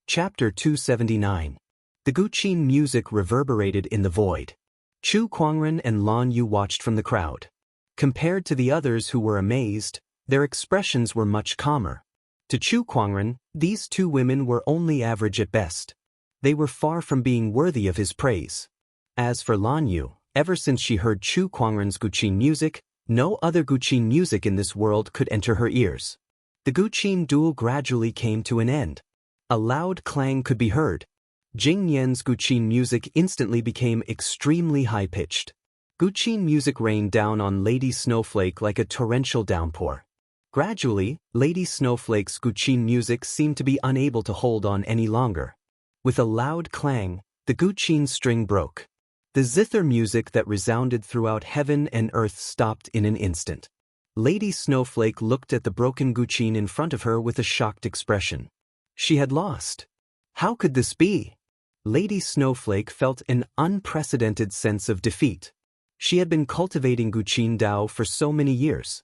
Chapter 279. The Guqin music reverberated in the void. Chu Kuangren and Lan Yu watched from the crowd. Compared to the others who were amazed, their expressions were much calmer. To Chu Kuangren, these two women were only average at best. They were far from being worthy of his praise. As for Lan Yu, ever since she heard Chu Kuangren's Guqin music, no other Guqin music in this world could enter her ears. The Guqin duel gradually came to an end. A loud clang could be heard. Jing Yan's Guqin music instantly became extremely high-pitched. Guqin music rained down on Lady Snowflake like a torrential downpour. Gradually, Lady Snowflake's Guqin music seemed to be unable to hold on any longer. With a loud clang, the Guqin string broke. The zither music that resounded throughout heaven and earth stopped in an instant. Lady Snowflake looked at the broken Guqin in front of her with a shocked expression. She had lost. How could this be? Lady Snowflake felt an unprecedented sense of defeat. She had been cultivating Guqin Dao for so many years.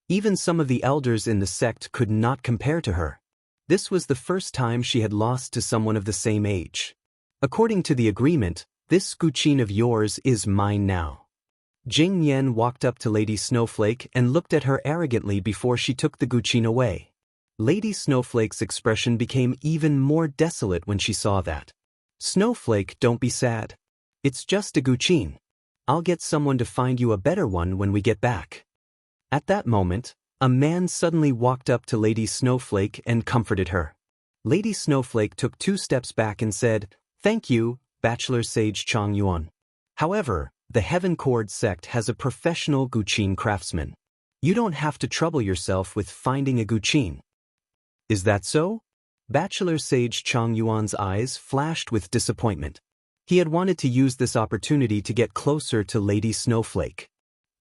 Even some of the elders in the sect could not compare to her. This was the first time she had lost to someone of the same age. According to the agreement, this Guqin of yours is mine now. Jing Yan walked up to Lady Snowflake and looked at her arrogantly before she took the Guqin away. Lady Snowflake's expression became even more desolate when she saw that. Snowflake, don't be sad. It's just a Guqin. I'll get someone to find you a better one when we get back. At that moment, a man suddenly walked up to Lady Snowflake and comforted her. Lady Snowflake took 2 steps back and said, "Thank you, Bachelor Sage Chang Yuan. However, the Heaven Cord sect has a professional Guqin craftsman. You don't have to trouble yourself with finding a Guqin." Is that so? Bachelor Sage Chang Yuan's eyes flashed with disappointment. He had wanted to use this opportunity to get closer to Lady Snowflake.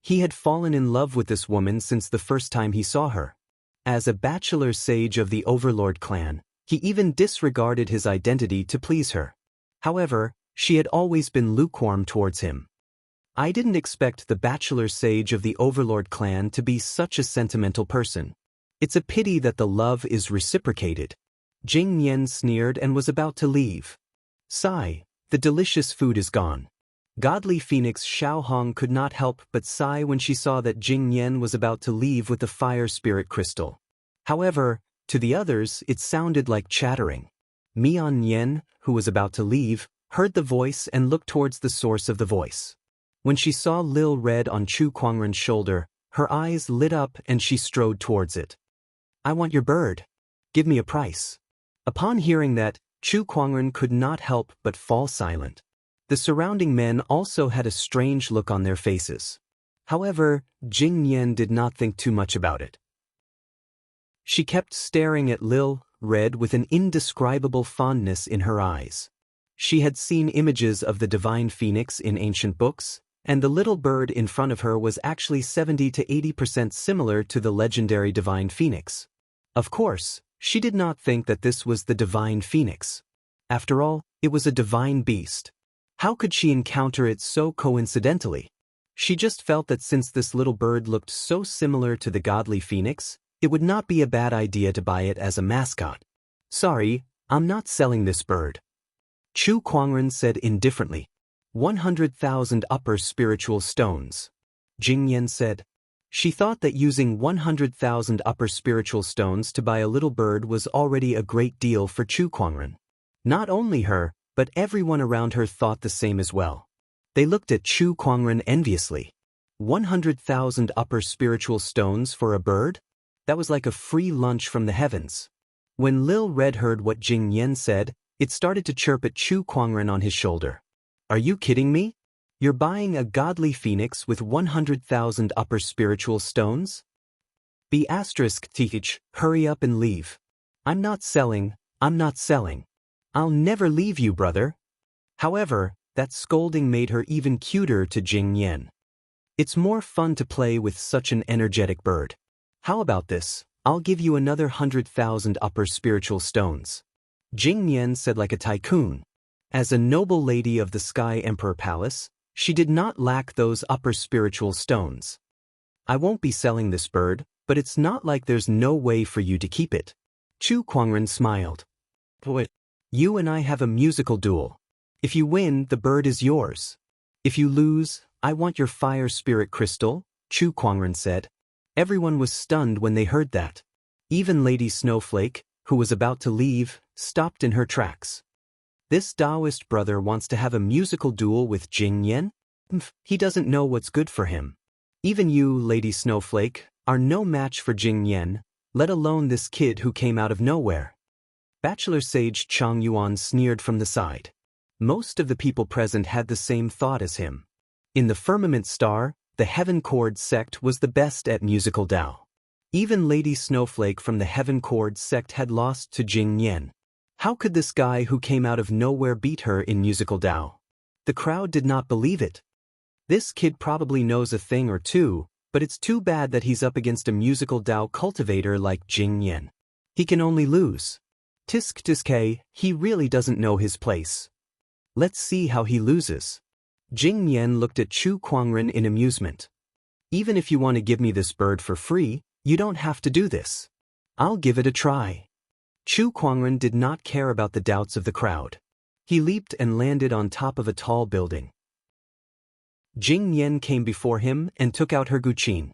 He had fallen in love with this woman since the first time he saw her. As a bachelor sage of the Overlord clan, he even disregarded his identity to please her. However, she had always been lukewarm towards him. I didn't expect the bachelor sage of the Overlord clan to be such a sentimental person. It's a pity that the love is reciprocated. Jing Yan sneered and was about to leave. Sigh, the delicious food is gone. Godly Phoenix Xiao Hong could not help but sigh when she saw that Jing Yan was about to leave with the fire spirit crystal. However, to the others it sounded like chattering. Mian Yen, who was about to leave, heard the voice and looked towards the source of the voice. When she saw Lil Red on Chu Kuangren's shoulder, her eyes lit up and she strode towards it. "I want your bird. Give me a price." Upon hearing that, Chu Kuangren could not help but fall silent. The surrounding men also had a strange look on their faces. However, Jing Yan did not think too much about it. She kept staring at Lil Red with an indescribable fondness in her eyes. She had seen images of the divine phoenix in ancient books, and the little bird in front of her was actually 70 to 80% similar to the legendary divine phoenix. Of course, she did not think that this was the divine phoenix. After all, it was a divine beast. How could she encounter it so coincidentally? She just felt that since this little bird looked so similar to the godly phoenix, it would not be a bad idea to buy it as a mascot. "Sorry, I'm not selling this bird," Chu Kuangren said indifferently. 100,000 upper spiritual stones. Jing Yan said. She thought that using 100,000 upper spiritual stones to buy a little bird was already a great deal for Chu Kuangren. Not only her, but everyone around her thought the same as well. They looked at Chu Kuangren enviously. 100,000 upper spiritual stones for a bird? That was like a free lunch from the heavens. When Lil Red heard what Jing Yan said, it started to chirp at Chu Kuangren on his shoulder. "Are you kidding me? You're buying a godly phoenix with 100,000 upper spiritual stones? Teach, hurry up and leave. I'm not selling. I'll never leave you, brother." However, that scolding made her even cuter to Jing Yan. "It's more fun to play with such an energetic bird. How about this? I'll give you another 100,000 upper spiritual stones," Jing Yan said like a tycoon. As a noble lady of the Sky Emperor Palace, she did not lack those upper spiritual stones. "I won't be selling this bird, but it's not like there's no way for you to keep it." Chu Kuangren smiled. "What? You and I have a musical duel. If you win, the bird is yours. If you lose, I want your fire spirit crystal, Chu Kuangren said. Everyone was stunned when they heard that. Even Lady Snowflake, who was about to leave, stopped in her tracks. This Taoist brother wants to have a musical duel with Jing Yan? He doesn't know what's good for him. Even you, Lady Snowflake, are no match for Jing Yan, let alone this kid who came out of nowhere. Bachelor Sage Chang Yuan sneered from the side. Most of the people present had the same thought as him. In the Firmament Star, the Heaven Chord sect was the best at musical Dao. Even Lady Snowflake from the Heaven Chord sect had lost to Jing Yan. How could this guy who came out of nowhere beat her in musical Dao? The crowd did not believe it. This kid probably knows a thing or two, but it's too bad that he's up against a musical Dao cultivator like Jing Yan. He can only lose. Tisk Tiske, he really doesn't know his place. Let's see how he loses. Jing Yan looked at Chu Kuangren in amusement. Even if you want to give me this bird for free, you don't have to do this. I'll give it a try. Chu Kuangren did not care about the doubts of the crowd. He leaped and landed on top of a tall building. Jing Yan came before him and took out her guqin.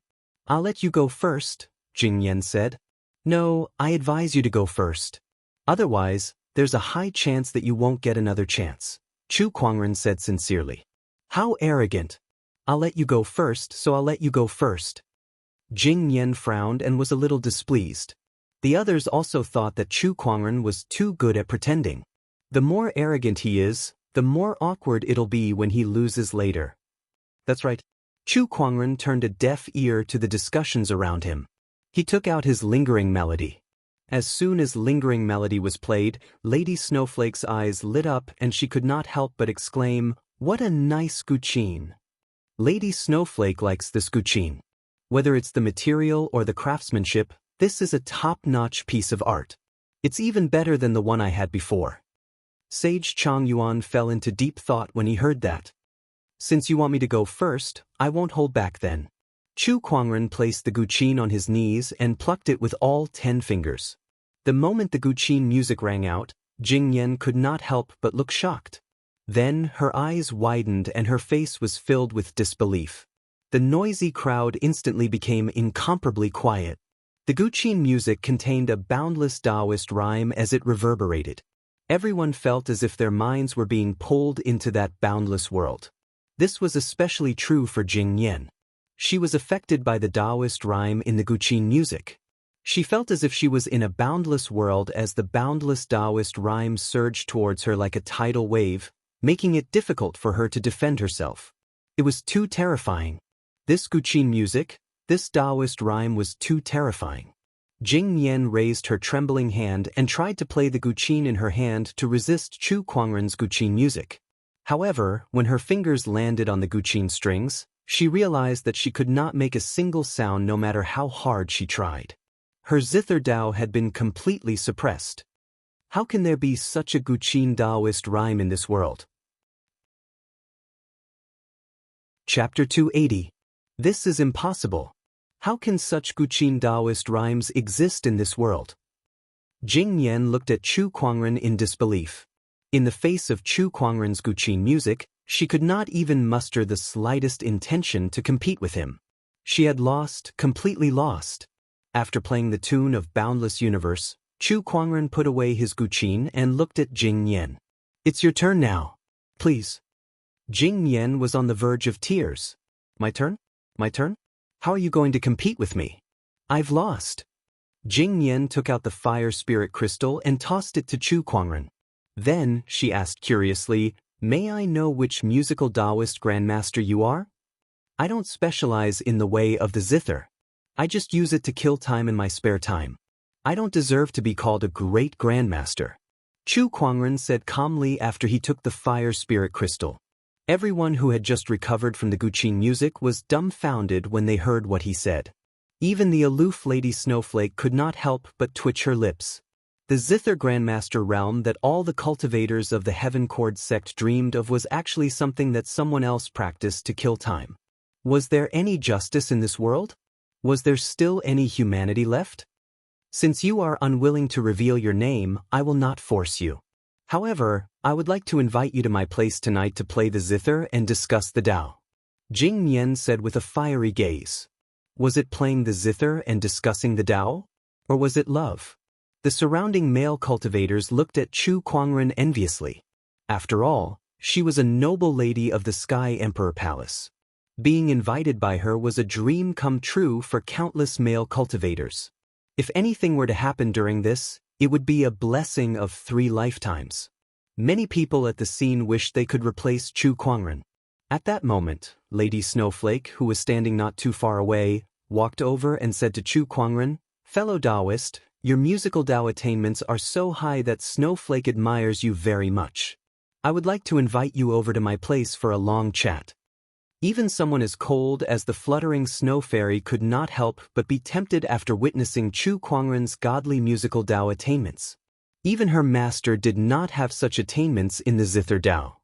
I'll let you go first, Jing Yan said. No, I advise you to go first. Otherwise, there's a high chance that you won't get another chance, Chu Kuangren said sincerely. How arrogant. I'll let you go first, so I'll let you go first. Jing Yan frowned and was a little displeased. The others also thought that Chu Kuangren was too good at pretending. The more arrogant he is, the more awkward it'll be when he loses later. That's right. Chu Kuangren turned a deaf ear to the discussions around him. He took out his lingering melody. As soon as lingering melody was played, Lady Snowflake's eyes lit up and she could not help but exclaim, "What a nice guqin." Lady Snowflake likes this guqin. Whether it's the material or the craftsmanship, this is a top-notch piece of art. It's even better than the one I had before. Sage Chang Yuan fell into deep thought when he heard that. Since you want me to go first, I won't hold back then. Chu Kuangren placed the guqin on his knees and plucked it with all 10 fingers. The moment the guqin music rang out, Jing Yan could not help but look shocked. Then her eyes widened and her face was filled with disbelief. The noisy crowd instantly became incomparably quiet. The guqin music contained a boundless Taoist rhyme as it reverberated. Everyone felt as if their minds were being pulled into that boundless world. This was especially true for Jing Yan. She was affected by the Taoist rhyme in the guqin music. She felt as if she was in a boundless world as the boundless Taoist rhyme surged towards her like a tidal wave, making it difficult for her to defend herself. It was too terrifying. This guqin music, this Taoist rhyme was too terrifying. Jing Yan raised her trembling hand and tried to play the guqin in her hand to resist Chu Kuangren's guqin music. However, when her fingers landed on the guqin strings, she realized that she could not make a single sound no matter how hard she tried. Her zither Dao had been completely suppressed. How can there be such a guqin Taoist rhyme in this world? Chapter 280. This is impossible. How can such guqin Taoist rhymes exist in this world? Jing Yan looked at Chu Kuangren in disbelief. In the face of Chu Kuangren's guqin music, she could not even muster the slightest intention to compete with him. She had lost, completely lost. After playing the tune of Boundless Universe, Chu Kuangren put away his guqin and looked at Jing Yan. It's your turn now. Please. Jing Yan was on the verge of tears. My turn? My turn? How are you going to compete with me? I've lost. Jing Yan took out the fire spirit crystal and tossed it to Chu Kuangren. Then, she asked curiously, may I know which musical Taoist grandmaster you are? I don't specialize in the way of the zither. I just use it to kill time in my spare time. I don't deserve to be called a great grandmaster. Chu Kuangren said calmly after he took the fire spirit crystal. Everyone who had just recovered from the guqin music was dumbfounded when they heard what he said. Even the aloof Lady Snowflake could not help but twitch her lips. The zither grandmaster realm that all the cultivators of the Heaven Chord sect dreamed of was actually something that someone else practiced to kill time. Was there any justice in this world? Was there still any humanity left? Since you are unwilling to reveal your name, I will not force you. However, I would like to invite you to my place tonight to play the zither and discuss the Tao. Jing Nian said with a fiery gaze. Was it playing the zither and discussing the Tao? Or was it love? The surrounding male cultivators looked at Chu Kuangren enviously. After all, she was a noble lady of the Sky Emperor Palace. Being invited by her was a dream come true for countless male cultivators. If anything were to happen during this, it would be a blessing of 3 lifetimes. Many people at the scene wished they could replace Chu Kuangren. At that moment, Lady Snowflake, who was standing not too far away, walked over and said to Chu Kuangren, "Fellow Taoist, your musical Tao attainments are so high that Snowflake admires you very much. I would like to invite you over to my place for a long chat." Even someone as cold as the fluttering snow fairy could not help but be tempted after witnessing Chu Kuangren's godly musical Tao attainments. Even her master did not have such attainments in the Zither Tao.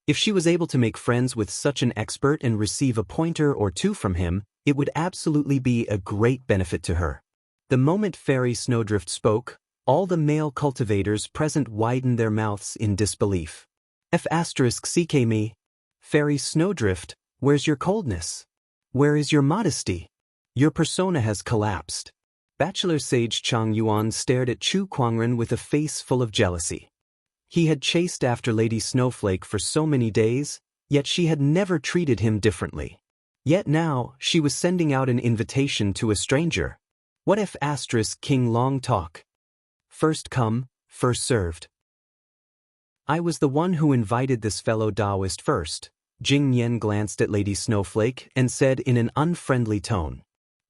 If she was able to make friends with such an expert and receive a pointer or 2 from him, it would absolutely be a great benefit to her. The moment Fairy Snowdrift spoke, all the male cultivators present widened their mouths in disbelief. F***ck me. Fairy Snowdrift, where's your coldness? Where is your modesty? Your persona has collapsed. Bachelor Sage Chang Yuan stared at Chu Kuangren with a face full of jealousy. He had chased after Lady Snowflake for so many days, yet she had never treated him differently. Yet now, she was sending out an invitation to a stranger. What if King Long talk? First come, first served. I was the one who invited this fellow Taoist first. Jing Nian glanced at Lady Snowflake and said in an unfriendly tone.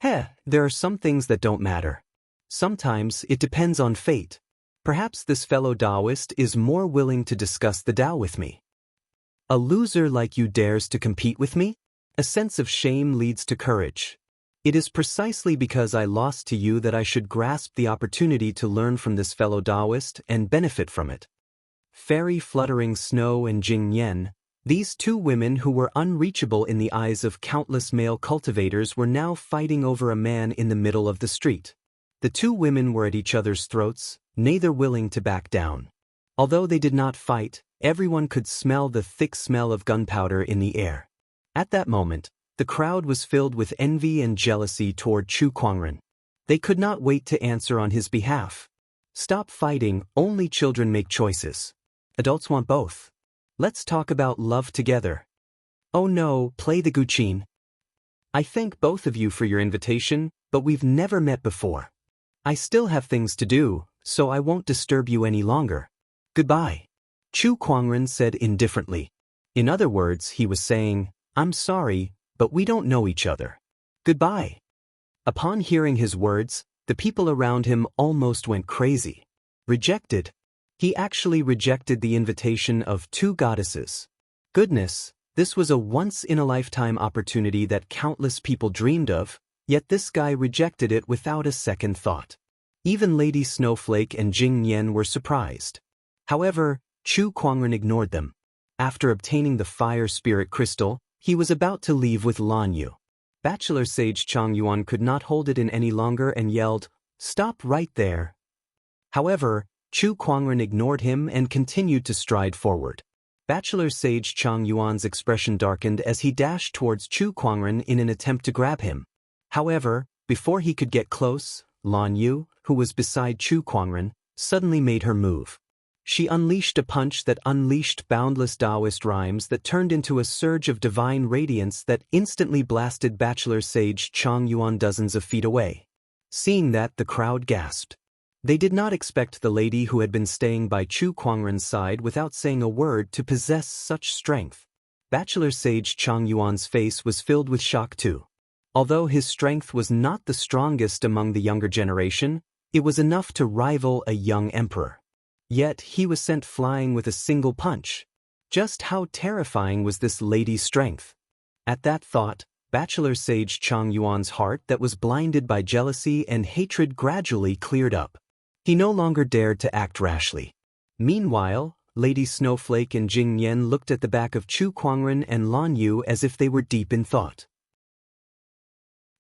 There are some things that don't matter. Sometimes it depends on fate. Perhaps this fellow Taoist is more willing to discuss the Tao with me. A loser like you dares to compete with me? A sense of shame leads to courage. It is precisely because I lost to you that I should grasp the opportunity to learn from this fellow Taoist and benefit from it. Fairy Fluttering Snow and Jing Nian, these 2 women who were unreachable in the eyes of countless male cultivators were now fighting over a man in the middle of the street. The 2 women were at each other's throats, neither willing to back down. Although they did not fight, everyone could smell the thick smell of gunpowder in the air. At that moment, the crowd was filled with envy and jealousy toward Chu Kuangren. They could not wait to answer on his behalf. Stop fighting, only children make choices. Adults want both. Let's talk about love together. Oh no, play the Guqin. I thank both of you for your invitation, but we've never met before. I still have things to do, so I won't disturb you any longer. Goodbye. Chu Kuangren said indifferently. In other words, he was saying, I'm sorry, but we don't know each other. Goodbye. Upon hearing his words, the people around him almost went crazy. Rejected. He actually rejected the invitation of 2 goddesses. Goodness, this was a once-in-a-lifetime opportunity that countless people dreamed of, yet this guy rejected it without a second thought. Even Lady Snowflake and Jing Nian were surprised. However, Chu Kuangren ignored them. After obtaining the fire spirit crystal, he was about to leave with Lan Yu. Bachelor Sage Chang Yuan could not hold it in any longer and yelled, "Stop right there." However, Chu Kuangren ignored him and continued to stride forward. Bachelor Sage Chang Yuan's expression darkened as he dashed towards Chu Kuangren in an attempt to grab him. However, before he could get close, Lan Yu, who was beside Chu Kuangren, suddenly made her move. She unleashed a punch that unleashed boundless Taoist rhymes that turned into a surge of divine radiance that instantly blasted Bachelor Sage Chang Yuan dozens of feet away. Seeing that, the crowd gasped. They did not expect the lady who had been staying by Chu Kuangren's side without saying a word to possess such strength. Bachelor Sage Chang Yuan's face was filled with shock too. Although his strength was not the strongest among the younger generation, it was enough to rival a young emperor. Yet he was sent flying with a single punch. Just how terrifying was this lady's strength? At that thought, Bachelor Sage Chang Yuan's heart that was blinded by jealousy and hatred gradually cleared up. He no longer dared to act rashly. Meanwhile, Lady Snowflake and Jing Nian looked at the back of Chu Kuangren and Lan Yu as if they were deep in thought.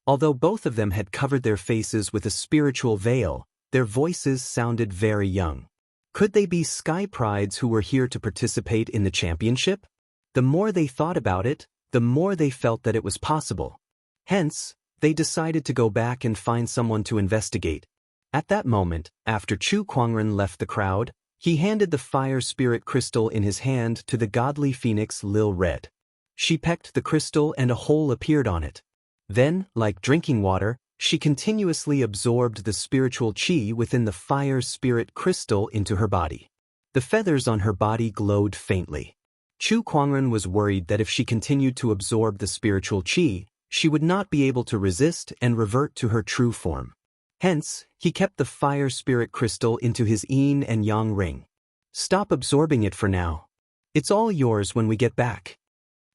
Although both of them had covered their faces with a spiritual veil, their voices sounded very young. Could they be Sky Prides who were here to participate in the championship? The more they thought about it, the more they felt that it was possible. Hence, they decided to go back and find someone to investigate. At that moment, after Chu Kuangren left the crowd, he handed the fire spirit crystal in his hand to the godly phoenix Lil Red. She pecked the crystal and a hole appeared on it. Then, like drinking water, she continuously absorbed the spiritual qi within the fire spirit crystal into her body. The feathers on her body glowed faintly. Chu Kuangren was worried that if she continued to absorb the spiritual qi, she would not be able to resist and revert to her true form. Hence, he kept the fire spirit crystal into his yin and yang ring. Stop absorbing it for now. It's all yours when we get back.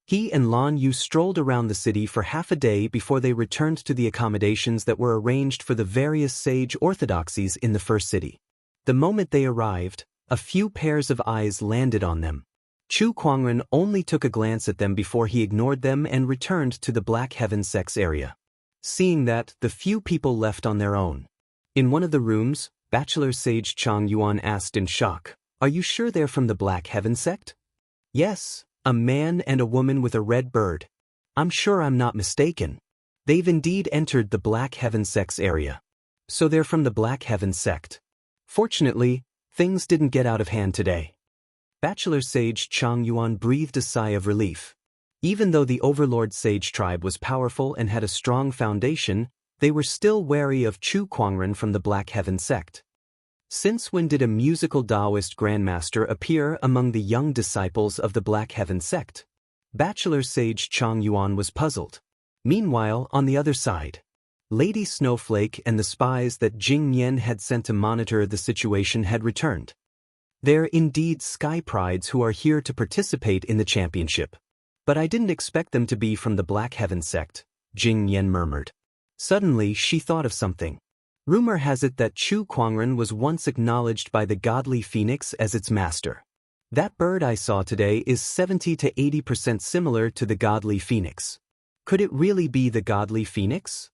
He and Lan Yu strolled around the city for half a day before they returned to the accommodations that were arranged for the various sage orthodoxies in the first city. The moment they arrived, a few pairs of eyes landed on them. Chu Kuangren only took a glance at them before he ignored them and returned to the Black Heaven sects area. Seeing that, the few people left on their own. In one of the rooms, Bachelor Sage Chang Yuan asked in shock, "Are you sure they're from the Black Heaven sect?" "Yes, a man and a woman with a red bird. I'm sure I'm not mistaken. They've indeed entered the Black Heaven sect's area. So they're from the Black Heaven sect. Fortunately, things didn't get out of hand today." Bachelor Sage Chang Yuan breathed a sigh of relief. Even though the Overlord Sage tribe was powerful and had a strong foundation, they were still wary of Chu Kuangren from the Black Heaven sect. Since when did a musical Taoist grandmaster appear among the young disciples of the Black Heaven sect? Bachelor Sage Chang Yuan was puzzled. Meanwhile, on the other side, Lady Snowflake and the spies that Jing Nian had sent to monitor the situation had returned. They're indeed Sky Prides who are here to participate in the championship. But I didn't expect them to be from the Black Heaven sect, Jing Nian murmured. Suddenly she thought of something. Rumor has it that Chu Kuangren was once acknowledged by the godly phoenix as its master. That bird I saw today is 70 to 80% similar to the godly phoenix. Could it really be the godly phoenix?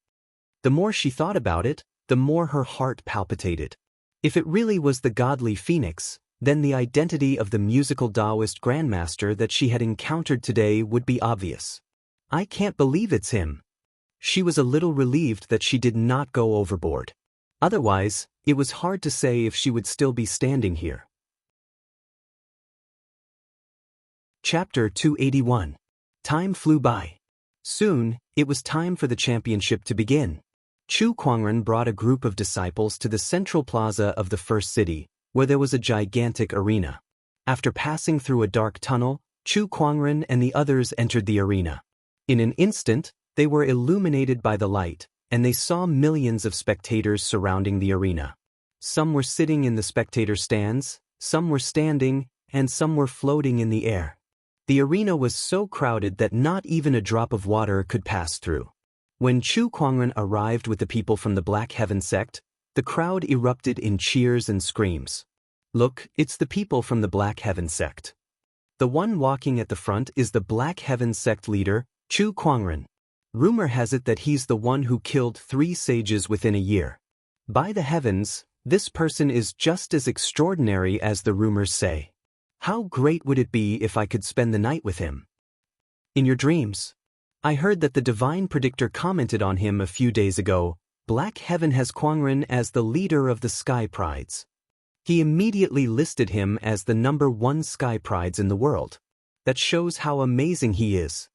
The more she thought about it, the more her heart palpitated. If it really was the godly phoenix, then the identity of the musical Taoist grandmaster that she had encountered today would be obvious. I can't believe it's him. She was a little relieved that she did not go overboard. Otherwise, it was hard to say if she would still be standing here. Chapter 281. Time flew by. Soon, it was time for the championship to begin. Chu Kuangren brought a group of disciples to the central plaza of the first city, where there was a gigantic arena. After passing through a dark tunnel, Chu Kuangren and the others entered the arena. In an instant, they were illuminated by the light, and they saw millions of spectators surrounding the arena. Some were sitting in the spectator stands, some were standing, and some were floating in the air. The arena was so crowded that not even a drop of water could pass through. When Chu Kuangren arrived with the people from the Black Heaven sect, the crowd erupted in cheers and screams. "Look, it's the people from the Black Heaven sect. The one walking at the front is the Black Heaven sect leader, Chu Kuangren. Rumor has it that he's the one who killed 3 sages within a year. By the heavens, this person is just as extraordinary as the rumors say. How great would it be if I could spend the night with him?" "In your dreams. I heard that the divine predictor commented on him a few days ago. Black Heaven has Kuangren as the leader of the Sky Prides. He immediately listed him as the #1 Sky Prides in the world. That shows how amazing he is.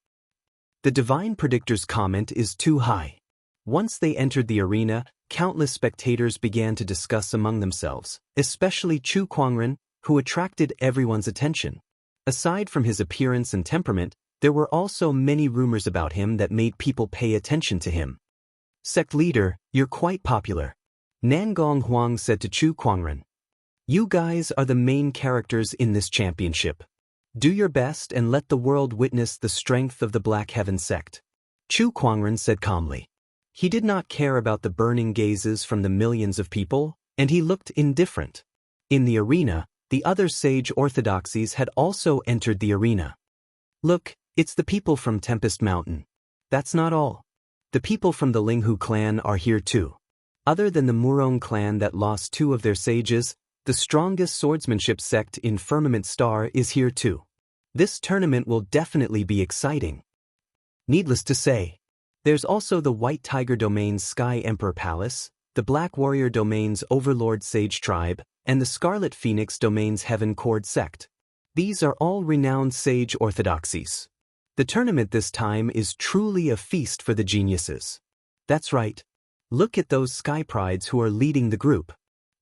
The divine predictor's comment is too high." Once they entered the arena, countless spectators began to discuss among themselves, especially Chu Kuangren, who attracted everyone's attention. Aside from his appearance and temperament, there were also many rumors about him that made people pay attention to him. "Sect leader, you're quite popular," Nangong Huang said to Chu Kuangren. "You guys are the main characters in this championship. Do your best and let the world witness the strength of the Black Heaven sect." Chu Kuangren said calmly. He did not care about the burning gazes from the millions of people, and he looked indifferent. In the arena, the other sage orthodoxies had also entered the arena. "Look, it's the people from Tempest Mountain. That's not all. The people from the Linghu clan are here too. Other than the Murong clan that lost 2 of their sages, The strongest swordsmanship sect in Firmament Star is here too. This tournament will definitely be exciting. Needless to say, there's also the White Tiger Domain's Sky Emperor Palace, the Black Warrior Domain's Overlord Sage Tribe, and the Scarlet Phoenix Domain's Heaven Chord sect. These are all renowned sage orthodoxies. The tournament this time is truly a feast for the geniuses. That's right. Look at those Sky Prides who are leading the group.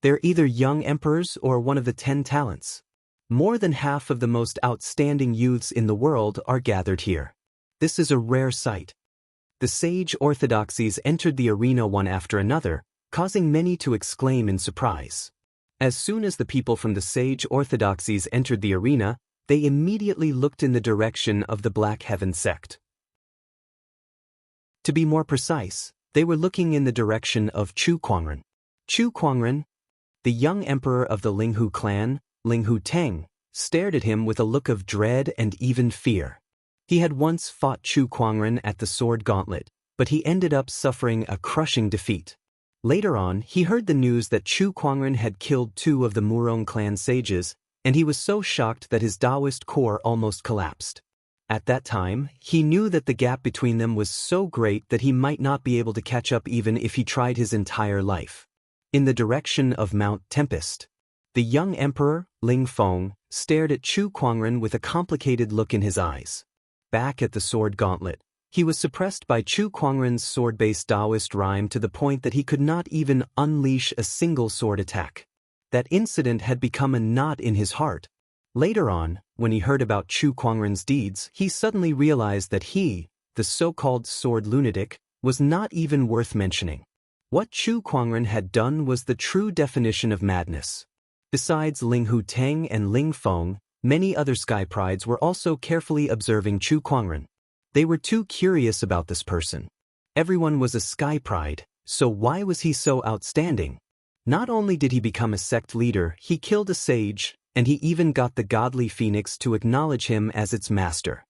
They're either young emperors or one of the 10 talents. More than half of the most outstanding youths in the world are gathered here. This is a rare sight. The sage orthodoxies entered the arena one after another, causing many to exclaim in surprise. As soon as the people from the sage orthodoxies entered the arena, they immediately looked in the direction of the Black Heaven sect. To be more precise, they were looking in the direction of Chu Kuangren. Chu Kuangren, the young emperor of the Linghu clan, Linghu Teng, stared at him with a look of dread and even fear. He had once fought Chu Kuangren at the Sword Gauntlet, but he ended up suffering a crushing defeat. Later on, he heard the news that Chu Kuangren had killed 2 of the Murong clan sages, and he was so shocked that his Taoist core almost collapsed. At that time, he knew that the gap between them was so great that he might not be able to catch up even if he tried his entire life. In the direction of Mount Tempest, the young emperor, Ling Feng, stared at Chu Kuangren with a complicated look in his eyes. Back at the Sword Gauntlet, he was suppressed by Chu Kuangren's sword-based Taoist rhyme to the point that he could not even unleash a single sword attack. That incident had become a knot in his heart. Later on, when he heard about Chu Kuangren's deeds, he suddenly realized that he, the so-called sword lunatic, was not even worth mentioning. What Chu Kuangren had done was the true definition of madness. Besides Linghu Teng and Ling Feng, many other Sky Prides were also carefully observing Chu Kuangren. They were too curious about this person. Everyone was a Sky Pride, so why was he so outstanding? Not only did he become a sect leader, he killed a sage, and he even got the godly phoenix to acknowledge him as its master.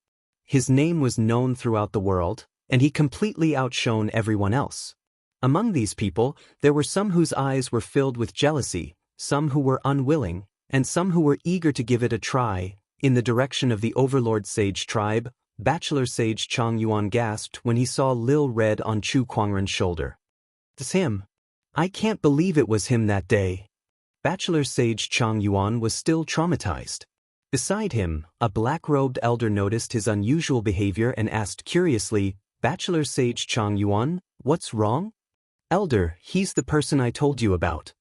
His name was known throughout the world, and he completely outshone everyone else. Among these people, there were some whose eyes were filled with jealousy, some who were unwilling, and some who were eager to give it a try. In the direction of the Overlord Sage Tribe, Bachelor Sage Chang Yuan gasped when he saw Lil Red on Chu Kuangren's shoulder. "It's him. I can't believe it was him that day." Bachelor Sage Chang Yuan was still traumatized. Beside him, a black-robed elder noticed his unusual behavior and asked curiously, "Bachelor Sage Chang Yuan, what's wrong?" "Elder, he's the person I told you about."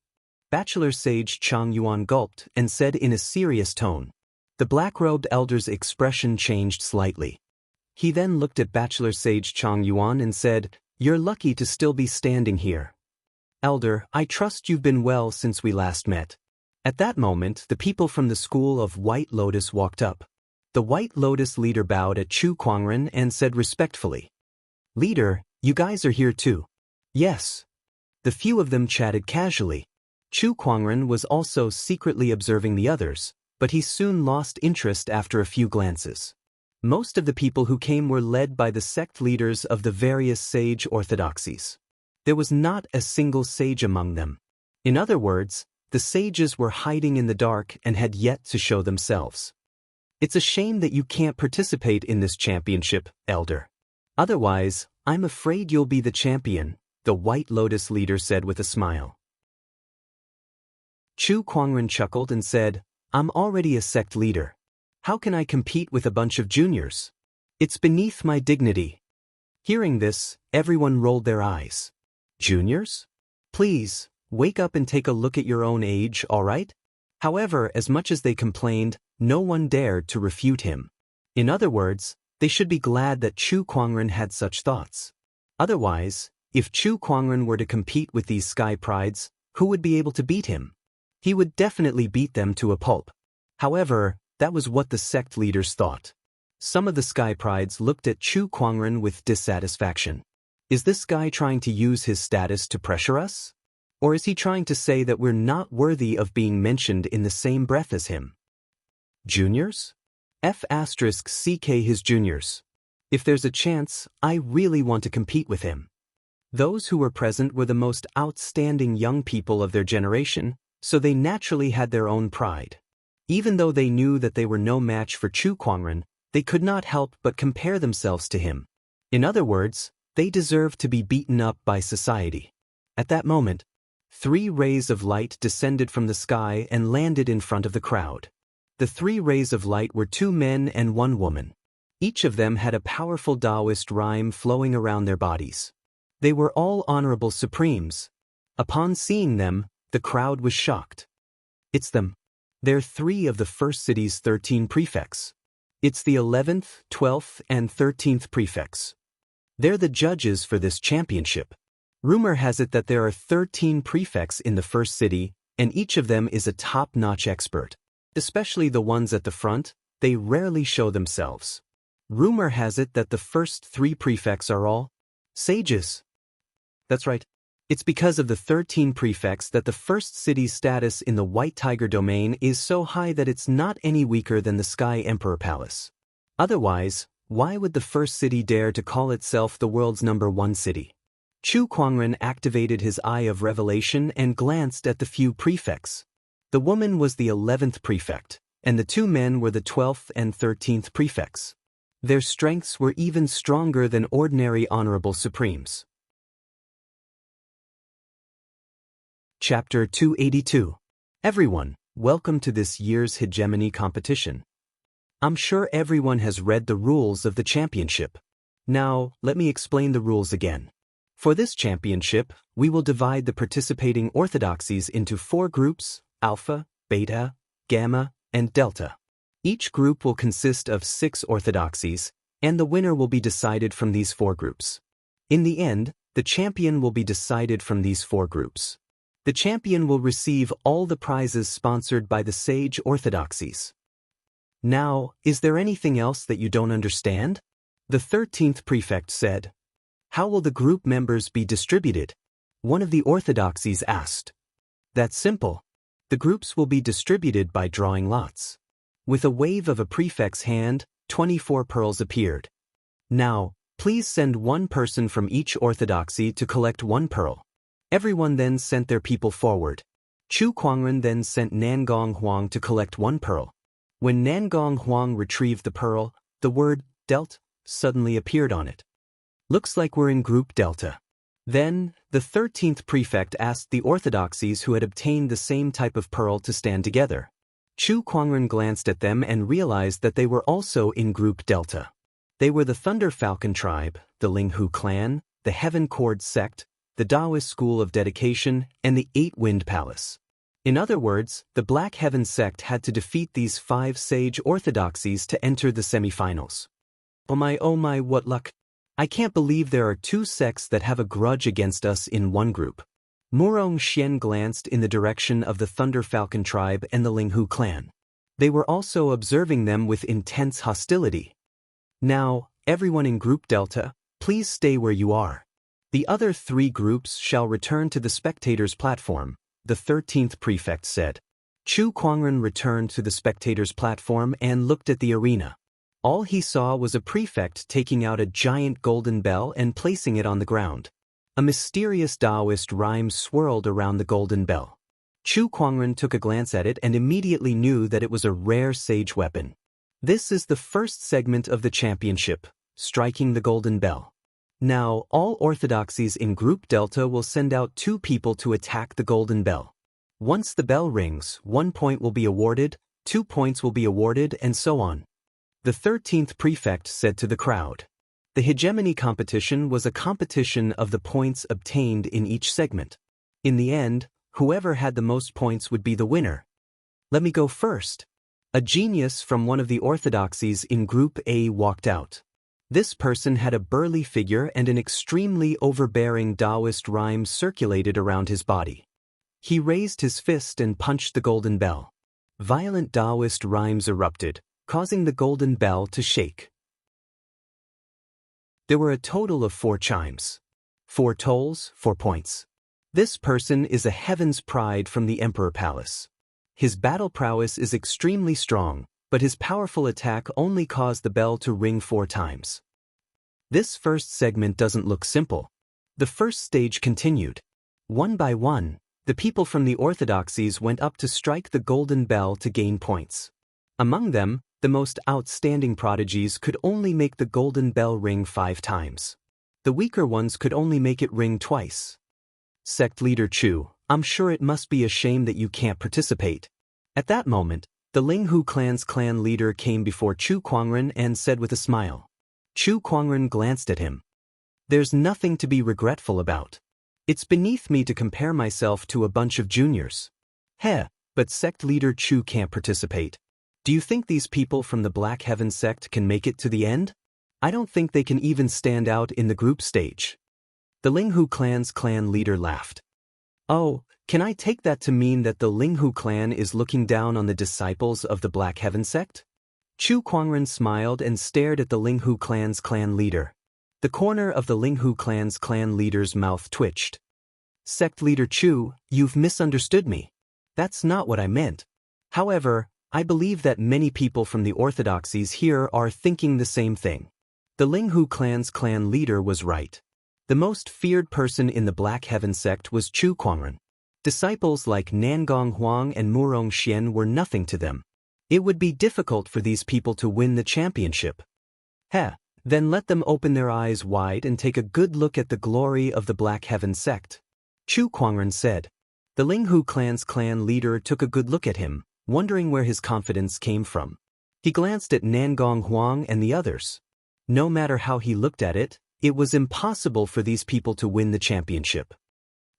Bachelor Sage Chang Yuan gulped and said in a serious tone. The black-robed elder's expression changed slightly. He then looked at Bachelor Sage Chang Yuan and said, "You're lucky to still be standing here. Elder, I trust you've been well since we last met." At that moment, the people from the school of White Lotus walked up. The White Lotus leader bowed at Chu Kuangren and said respectfully, "Leader, you guys are here too." "Yes." The few of them chatted casually. Chu Kuangren was also secretly observing the others, but he soon lost interest after a few glances. Most of the people who came were led by the sect leaders of the various sage orthodoxies. There was not a single sage among them. In other words, the sages were hiding in the dark and had yet to show themselves. "It's a shame that you can't participate in this championship, Elder. Otherwise, I'm afraid you'll be the champion," the White Lotus leader said with a smile. Chu Kuangren chuckled and said, "I'm already a sect leader. How can I compete with a bunch of juniors? It's beneath my dignity." Hearing this, everyone rolled their eyes. "Juniors? Please, wake up and take a look at your own age, all right?" However, as much as they complained, no one dared to refute him. In other words, they should be glad that Chu Kuangren had such thoughts. Otherwise, if Chu Kuangren were to compete with these Sky Prides, who would be able to beat him? He would definitely beat them to a pulp. However, that was what the sect leaders thought. Some of the Sky Prides looked at Chu Kuangren with dissatisfaction. Is this guy trying to use his status to pressure us? Or is he trying to say that we're not worthy of being mentioned in the same breath as him? Juniors? F***CK his juniors. If there's a chance, I really want to compete with him. Those who were present were the most outstanding young people of their generation, so they naturally had their own pride. Even though they knew that they were no match for Chu Kuangren, they could not help but compare themselves to him. In other words, they deserved to be beaten up by society. At that moment, 3 rays of light descended from the sky and landed in front of the crowd. The 3 rays of light were 2 men and 1 woman. Each of them had a powerful Taoist rhyme flowing around their bodies. They were all honorable supremes. Upon seeing them, the crowd was shocked. It's them. They're 3 of the first city's 13 prefects. It's the 11th, 12th, and 13th prefects. They're the judges for this championship. Rumor has it that there are 13 prefects in the first city, and each of them is a top-notch expert. Especially the ones at the front, they rarely show themselves. Rumor has it that the first 3 prefects are all sages. That's right. It's because of the 13 prefects that the first city's status in the White Tiger domain is so high that it's not any weaker than the Sky Emperor Palace. Otherwise, why would the first city dare to call itself the world's #1 city? Chu Kuangren activated his Eye of Revelation and glanced at the few prefects. The woman was the 11th prefect, and the 2 men were the 12th and 13th prefects. Their strengths were even stronger than ordinary honorable supremes. Chapter 282. Everyone, welcome to this year's hegemony competition. I'm sure everyone has read the rules of the championship. Now, let me explain the rules again. For this championship, we will divide the participating orthodoxies into 4 groups: Alpha, Beta, Gamma, and Delta. Each group will consist of 6 orthodoxies, and the winner will be decided from these 4 groups. In the end, the champion will be decided from these 4 groups. The champion will receive all the prizes sponsored by the sage orthodoxies. Now, is there anything else that you don't understand? The 13th prefect said. How will the group members be distributed? One of the orthodoxies asked. That's simple. The groups will be distributed by drawing lots. With a wave of a prefect's hand, 24 pearls appeared. Now, please send 1 person from each orthodoxy to collect 1 pearl. Everyone then sent their people forward. Chu Kuangren then sent Nangong Huang to collect 1 pearl. When Nangong Huang retrieved the pearl, the word Delt suddenly appeared on it. Looks like we're in Group Delta. Then, the 13th prefect asked the orthodoxies who had obtained the same type of pearl to stand together. Chu Kuangren glanced at them and realized that they were also in Group Delta. They were the Thunder Falcon tribe, the Linghu clan, the Heaven Cord sect, the Taoist School of Dedication, and the 8-Wind Palace. In other words, the Black Heaven sect had to defeat these 5 sage orthodoxies to enter the semifinals. Oh my, what luck! I can't believe there are 2 sects that have a grudge against us in one group. Murong Xian glanced in the direction of the Thunder Falcon tribe and the Linghu clan. They were also observing them with intense hostility. Now, everyone in Group Delta, please stay where you are. The other 3 groups shall return to the spectators' platform, the 13th prefect said. Chu Kuangren returned to the spectators' platform and looked at the arena. All he saw was a prefect taking out a giant golden bell and placing it on the ground. A mysterious Taoist rhyme swirled around the golden bell. Chu Kuangren took a glance at it and immediately knew that it was a rare sage weapon. This is the first segment of the championship, striking the golden bell. Now, all orthodoxies in Group Delta will send out 2 people to attack the golden bell. Once the bell rings, 1 point will be awarded, 2 points will be awarded, and so on. The 13th prefect said to the crowd. The hegemony competition was a competition of the points obtained in each segment. In the end, whoever had the most points would be the winner. Let me go first. A genius from one of the orthodoxies in Group A walked out. This person had a burly figure and an extremely overbearing Taoist rhyme circulated around his body. He raised his fist and punched the golden bell. Violent Taoist rhymes erupted, causing the golden bell to shake. There were a total of 4 chimes. 4 tolls, 4 points. This person is a heaven's pride from the Emperor Palace. His battle prowess is extremely strong, but his powerful attack only caused the bell to ring 4 times. This first segment doesn't look simple. The first stage continued. One by one, The people from the orthodoxies went up to strike the golden bell to gain points. Among them, the most outstanding prodigies could only make the golden bell ring 5 times. The weaker ones could only make it ring twice. Sect leader Chu, I'm sure it must be a shame that you can't participate. At that moment, the Linghu clan's clan leader came before Chu Kuangren and said with a smile. Chu Kuangren glanced at him. There's nothing to be regretful about. It's beneath me to compare myself to a bunch of juniors. Heh, but sect leader Chu can't participate. Do you think these people from the Black Heaven sect can make it to the end? I don't think they can even stand out in the group stage. The Linghu clan's clan leader laughed. Oh, can I take that to mean that the Linghu clan is looking down on the disciples of the Black Heaven sect? Chu Kuangren smiled and stared at the Linghu clan's clan leader. The corner of the Linghu clan's clan leader's mouth twitched. Sect leader Chu, you've misunderstood me. That's not what I meant. However, I believe that many people from the orthodoxies here are thinking the same thing. The Linghu clan's clan leader was right. The most feared person in the Black Heaven sect was Chu Kuangren. Disciples like Nangong Huang and Murong Xian were nothing to them. It would be difficult for these people to win the championship. Then let them open their eyes wide and take a good look at the glory of the Black Heaven sect. Chu Kuangren said. The Linghu clan's clan leader took a good look at him, wondering where his confidence came from. He glanced at Nangong Huang and the others. No matter how he looked at it, it was impossible for these people to win the championship.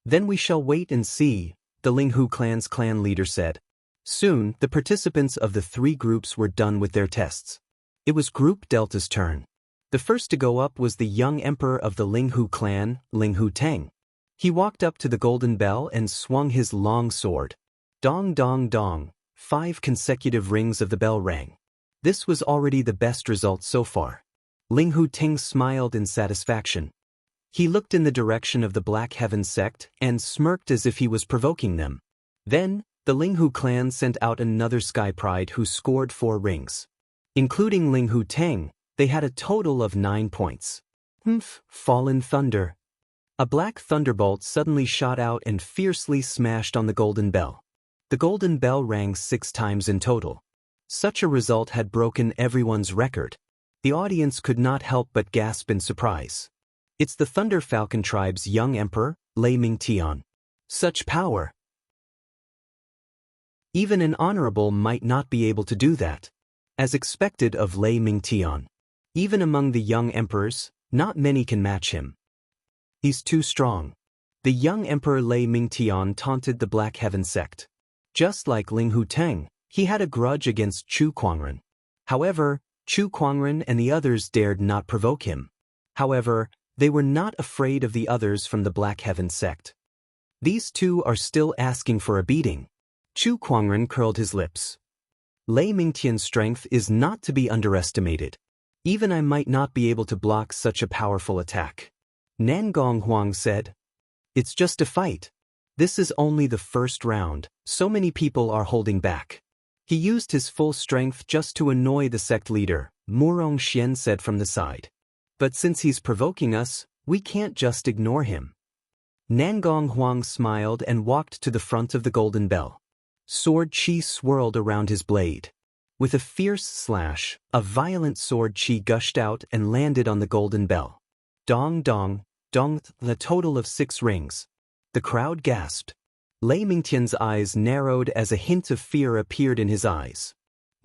Then we shall wait and see, the Linghu clan's clan leader said. Soon, the participants of the 3 groups were done with their tests. It was Group Delta's turn. The first to go up was the young emperor of the Linghu clan, Linghu Teng. He walked up to the golden bell and swung his long sword. Dong dong dong, 5 consecutive rings of the bell rang. This was already the best result so far. Linghu Teng smiled in satisfaction. He looked in the direction of the Black Heaven sect and smirked as if he was provoking them. Then, the Linghu clan sent out another Sky Pride who scored 4 rings. Including Linghu Teng, they had a total of 9 points. Fallen thunder. A black thunderbolt suddenly shot out and fiercely smashed on the golden bell. The golden bell rang 6 times in total. Such a result had broken everyone's record. The audience could not help but gasp in surprise. It's the Thunder Falcon tribe's young emperor, Lei Mingtian. Such power! Even an honorable might not be able to do that. As expected of Lei Mingtian. Even among the young emperors, not many can match him. He's too strong. The young emperor Lei Mingtian taunted the Black Heaven sect. Just like Linghu Teng, he had a grudge against Chu Kuangren. However, Chu Kuangren and the others dared not provoke him. However, they were not afraid of the others from the Black Heaven sect. These 2 are still asking for a beating. Chu Kuangren curled his lips. Lei Mingtian's strength is not to be underestimated. Even I might not be able to block such a powerful attack. Nangong Huang said. It's just a fight. This is only the first round, so many people are holding back. He used his full strength just to annoy the sect leader, Murong Xian said from the side. But since he's provoking us, we can't just ignore him. Nangong Huang smiled and walked to the front of the golden bell. Sword chi swirled around his blade. With a fierce slash, a violent sword chi gushed out and landed on the golden bell. Dong dong, dong, the total of 6 rings. The crowd gasped. Lei Mingtian's eyes narrowed as a hint of fear appeared in his eyes.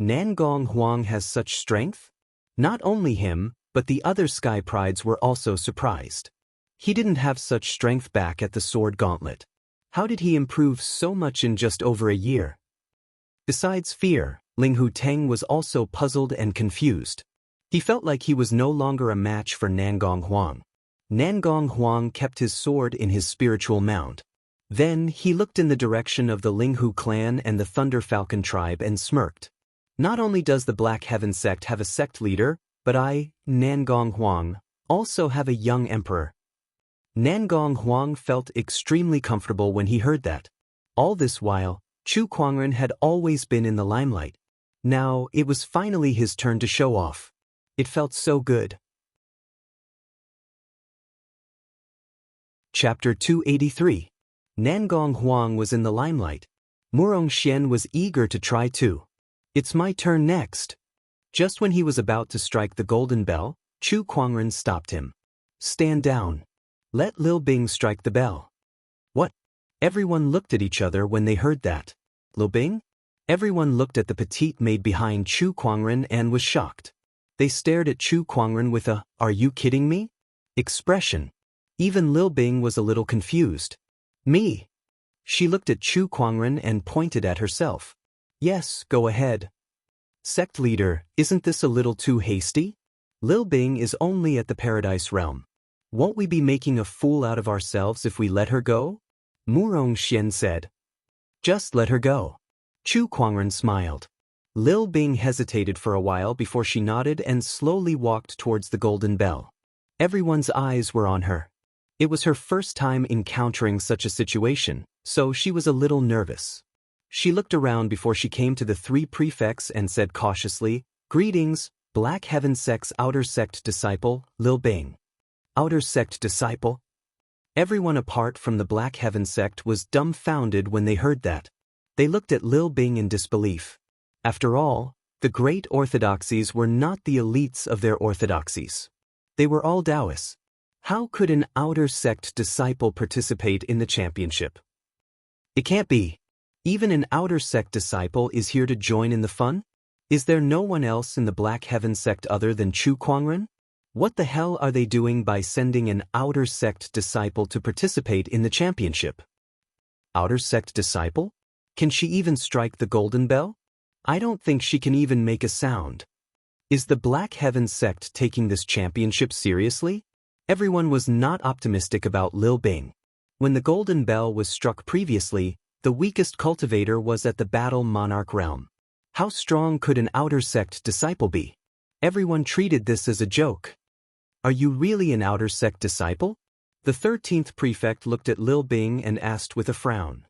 Nangong Huang has such strength? Not only him, but the other Sky Prides were also surprised. He didn't have such strength back at the sword gauntlet. How did he improve so much in just over a year? Besides fear, Linghu Teng was also puzzled and confused. He felt like he was no longer a match for Nangong Huang. Nangong Huang kept his sword in his spiritual mound. Then he looked in the direction of the Linghu clan and the Thunder Falcon tribe and smirked. Not only does the Black Heaven sect have a sect leader, but I, Nangong Huang, also have a young emperor. Nangong Huang felt extremely comfortable when he heard that. All this while, Chu Kuangren had always been in the limelight. Now, it was finally his turn to show off. It felt so good. Chapter 283. Nangong Huang was in the limelight. Murong Xian was eager to try too. It's my turn next. Just when he was about to strike the golden bell, Chu Kuangren stopped him. Stand down. Let Lil Bing strike the bell. What? Everyone looked at each other when they heard that. Lil Bing? Everyone looked at the petite maid behind Chu Kuangren and was shocked. They stared at Chu Kuangren with a, "Are you kidding me?" expression. Even Lil Bing was a little confused. Me? She looked at Chu Kuangren and pointed at herself. Yes, go ahead. Sect leader, isn't this a little too hasty? Lil Bing is only at the Paradise Realm. Won't we be making a fool out of ourselves if we let her go? Murong Xian said. Just let her go. Chu Kuangren smiled. Lil Bing hesitated for a while before she nodded and slowly walked towards the golden bell. Everyone's eyes were on her. It was her first time encountering such a situation, so she was a little nervous. She looked around before she came to the three prefects and said cautiously, "Greetings, Black Heaven Sect's Outer Sect disciple, Lil Bing." Outer Sect disciple? Everyone apart from the Black Heaven Sect was dumbfounded when they heard that. They looked at Lil Bing in disbelief. After all, the great orthodoxies were not the elites of their orthodoxies. They were all Taoists. How could an Outer Sect disciple participate in the championship? It can't be. Even an Outer Sect disciple is here to join in the fun? Is there no one else in the Black Heaven Sect other than Chu Kuangren? What the hell are they doing by sending an Outer Sect disciple to participate in the championship? Outer Sect disciple? Can she even strike the golden bell? I don't think she can even make a sound. Is the Black Heaven Sect taking this championship seriously? Everyone was not optimistic about Lil Bing. When the golden bell was struck previously, the weakest cultivator was at the Battle Monarch realm. How strong could an Outer Sect disciple be? Everyone treated this as a joke. Are you really an Outer Sect disciple? The 13th prefect looked at Lil Bing and asked with a frown.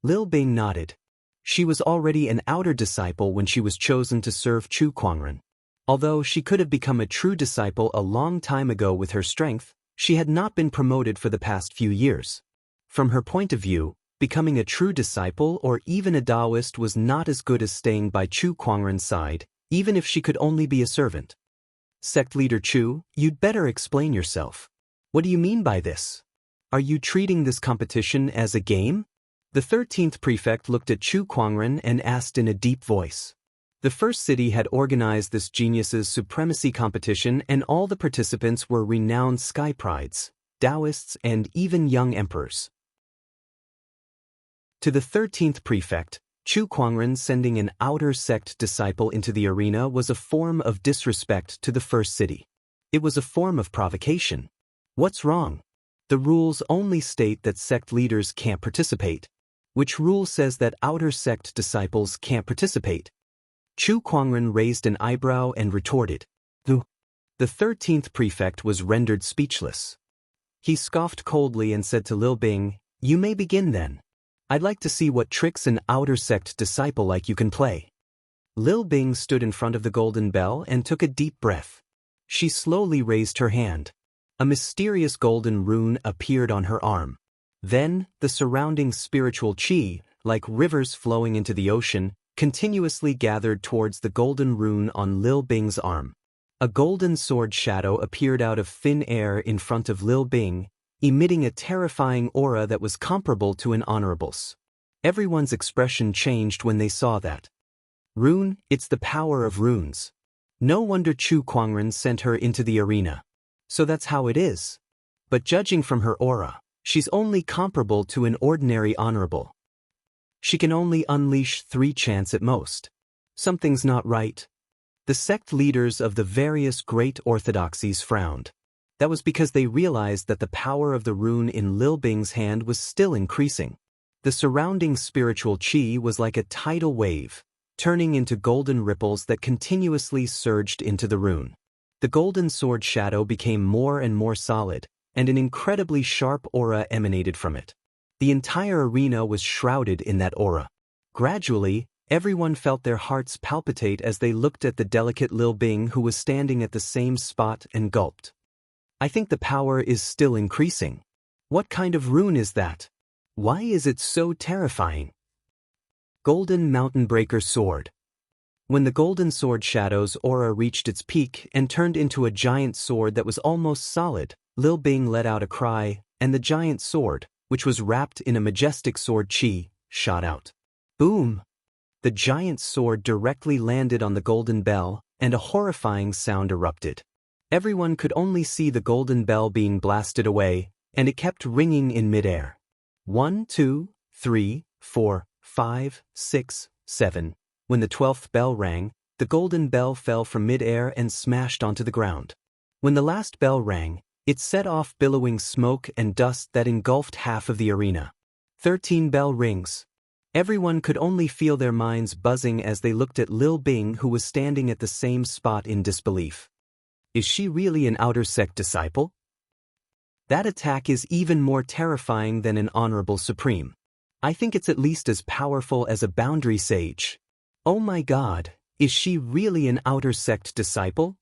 Lil Bing nodded. She was already an outer disciple when she was chosen to serve Chu Kuangren. Although she could have become a true disciple a long time ago with her strength, she had not been promoted for the past few years. From her point of view, becoming a true disciple or even a Taoist was not as good as staying by Chu Kuangren's side, even if she could only be a servant. Sect leader Chu, you'd better explain yourself. What do you mean by this? Are you treating this competition as a game? The 13th prefect looked at Chu Kuangren and asked in a deep voice. The first city had organized this genius's supremacy competition and all the participants were renowned sky prides, Taoists and even young emperors. To the 13th prefect, Chu Kuangren sending an Outer Sect disciple into the arena was a form of disrespect to the first city. It was a form of provocation. What's wrong? The rules only state that sect leaders can't participate. Which rule says that Outer Sect disciples can't participate? Chu Kuangren raised an eyebrow and retorted. The 13th prefect was rendered speechless. He scoffed coldly and said to Lil Bing, "You may begin then. I'd like to see what tricks an Outer Sect disciple like you can play." Lil Bing stood in front of the golden bell and took a deep breath. She slowly raised her hand. A mysterious golden rune appeared on her arm. Then, the surrounding spiritual qi, like rivers flowing into the ocean, continuously gathered towards the golden rune on Lil Bing's arm. A golden sword shadow appeared out of thin air in front of Lil Bing, emitting a terrifying aura that was comparable to an honorable's. Everyone's expression changed when they saw that. Rune, it's the power of runes. No wonder Chu Kuangren sent her into the arena. So that's how it is. But judging from her aura, she's only comparable to an ordinary honorable. She can only unleash 3 chants at most. Something's not right. The sect leaders of the various great orthodoxies frowned. That was because they realized that the power of the rune in Lil Bing's hand was still increasing. The surrounding spiritual qi was like a tidal wave, turning into golden ripples that continuously surged into the rune. The golden sword shadow became more and more solid, and an incredibly sharp aura emanated from it. The entire arena was shrouded in that aura. Gradually, everyone felt their hearts palpitate as they looked at the delicate Lil Bing who was standing at the same spot and gulped. I think the power is still increasing. What kind of rune is that? Why is it so terrifying? Golden Mountain Breaker Sword. When the golden sword shadow's aura reached its peak and turned into a giant sword that was almost solid, Lil Bing let out a cry, and the giant sword, which was wrapped in a majestic sword chi, shot out. Boom! The giant sword directly landed on the golden bell, and a horrifying sound erupted. Everyone could only see the golden bell being blasted away, and it kept ringing in midair. 1, 2, 3, 4, 5, 6, 7. When the 12th bell rang, the golden bell fell from midair and smashed onto the ground. When the last bell rang, it set off billowing smoke and dust that engulfed half of the arena. 13 bell rings. Everyone could only feel their minds buzzing as they looked at Lil Bing, who was standing at the same spot in disbelief. Is she really an outer sect disciple? That attack is even more terrifying than an honorable supreme. I think it's at least as powerful as a boundary sage. Oh my god, is she really an outer sect disciple?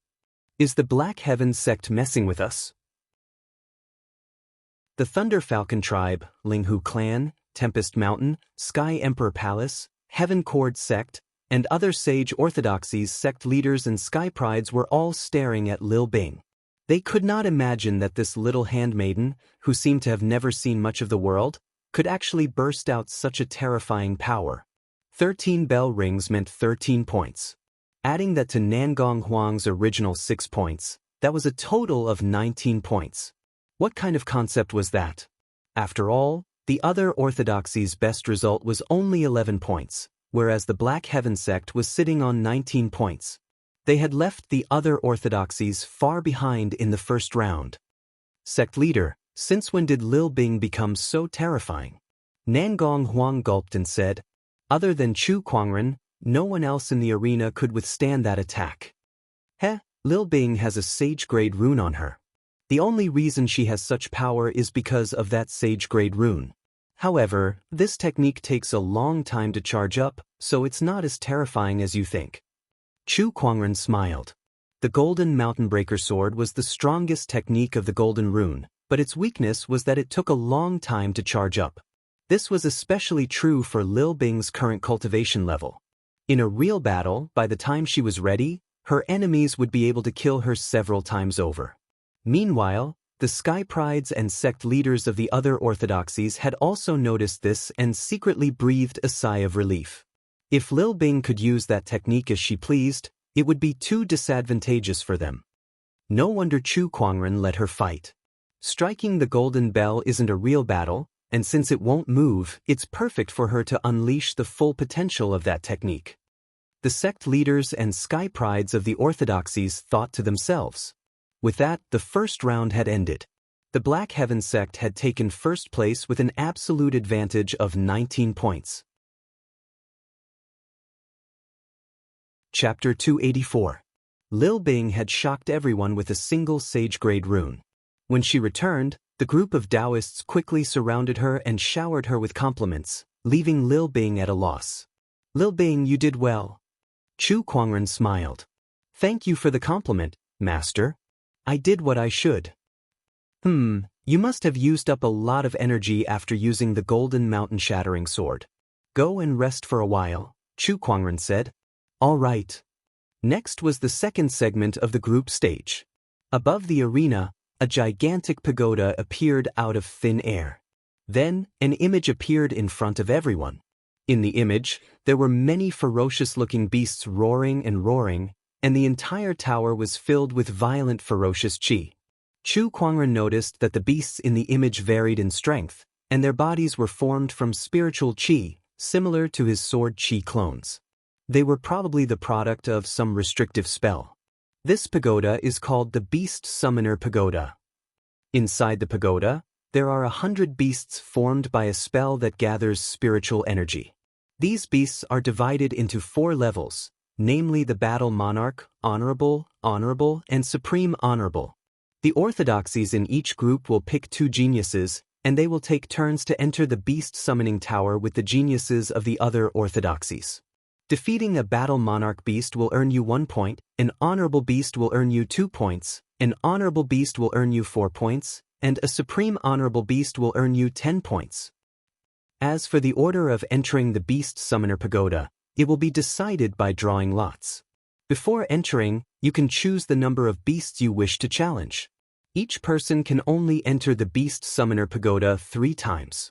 Is the Black Heaven sect messing with us? The Thunder Falcon Tribe, Linghu Clan, Tempest Mountain, Sky Emperor Palace, Heaven Cord Sect, and other Sage Orthodoxies sect leaders and Sky Prides were all staring at Lil Bing. They could not imagine that this little handmaiden, who seemed to have never seen much of the world, could actually burst out such a terrifying power. 13 bell rings meant 13 points. Adding that to Nangong Huang's original 6 points, that was a total of 19 points. What kind of concept was that? After all, the other orthodoxies' best result was only 11 points, whereas the Black Heaven sect was sitting on 19 points. They had left the other orthodoxies far behind in the first round. Sect leader, since when did Lil Bing become so terrifying? Nangong Huang gulped and said, other than Chu Kuangren, no one else in the arena could withstand that attack. Heh, Lil Bing has a sage-grade rune on her. The only reason she has such power is because of that sage-grade rune. However, this technique takes a long time to charge up, so it's not as terrifying as you think. Chu Kuangren smiled. The Golden Mountain Breaker Sword was the strongest technique of the Golden Rune, but its weakness was that it took a long time to charge up. This was especially true for Lil Bing's current cultivation level. In a real battle, by the time she was ready, her enemies would be able to kill her several times over. Meanwhile, the Sky Prides and sect leaders of the other orthodoxies had also noticed this and secretly breathed a sigh of relief. If Lil Bing could use that technique as she pleased, it would be too disadvantageous for them. No wonder Chu Kuangren let her fight. Striking the golden bell isn't a real battle, and since it won't move, it's perfect for her to unleash the full potential of that technique. The sect leaders and Sky Prides of the orthodoxies thought to themselves. With that, the first round had ended. The Black Heaven sect had taken first place with an absolute advantage of 19 points. Chapter 284. Lil Bing had shocked everyone with a single sage-grade rune. When she returned, the group of Taoists quickly surrounded her and showered her with compliments, leaving Lil Bing at a loss. Lil Bing, you did well. Chu Kuangren smiled. Thank you for the compliment, Master. I did what I should. You must have used up a lot of energy after using the Golden Mountain Shattering Sword. Go and rest for a while, Chu Kuangren said. All right. Next was the second segment of the group stage. Above the arena, a gigantic pagoda appeared out of thin air. Then, an image appeared in front of everyone. In the image, there were many ferocious-looking beasts roaring, and the entire tower was filled with violent ferocious chi. Chu Kuangren noticed that the beasts in the image varied in strength, and their bodies were formed from spiritual chi, similar to his sword chi clones. They were probably the product of some restrictive spell. This pagoda is called the Beast Summoner Pagoda. Inside the pagoda, there are 100 beasts formed by a spell that gathers spiritual energy. These beasts are divided into 4 levels, namely the Battle Monarch, Honorable, and Supreme Honorable. The orthodoxies in each group will pick 2 geniuses, and they will take turns to enter the beast summoning tower with the geniuses of the other orthodoxies. Defeating a Battle Monarch beast will earn you 1 point, an Honorable beast will earn you 2 points, an Honorable beast will earn you 4 points, and a Supreme Honorable beast will earn you 10 points. As for the order of entering the Beast Summoner Pagoda, it will be decided by drawing lots. Before entering, you can choose the number of beasts you wish to challenge. Each person can only enter the Beast Summoner Pagoda 3 times.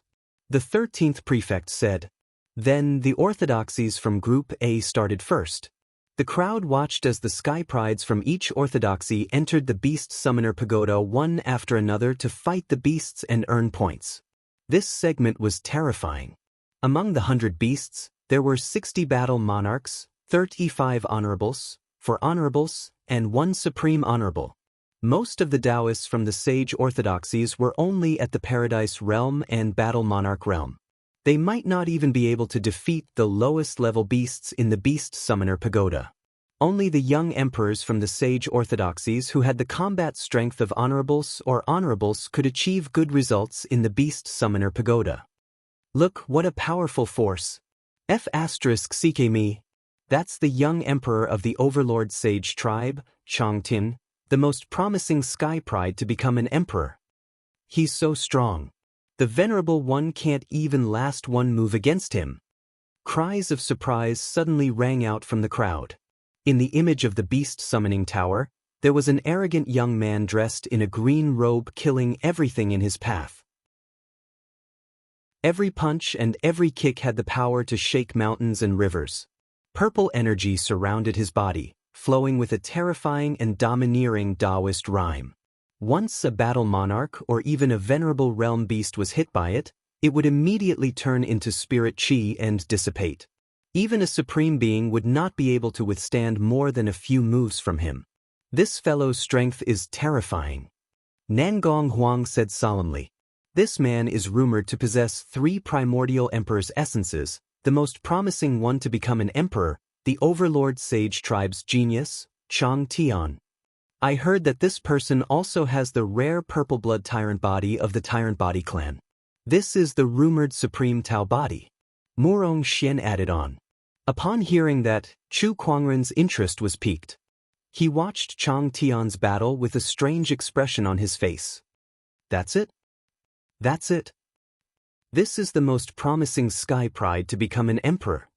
The 13th prefect said. Then the orthodoxies from Group A started first. The crowd watched as the sky prides from each orthodoxy entered the Beast Summoner Pagoda one after another to fight the beasts and earn points. This segment was terrifying. Among the 100 beasts, there were 60 battle monarchs, 35 honorables, 4 honorables, and 1 supreme honorable. Most of the Taoists from the sage orthodoxies were only at the Paradise Realm and Battle Monarch Realm. They might not even be able to defeat the lowest level beasts in the Beast Summoner Pagoda. Only the young emperors from the sage orthodoxies who had the combat strength of honorables or honorables could achieve good results in the Beast Summoner Pagoda. Look, what a powerful force. F***me. That's the young emperor of the Overlord Sage tribe, Xianxia, the most promising sky pride to become an emperor. He's so strong. The Venerable One can't even last one move against him. Cries of surprise suddenly rang out from the crowd. In the image of the beast summoning tower, there was an arrogant young man dressed in a green robe killing everything in his path. Every punch and every kick had the power to shake mountains and rivers. Purple energy surrounded his body, flowing with a terrifying and domineering Taoist rhyme. Once a battle monarch or even a venerable realm beast was hit by it, it would immediately turn into spirit qi and dissipate. Even a supreme being would not be able to withstand more than a few moves from him. This fellow's strength is terrifying. Nangong Huang said solemnly. This man is rumored to possess 3 primordial emperor's essences, the most promising one to become an emperor, the Overlord Sage tribe's genius, Chang Tian. I heard that this person also has the rare purple blood tyrant body of the Tyrant Body clan. This is the rumored supreme Tao body. Murong Xian added on. Upon hearing that, Chu Kuangren's interest was piqued. He watched Chang Tian's battle with a strange expression on his face. That's it? That's it. This is the most promising sky pride to become an emperor.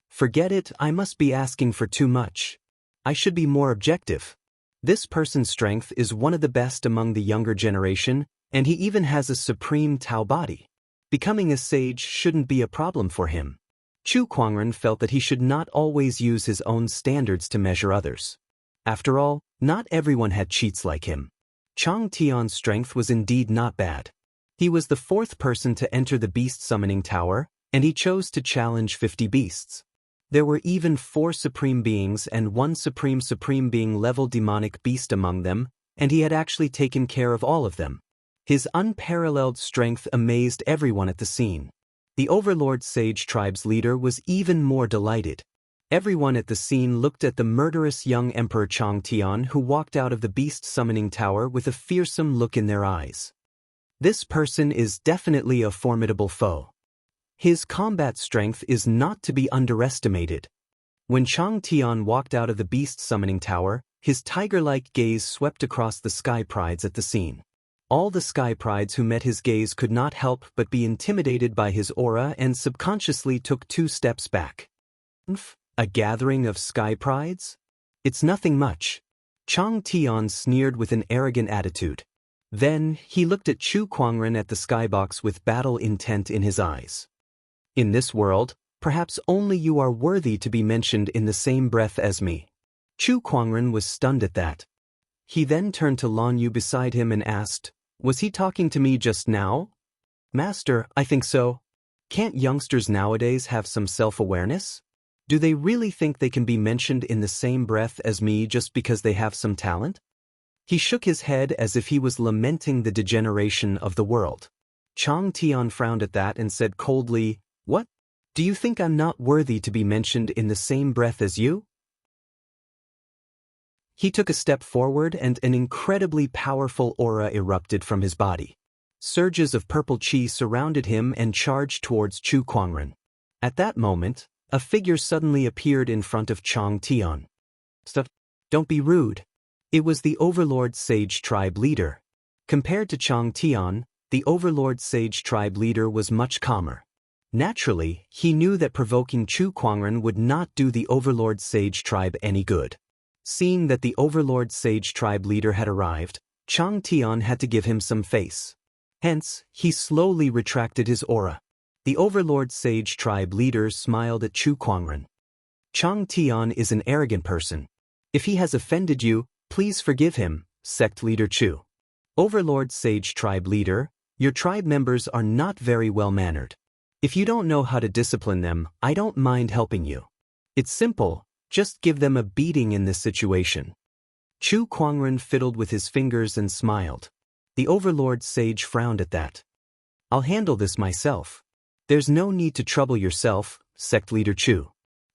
Forget it, I must be asking for too much. I should be more objective. This person's strength is one of the best among the younger generation, and he even has a supreme Tao body. Becoming a sage shouldn't be a problem for him. Chu Kuangren felt that he should not always use his own standards to measure others. After all, not everyone had cheats like him. Chang Tian's strength was indeed not bad. He was the 4th person to enter the beast summoning tower, and he chose to challenge 50 beasts. There were even 4 supreme beings and 1 supreme being level demonic beast among them, and he had actually taken care of all of them. His unparalleled strength amazed everyone at the scene. The Overlord Sage tribe's leader was even more delighted. Everyone at the scene looked at the murderous young Emperor Chang Tian who walked out of the beast summoning tower with a fearsome look in their eyes. This person is definitely a formidable foe. His combat strength is not to be underestimated. When Chang Tian walked out of the beast summoning tower, his tiger-like gaze swept across the sky prides at the scene. All the sky prides who met his gaze could not help but be intimidated by his aura and subconsciously took 2 steps back. A gathering of sky prides? It's nothing much. Chang Tian sneered with an arrogant attitude. Then, he looked at Chu Kuangren at the skybox with battle intent in his eyes. In this world, perhaps only you are worthy to be mentioned in the same breath as me. Chu Kuangren was stunned at that. He then turned to Lan Yu beside him and asked, was he talking to me just now? Master, I think so. Can't youngsters nowadays have some self-awareness? Do they really think they can be mentioned in the same breath as me just because they have some talent? He shook his head as if he was lamenting the degeneration of the world. Chang Tian frowned at that and said coldly, what? Do you think I'm not worthy to be mentioned in the same breath as you? He took a step forward and an incredibly powerful aura erupted from his body. Surges of purple qi surrounded him and charged towards Chu Kuangren. At that moment, a figure suddenly appeared in front of Chang Tian. Don't be rude. It was the Overlord Sage tribe leader. Compared to Chang Tian, the Overlord Sage tribe leader was much calmer. Naturally, he knew that provoking Chu Kuangren would not do the Overlord Sage tribe any good. Seeing that the Overlord Sage tribe leader had arrived, Chang Tian had to give him some face. Hence, he slowly retracted his aura. The Overlord Sage tribe leader smiled at Chu Kuangren. Chang Tian is an arrogant person. If he has offended you, please forgive him, sect leader Chu. Overlord Sage tribe leader, your tribe members are not very well-mannered. If you don't know how to discipline them, I don't mind helping you. It's simple, just give them a beating in this situation. Chu Kuangren fiddled with his fingers and smiled. The Overlord Sage frowned at that. I'll handle this myself. There's no need to trouble yourself, sect leader Chu.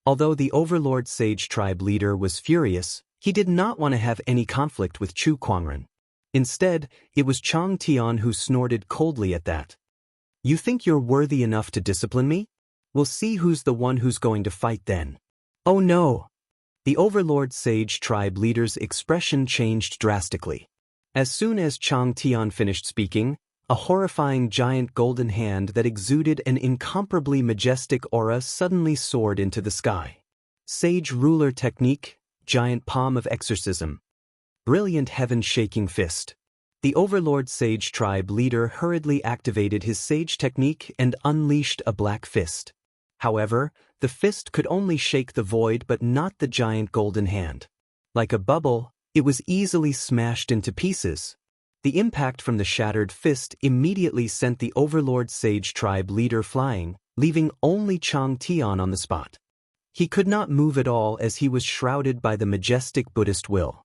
Although the Overlord Sage tribe leader was furious, he did not want to have any conflict with Chu Kuangren. Instead, it was Chang Tian who snorted coldly at that. You think you're worthy enough to discipline me? We'll see who's the one who's going to fight then. Oh no! The Overlord Sage tribe leader's expression changed drastically. As soon as Chang Tian finished speaking, a horrifying giant golden hand that exuded an incomparably majestic aura suddenly soared into the sky. Sage ruler technique, giant palm of exorcism. Brilliant heaven-shaking fist. The Overlord Sage tribe leader hurriedly activated his sage technique and unleashed a black fist. However, the fist could only shake the void but not the giant golden hand. Like a bubble, it was easily smashed into pieces. The impact from the shattered fist immediately sent the Overlord Sage tribe leader flying, leaving only Chang Tian on the spot. He could not move at all as he was shrouded by the majestic Buddhist will.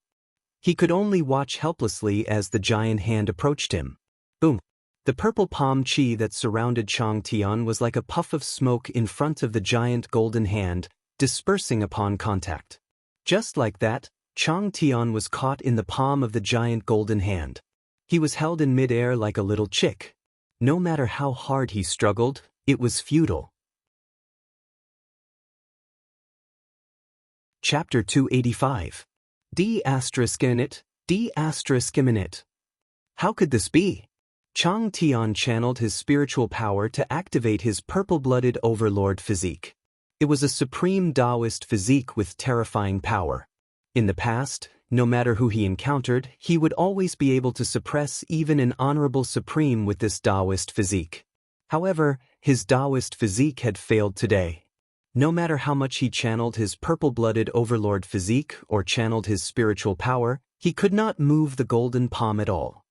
He could only watch helplessly as the giant hand approached him. Boom! The purple palm chi that surrounded Chang Tian was like a puff of smoke in front of the giant golden hand, dispersing upon contact. Just like that, Chang Tian was caught in the palm of the giant golden hand. He was held in mid-air like a little chick. No matter how hard he struggled, it was futile. Chapter 285. D***minute. How could this be? Chang Tian channeled his spiritual power to activate his purple-blooded overlord physique. It was a supreme Taoist physique with terrifying power. In the past, no matter who he encountered, he would always be able to suppress even an honorable supreme with this Taoist physique. However, his Taoist physique had failed today. No matter how much he channeled his purple-blooded overlord physique or channeled his spiritual power, he could not move the golden palm at all.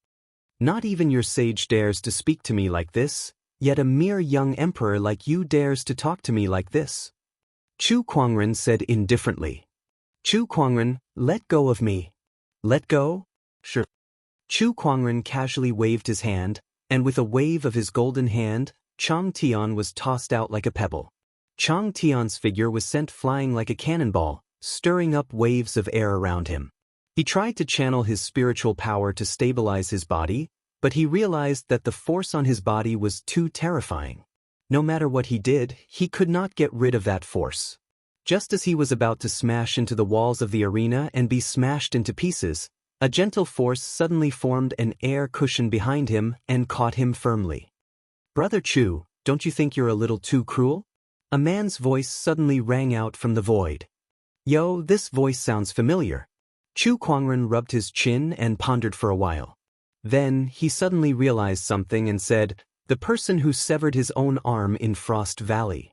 Not even your sage dares to speak to me like this, yet a mere young emperor like you dares to talk to me like this. Chu Kuangren said indifferently. Chu Kuangren, let go of me. Let go? Sure. Chu Kuangren casually waved his hand, and with a wave of his golden hand, Chang Tian was tossed out like a pebble. Chang Tian's figure was sent flying like a cannonball, stirring up waves of air around him. He tried to channel his spiritual power to stabilize his body, but he realized that the force on his body was too terrifying. No matter what he did, he could not get rid of that force. Just as he was about to smash into the walls of the arena and be smashed into pieces, a gentle force suddenly formed an air cushion behind him and caught him firmly. Brother Chu, don't you think you're a little too cruel? A man's voice suddenly rang out from the void. Yo, this voice sounds familiar. Chu Kuangren rubbed his chin and pondered for a while. Then, he suddenly realized something and said, the person who severed his own arm in Frost Valley.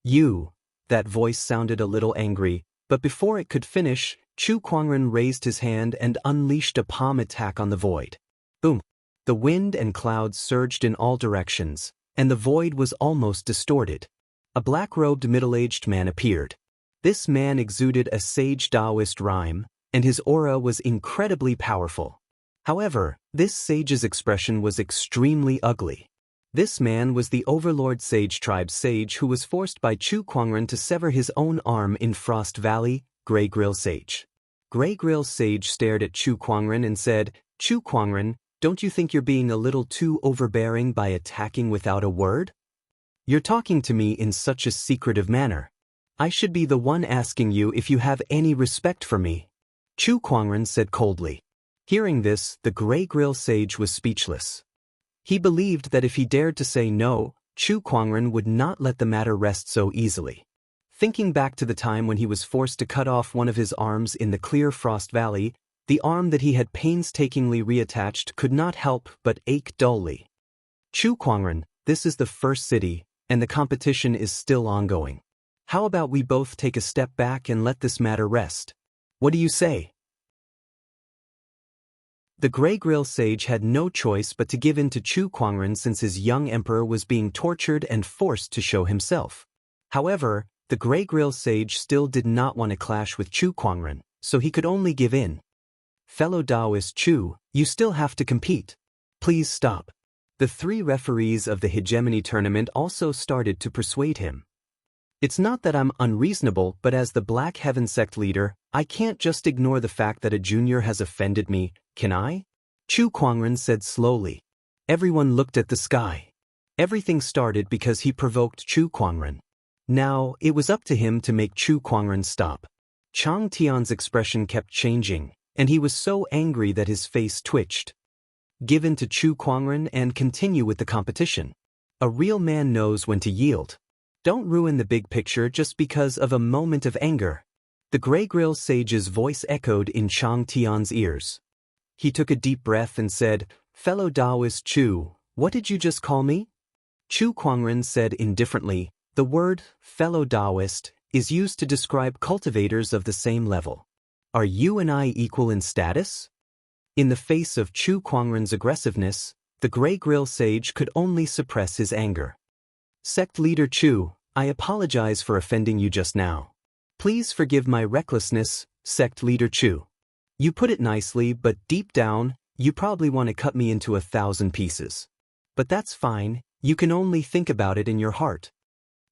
You. That voice sounded a little angry, but before it could finish, Chu Kuangren raised his hand and unleashed a palm attack on the void. Boom! The wind and clouds surged in all directions, and the void was almost distorted. A black-robed middle-aged man appeared. This man exuded a sage Taoist rhyme, and his aura was incredibly powerful. However, this sage's expression was extremely ugly. This man was the Overlord Sage tribe sage who was forced by Chu Kuangren to sever his own arm in Frost Valley, Grey Grill Sage. Grey Grill Sage stared at Chu Kuangren and said, Chu Kuangren, don't you think you're being a little too overbearing by attacking without a word? You're talking to me in such a secretive manner. I should be the one asking you if you have any respect for me. Chu Kuangren said coldly. Hearing this, the Grey Grill Sage was speechless. He believed that if he dared to say no, Chu Kuangren would not let the matter rest so easily. Thinking back to the time when he was forced to cut off one of his arms in the clear Frost Valley, the arm that he had painstakingly reattached could not help but ache dully. Chu Kuangren, this is the first city, and the competition is still ongoing. How about we both take a step back and let this matter rest? What do you say? The Grey Grill sage had no choice but to give in to Chu Kuangren since his young emperor was being tortured and forced to show himself. However, the Grey Grill sage still did not want to clash with Chu Kuangren, so he could only give in. Fellow Taoist Chu, you still have to compete. Please stop. The 3 referees of the hegemony tournament also started to persuade him. It's not that I'm unreasonable, but as the Black Heaven sect leader, I can't just ignore the fact that a junior has offended me, can I? Chu Kuangren said slowly. Everyone looked at the sky. Everything started because he provoked Chu Kuangren. Now, it was up to him to make Chu Kuangren stop. Chang Tian's expression kept changing, and he was so angry that his face twitched. Give in to Chu Kuangren and continue with the competition. A real man knows when to yield. Don't ruin the big picture just because of a moment of anger. The Grey Grill sage's voice echoed in Chang Tian's ears. He took a deep breath and said, Fellow Taoist Chu, what did you just call me? Chu Kuangren said indifferently, the word, fellow Taoist, is used to describe cultivators of the same level. Are you and I equal in status? In the face of Chu Kuangren's aggressiveness, the Grey Grill sage could only suppress his anger. Sect leader Chu, I apologize for offending you just now. Please forgive my recklessness, sect leader Chu. You put it nicely, but deep down, you probably want to cut me into 1,000 pieces. But that's fine, you can only think about it in your heart.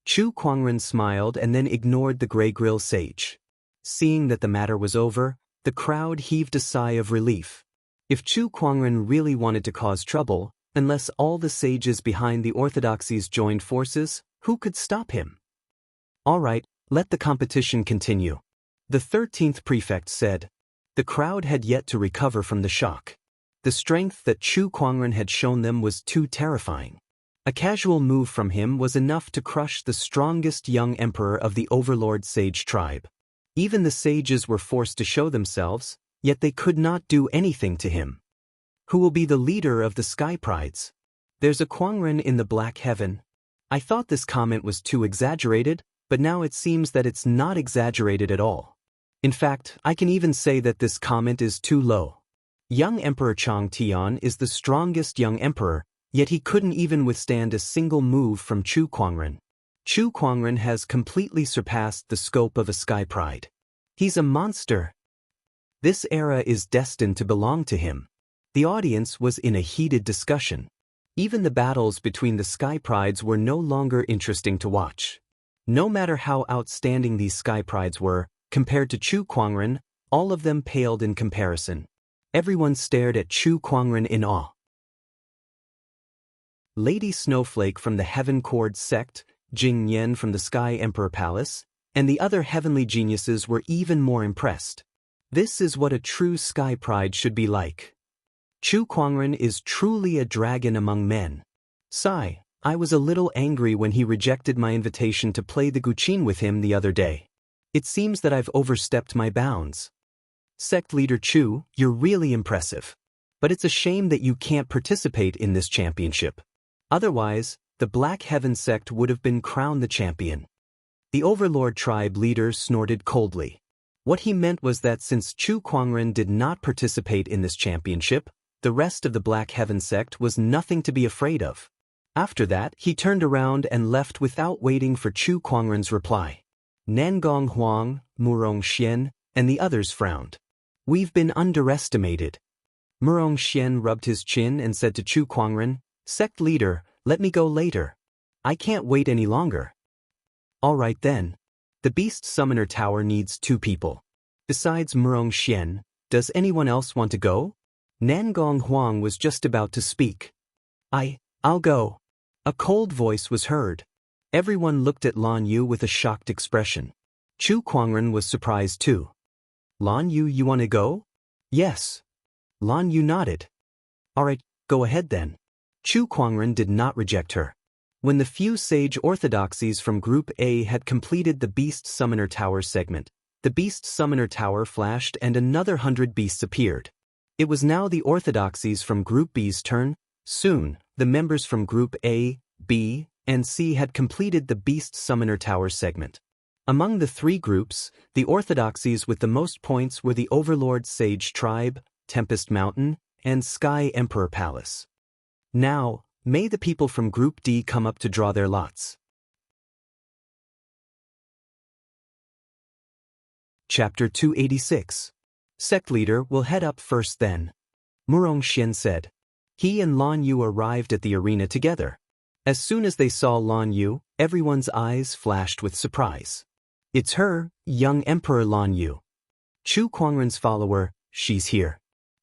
Chu Kuangren smiled and then ignored the Grey Grill sage. Seeing that the matter was over, the crowd heaved a sigh of relief. If Chu Kuangren really wanted to cause trouble, unless all the sages behind the orthodoxies joined forces, who could stop him? All right, let the competition continue. The 13th prefect said. The crowd had yet to recover from the shock. The strength that Chu Kuangren had shown them was too terrifying. A casual move from him was enough to crush the strongest young emperor of the Overlord sage tribe. Even the sages were forced to show themselves, yet they could not do anything to him. Who will be the leader of the Sky Prides? There's a Kuangren in the Black Heaven. I thought this comment was too exaggerated, but now it seems that it's not exaggerated at all. In fact, I can even say that this comment is too low. Young Emperor Chang Tian is the strongest young emperor, yet he couldn't even withstand a single move from Chu Kuangren. Chu Kuangren has completely surpassed the scope of a Sky Pride. He's a monster. This era is destined to belong to him. The audience was in a heated discussion. Even the battles between the Sky Prides were no longer interesting to watch. No matter how outstanding these Sky Prides were, compared to Chu Kuangren, all of them paled in comparison. Everyone stared at Chu Kuangren in awe. Lady Snowflake from the Heaven Cord sect, Jing Yan from the Sky Emperor Palace, and the other heavenly geniuses were even more impressed. This is what a true Sky Pride should be like. Chu Kuangren is truly a dragon among men. Sigh, I was a little angry when he rejected my invitation to play the Guqin with him the other day. It seems that I've overstepped my bounds. Sect leader Chu, you're really impressive. But it's a shame that you can't participate in this championship. Otherwise, the Black Heaven sect would have been crowned the champion. The Overlord tribe leader snorted coldly. What he meant was that since Chu Kuangren did not participate in this championship, the rest of the Black Heaven sect was nothing to be afraid of. After that, he turned around and left without waiting for Chu Kuangren's reply. Nangong Huang, Murong Xian, and the others frowned. We've been underestimated. Murong Xian rubbed his chin and said to Chu Kuangren, Sect leader, let me go later. I can't wait any longer. All right then. The Beast Summoner Tower needs 2 people. Besides Murong Xian, does anyone else want to go? Nangong Huang was just about to speak. I'll go. A cold voice was heard. Everyone looked at Lan Yu with a shocked expression. Chu Kuangren was surprised too. Lan Yu, you want to go? Yes. Lan Yu nodded. All right, go ahead then. Chu Kuangren did not reject her. When the few sage orthodoxies from Group A had completed the Beast Summoner Tower segment, the Beast Summoner Tower flashed and another 100 beasts appeared. It was now the orthodoxies from Group B's turn. Soon, the members from Group A, B, and C had completed the Beast Summoner Tower segment. Among the three groups, the orthodoxies with the most points were the Overlord Sage Tribe, Tempest Mountain, and Sky Emperor Palace. Now, may the people from Group D come up to draw their lots. Chapter 286. Sect leader will head up first then. Murong Xian said. He and Lan Yu arrived at the arena together. As soon as they saw Lan Yu, everyone's eyes flashed with surprise. It's her, young Emperor Lan Yu. Chu Kuangren's follower, she's here.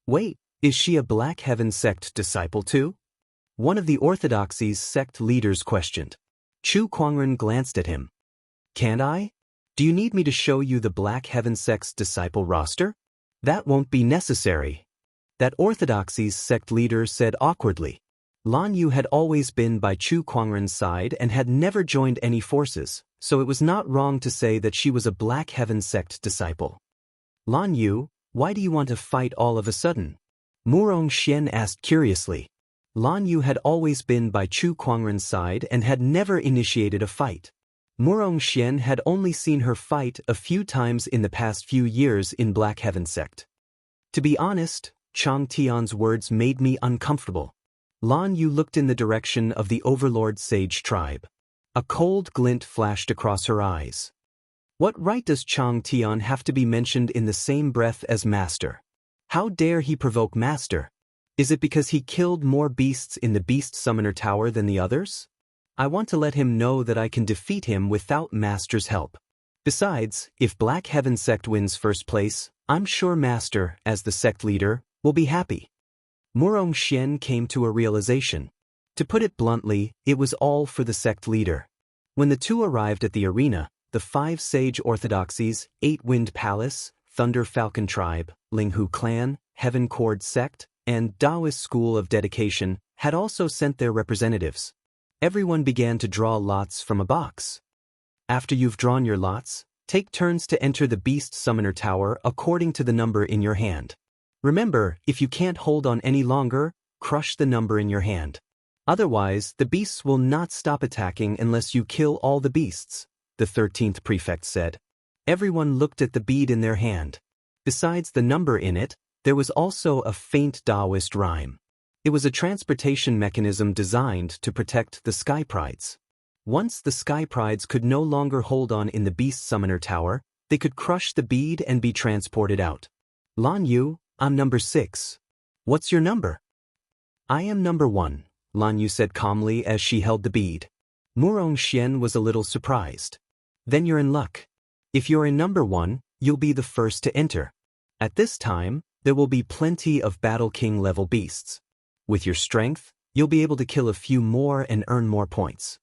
Wait, is she a Black Heaven sect disciple too? One of the orthodoxy's sect leaders questioned. Chu Kuangren glanced at him. Can't I? Do you need me to show you the Black Heaven sect's disciple roster? That won't be necessary. That orthodoxy's sect leader said awkwardly. Lan Yu had always been by Chu Kuangren's side and had never joined any forces, so it was not wrong to say that she was a Black Heaven sect disciple. Lan Yu, why do you want to fight all of a sudden? Murong Xian asked curiously. Lan Yu had always been by Chu Kuangren's side and had never initiated a fight. Murong Xian had only seen her fight a few times in the past few years in Black Heaven sect. To be honest, Chang Tian's words made me uncomfortable. Lan Yu looked in the direction of the Overlord Sage Tribe. A cold glint flashed across her eyes. What right does Chang Tian have to be mentioned in the same breath as Master? How dare he provoke Master? Is it because he killed more beasts in the Beast Summoner Tower than the others? I want to let him know that I can defeat him without Master's help. Besides, if Black Heaven sect wins first place, I'm sure Master, as the sect leader, will be happy. Murong Xian came to a realization. To put it bluntly, it was all for the sect leader. When the two arrived at the arena, the 5 sage orthodoxies, 8 Wind Palace, Thunder Falcon Tribe, Linghu Clan, Heaven Cord Sect, and Taoist School of Dedication had also sent their representatives. Everyone began to draw lots from a box. After you've drawn your lots, take turns to enter the Beast Summoner Tower according to the number in your hand. Remember, if you can't hold on any longer, crush the number in your hand. Otherwise, the beasts will not stop attacking unless you kill all the beasts, the 13th prefect said. Everyone looked at the bead in their hand. Besides the number in it, there was also a faint Taoist rhyme. It was a transportation mechanism designed to protect the Sky Prides. Once the Sky Prides could no longer hold on in the Beast Summoner Tower, they could crush the bead and be transported out. Lan Yu, I'm number 6. What's your number? I am number 1, Lan Yu said calmly as she held the bead. Murong Xian was a little surprised. Then you're in luck. If you're in number 1, you'll be the first to enter. At this time, there will be plenty of Battle King level beasts. With your strength, you'll be able to kill a few more and earn more points.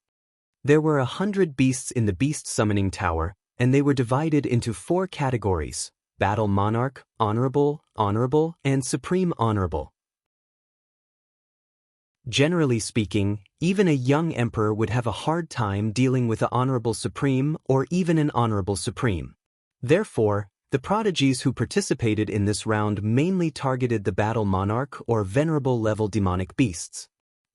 There were 100 beasts in the Beast Summoning Tower, and they were divided into 4 categories: Battle Monarch, Honorable, Honorable, and Supreme Honorable. Generally speaking, even a young emperor would have a hard time dealing with an Honorable Supreme or even an Honorable Supreme. Therefore, the prodigies who participated in this round mainly targeted the Battle Monarch or Venerable level demonic beasts.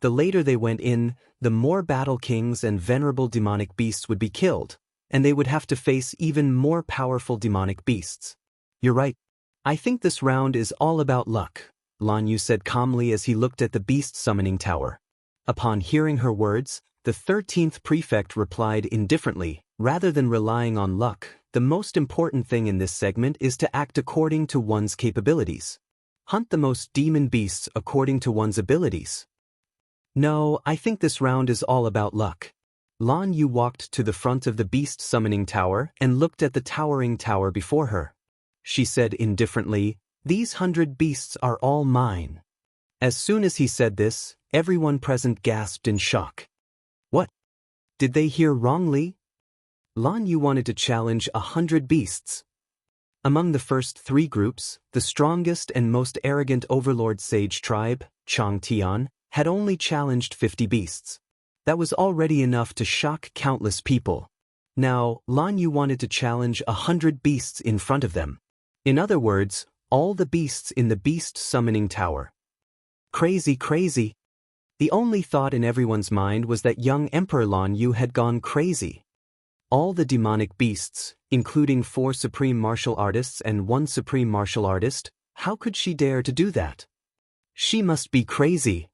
The later they went in, the more Battle Kings and Venerable demonic beasts would be killed, and they would have to face even more powerful demonic beasts. You're right. I think this round is all about luck, Lan Yu said calmly as he looked at the Beast Summoning Tower. Upon hearing her words, the 13th prefect replied indifferently, rather than relying on luck. The most important thing in this segment is to act according to one's capabilities. Hunt the most demon beasts according to one's abilities. No, I think this round is all about luck. Lan Yu walked to the front of the Beast Summoning Tower and looked at the towering tower before her. She said indifferently, "These 100 beasts are all mine." As soon as he said this, everyone present gasped in shock. What? Did they hear wrongly? Lan Yu wanted to challenge 100 beasts. Among the first 3 groups, the strongest and most arrogant Overlord Sage Tribe, Chang Tian, had only challenged 50 beasts. That was already enough to shock countless people. Now, Lan Yu wanted to challenge 100 beasts in front of them. In other words, all the beasts in the beast summoning tower. Crazy, crazy. The only thought in everyone's mind was that young Emperor Lan Yu had gone crazy. All the demonic beasts, including 4 supreme martial artists and 1 supreme martial artist, how could she dare to do that? She must be crazy.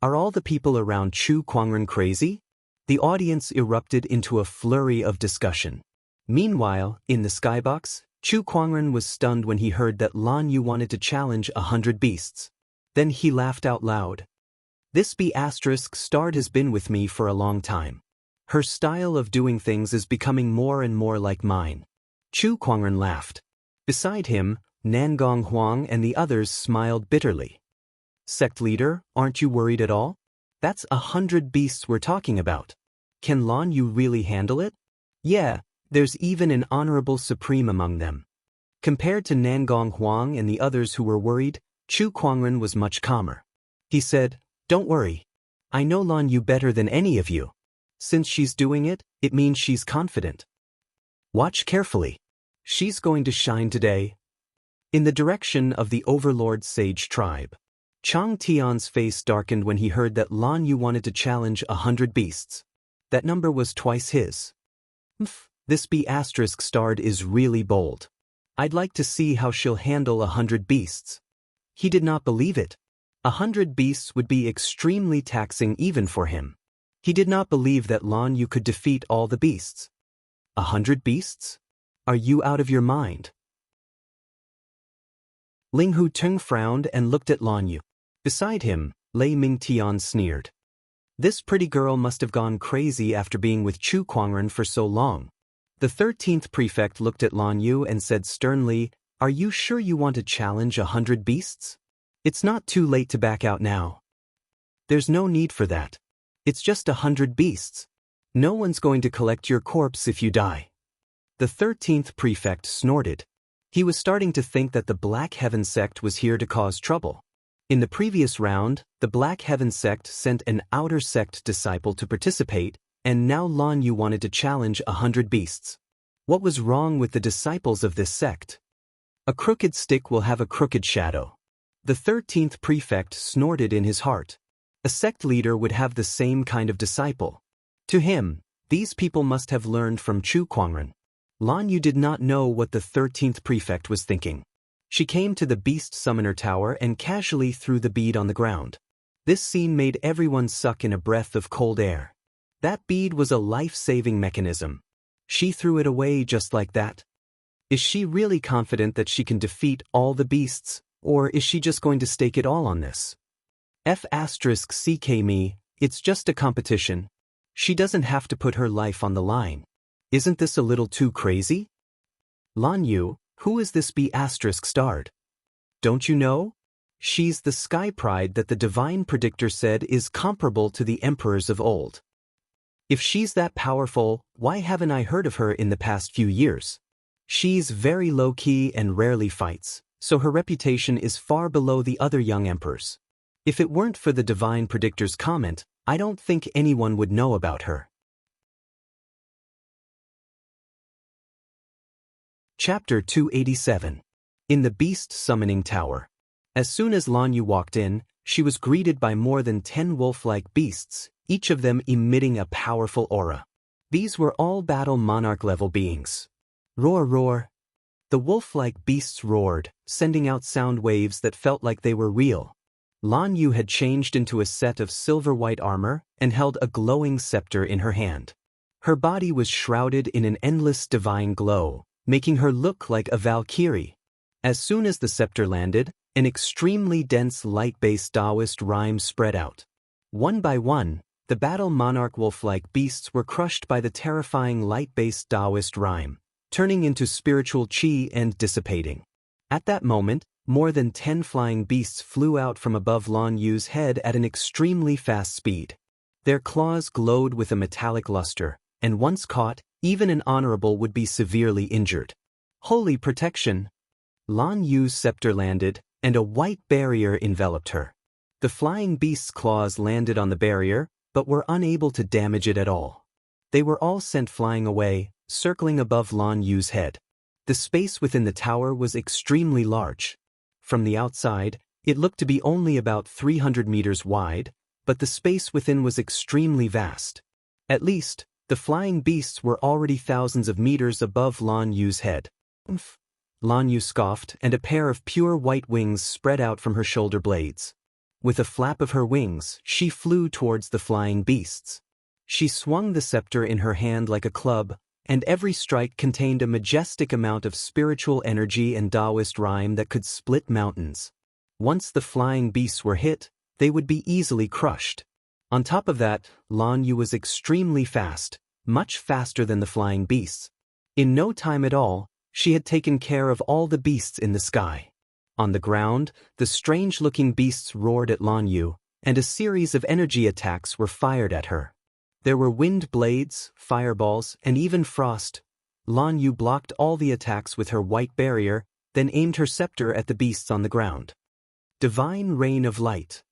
Are all the people around Chu Kuangren crazy? The audience erupted into a flurry of discussion. Meanwhile, in the skybox, Chu Kuangren was stunned when he heard that Lan Yu wanted to challenge 100 beasts. Then he laughed out loud. This B** starred has been with me for a long time. Her style of doing things is becoming more and more like mine. Chu Kuangren laughed. Beside him, Nangong Huang and the others smiled bitterly. Sect leader, aren't you worried at all? That's 100 beasts we're talking about. Can Lan Yu really handle it? Yeah, there's even an honorable supreme among them. Compared to Nangong Huang and the others who were worried, Chu Kuangren was much calmer. He said, "Don't worry. I know Lan Yu better than any of you. Since she's doing it, it means she's confident. Watch carefully. She's going to shine today." In the direction of the Overlord Sage tribe, Chang Tian's face darkened when he heard that Lan Yu wanted to challenge 100 beasts. That number was twice his. This B** starred is really bold. I'd like to see how she'll handle 100 beasts. He did not believe it. 100 beasts would be extremely taxing even for him. He did not believe that Lan Yu could defeat all the beasts. 100 beasts? Are you out of your mind? Ling Hu Teng frowned and looked at Lan Yu. Beside him, Lei Mingtian sneered. This pretty girl must have gone crazy after being with Chu Kuangren for so long. The 13th prefect looked at Lan Yu and said sternly, "Are you sure you want to challenge 100 beasts? It's not too late to back out now. There's no need for that. It's just 100 beasts. No one's going to collect your corpse if you die." The 13th prefect snorted. He was starting to think that the Black Heaven sect was here to cause trouble. In the previous round, the Black Heaven sect sent an outer sect disciple to participate, and now Lan Yu wanted to challenge 100 beasts. What was wrong with the disciples of this sect? A crooked stick will have a crooked shadow. The 13th prefect snorted in his heart. A sect leader would have the same kind of disciple. To him, these people must have learned from Chu Kuangren. Lan Yu did not know what the 13th prefect was thinking. She came to the beast summoner tower and casually threw the bead on the ground. This scene made everyone suck in a breath of cold air. That bead was a life-saving mechanism. She threw it away just like that. Is she really confident that she can defeat all the beasts, or is she just going to stake it all on this? F***ck me, it's just a competition. She doesn't have to put her life on the line. Isn't this a little too crazy? Lan Yu, who is this B** starred? Don't you know? She's the sky pride that the divine predictor said is comparable to the emperors of old. If she's that powerful, why haven't I heard of her in the past few years? She's very low-key and rarely fights, so her reputation is far below the other young emperors. If it weren't for the divine predictor's comment, I don't think anyone would know about her. Chapter 287. In the Beast Summoning Tower. As soon as Lan Yu walked in, she was greeted by more than 10 wolf-like beasts, each of them emitting a powerful aura. These were all battle monarch-level beings. Roar, roar. The wolf-like beasts roared, sending out sound waves that felt like they were real. Lan Yu had changed into a set of silver-white armor and held a glowing scepter in her hand. Her body was shrouded in an endless divine glow, making her look like a Valkyrie. As soon as the scepter landed, an extremely dense light-based Taoist rhyme spread out. One by one, the battle monarch wolf-like beasts were crushed by the terrifying light-based Taoist rhyme, turning into spiritual chi and dissipating. At that moment, more than 10 flying beasts flew out from above Lan Yu's head at an extremely fast speed. Their claws glowed with a metallic luster, and once caught, even an honorable would be severely injured. Holy protection! Lan Yu's scepter landed, and a white barrier enveloped her. The flying beast's claws landed on the barrier, but were unable to damage it at all. They were all sent flying away, circling above Lan Yu's head. The space within the tower was extremely large. From the outside, it looked to be only about 300 meters wide, but the space within was extremely vast. At least, the flying beasts were already thousands of meters above Lan Yu's head. "Umph." Lan Yu scoffed, and a pair of pure white wings spread out from her shoulder blades. With a flap of her wings, she flew towards the flying beasts. She swung the scepter in her hand like a club, and every strike contained a majestic amount of spiritual energy and Taoist rhyme that could split mountains. Once the flying beasts were hit, they would be easily crushed. On top of that, Lan Yu was extremely fast, much faster than the flying beasts. In no time at all, she had taken care of all the beasts in the sky. On the ground, the strange-looking beasts roared at Lan Yu, and a series of energy attacks were fired at her. There were wind blades, fireballs, and even frost. Lan Yu blocked all the attacks with her white barrier, then aimed her scepter at the beasts on the ground. "Divine Rain of Light,"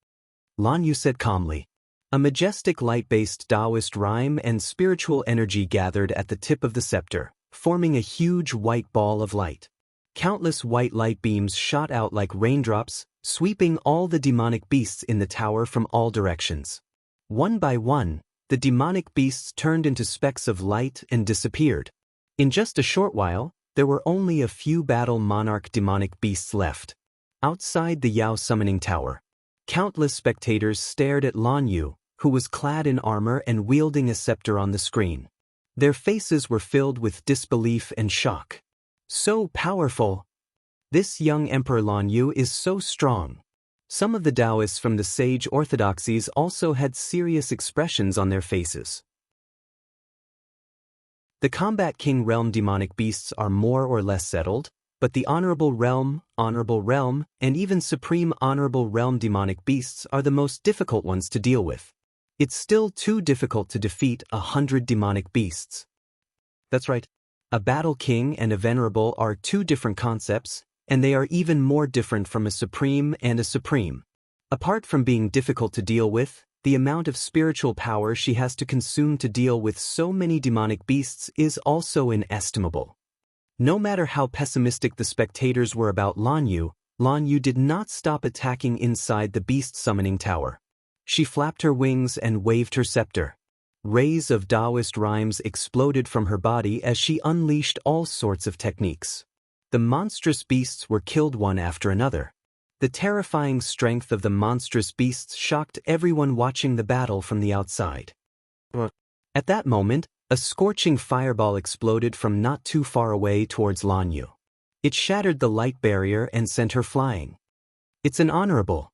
Lan Yu said calmly. A majestic light-based Taoist rhyme and spiritual energy gathered at the tip of the scepter, forming a huge white ball of light. Countless white light beams shot out like raindrops, sweeping all the demonic beasts in the tower from all directions. One by one, the demonic beasts turned into specks of light and disappeared. In just a short while, there were only a few battle monarch demonic beasts left. Outside the Yao summoning tower, countless spectators stared at Lan Yu, who was clad in armor and wielding a scepter on the screen. Their faces were filled with disbelief and shock. So powerful! This young Emperor Lan Yu is so strong. Some of the Taoists from the sage orthodoxies also had serious expressions on their faces. The Combat King Realm demonic beasts are more or less settled, but the Honorable Realm, and even Supreme Honorable Realm demonic beasts are the most difficult ones to deal with. It's still too difficult to defeat 100 demonic beasts. That's right. A Battle King and a Venerable are two different concepts, and they are even more different from a Supreme and a Supreme. Apart from being difficult to deal with, the amount of spiritual power she has to consume to deal with so many demonic beasts is also inestimable. No matter how pessimistic the spectators were about Lan Yu did not stop attacking inside the beast summoning tower. She flapped her wings and waved her scepter. Rays of Taoist rhymes exploded from her body as she unleashed all sorts of techniques. The monstrous beasts were killed one after another. The terrifying strength of the monstrous beasts shocked everyone watching the battle from the outside. At that moment, a scorching fireball exploded from not too far away towards Lan Yu. It shattered the light barrier and sent her flying. It's an honorable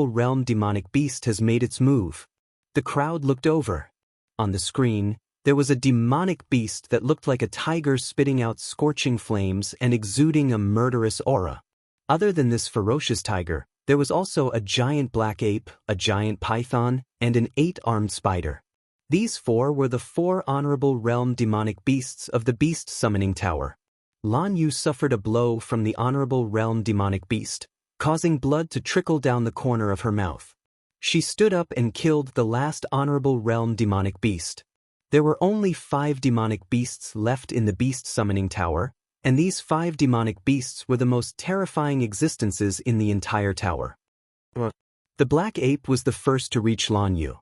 realm demonic beast has made its move. The crowd looked over. On the screen, there was a demonic beast that looked like a tiger spitting out scorching flames and exuding a murderous aura. Other than this ferocious tiger, there was also a giant black ape, a giant python, and an 8-armed spider. These four were the 4 honorable realm demonic beasts of the beast summoning tower. Lan Yu suffered a blow from the honorable realm demonic beast, causing blood to trickle down the corner of her mouth. She stood up and killed the last honorable realm demonic beast. There were only 5 demonic beasts left in the beast summoning tower, and these 5 demonic beasts were the most terrifying existences in the entire tower. The black ape was the first to reach Lan Yu.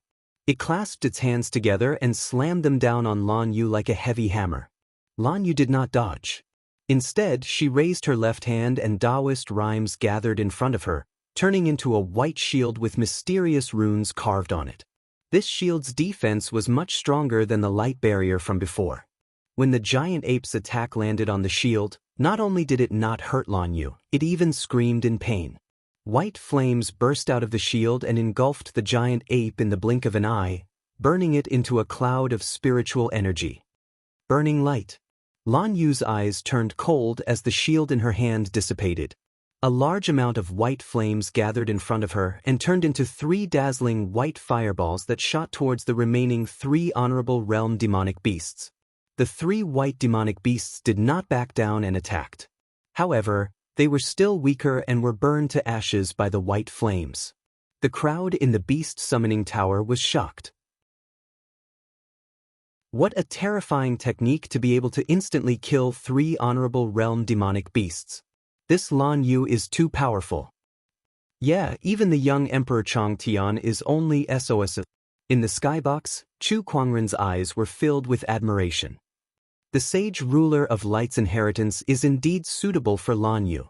It clasped its hands together and slammed them down on Lan Yu like a heavy hammer. Lan Yu did not dodge. Instead, she raised her left hand and Taoist rhymes gathered in front of her, turning into a white shield with mysterious runes carved on it. This shield's defense was much stronger than the light barrier from before. When the giant ape's attack landed on the shield, not only did it not hurt Lan Yu, it even screamed in pain. White flames burst out of the shield and engulfed the giant ape in the blink of an eye, burning it into a cloud of spiritual energy. Burning light. Lan Yu's eyes turned cold as the shield in her hand dissipated. A large amount of white flames gathered in front of her and turned into 3 dazzling white fireballs that shot towards the remaining 3 honorable realm demonic beasts. The 3 white demonic beasts did not back down and attacked. However, they were still weaker and were burned to ashes by the white flames. The crowd in the beast summoning tower was shocked. What a terrifying technique to be able to instantly kill 3 honorable realm demonic beasts. This Lan Yu is too powerful. Yeah, even the young Emperor Chang Tian is only SOS. In the skybox, Chu Kuangren's eyes were filled with admiration. The sage ruler of light's inheritance is indeed suitable for Lan Yu.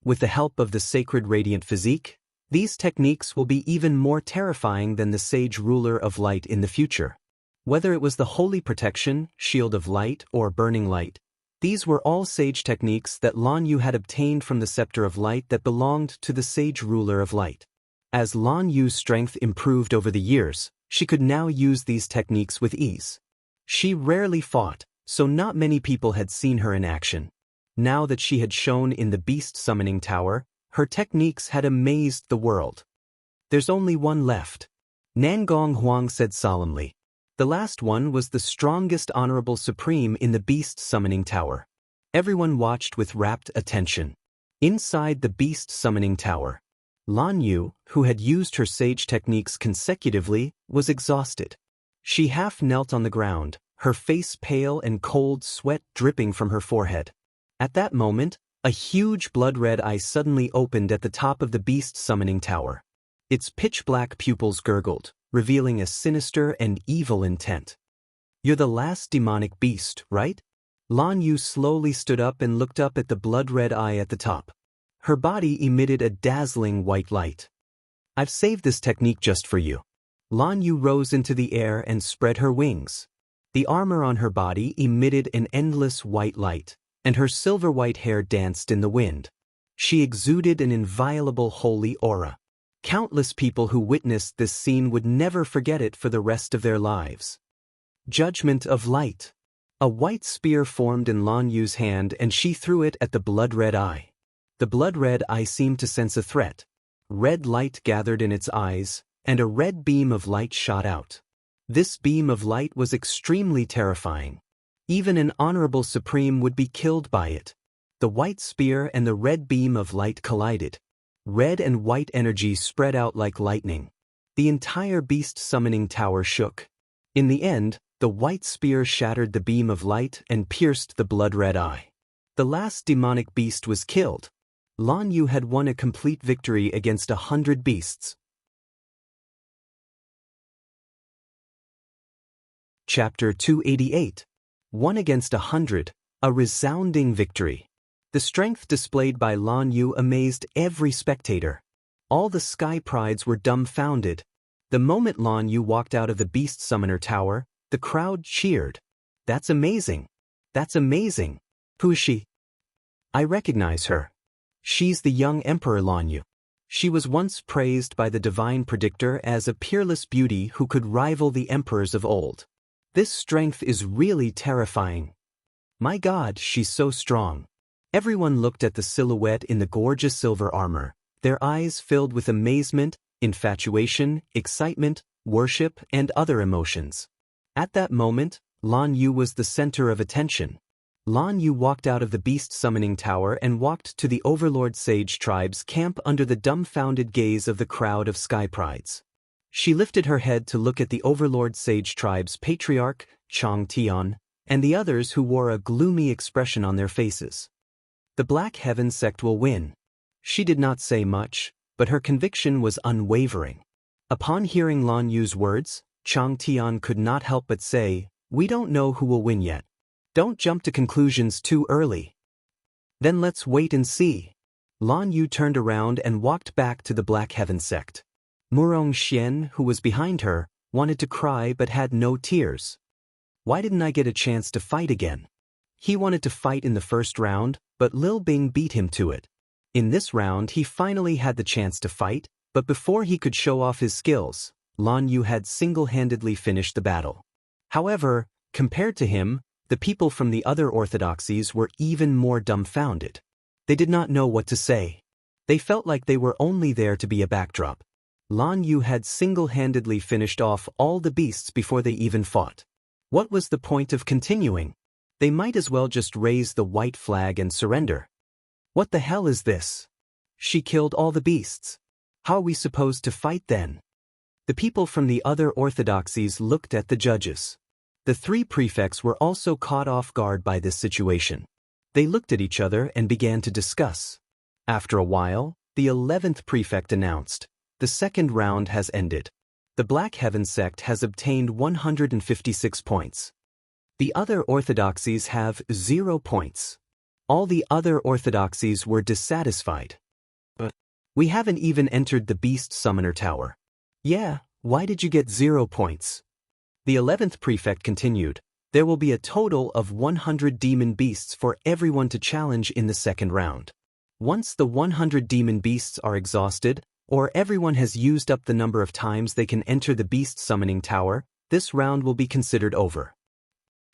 With the help of the sacred radiant physique, these techniques will be even more terrifying than the sage ruler of light in the future. Whether it was the holy protection, shield of light, or burning light, these were all sage techniques that Lan Yu had obtained from the scepter of light that belonged to the sage ruler of light. As Lan Yu's strength improved over the years, she could now use these techniques with ease. She rarely fought, so not many people had seen her in action. Now that she had shown in the beast summoning tower, her techniques had amazed the world. There's only one left. Nangong Huang said solemnly. The last one was the strongest honorable supreme in the beast summoning tower. Everyone watched with rapt attention. Inside the beast summoning tower, Lan Yu, who had used her sage techniques consecutively, was exhausted. She half knelt on the ground, her face pale and cold sweat dripping from her forehead. At that moment, a huge blood-red eye suddenly opened at the top of the beast summoning tower. Its pitch-black pupils gurgled, revealing a sinister and evil intent. You're the last demonic beast, right? Lan Yu slowly stood up and looked up at the blood-red eye at the top. Her body emitted a dazzling white light. I've saved this technique just for you. Lan Yu rose into the air and spread her wings. The armor on her body emitted an endless white light, and her silver-white hair danced in the wind. She exuded an inviolable holy aura. Countless people who witnessed this scene would never forget it for the rest of their lives. Judgment of Light. A white spear formed in Lan Yu's hand and she threw it at the blood-red eye. The blood-red eye seemed to sense a threat. Red light gathered in its eyes, and a red beam of light shot out. This beam of light was extremely terrifying. Even an honorable supreme would be killed by it. The white spear and the red beam of light collided. Red and white energy spread out like lightning. The entire beast summoning tower shook. In the end, the white spear shattered the beam of light and pierced the blood-red eye. The last demonic beast was killed. Lan Yu had won a complete victory against 100 beasts. Chapter 288. 1 against 100, a resounding victory. The strength displayed by Lan Yu amazed every spectator. All the sky prides were dumbfounded. The moment Lan Yu walked out of the beast summoner tower, the crowd cheered. That's amazing. That's amazing. Who's she? I recognize her. She's the young Emperor Lan Yu. She was once praised by the divine predictor as a peerless beauty who could rival the emperors of old. This strength is really terrifying. My God, she's so strong. Everyone looked at the silhouette in the gorgeous silver armor, their eyes filled with amazement, infatuation, excitement, worship, and other emotions. At that moment, Lan Yu was the center of attention. Lan Yu walked out of the beast summoning tower and walked to the Overlord Sage tribe's camp under the dumbfounded gaze of the crowd of sky prides. She lifted her head to look at the Overlord Sage tribe's patriarch, Chang Tian, and the others who wore a gloomy expression on their faces. The Black Heaven sect will win. She did not say much, but her conviction was unwavering. Upon hearing Lan Yu's words, Chang Tian could not help but say, "We don't know who will win yet. Don't jump to conclusions too early. Then let's wait and see." Lan Yu turned around and walked back to the Black Heaven sect. Murong Xian, who was behind her, wanted to cry but had no tears. Why didn't I get a chance to fight again? He wanted to fight in the first round, but Lil Bing beat him to it. In this round he finally had the chance to fight, but before he could show off his skills, Lan Yu had single-handedly finished the battle. However, compared to him, the people from the other orthodoxies were even more dumbfounded. They did not know what to say. They felt like they were only there to be a backdrop. Lan Yu had single-handedly finished off all the beasts before they even fought. What was the point of continuing? They might as well just raise the white flag and surrender. What the hell is this? She killed all the beasts. How are we supposed to fight then? The people from the other orthodoxies looked at the judges. The three prefects were also caught off guard by this situation. They looked at each other and began to discuss. After a while, the 11th prefect announced, "The second round has ended. The Black Heaven sect has obtained 156 points. The other orthodoxies have 0 points. All the other orthodoxies were dissatisfied. But we haven't even entered the Beast Summoner Tower." "Yeah, why did you get 0 points?" The 11th prefect continued, "There will be a total of 100 demon beasts for everyone to challenge in the second round. Once the 100 demon beasts are exhausted, or everyone has used up the number of times they can enter the Beast Summoning Tower, this round will be considered over.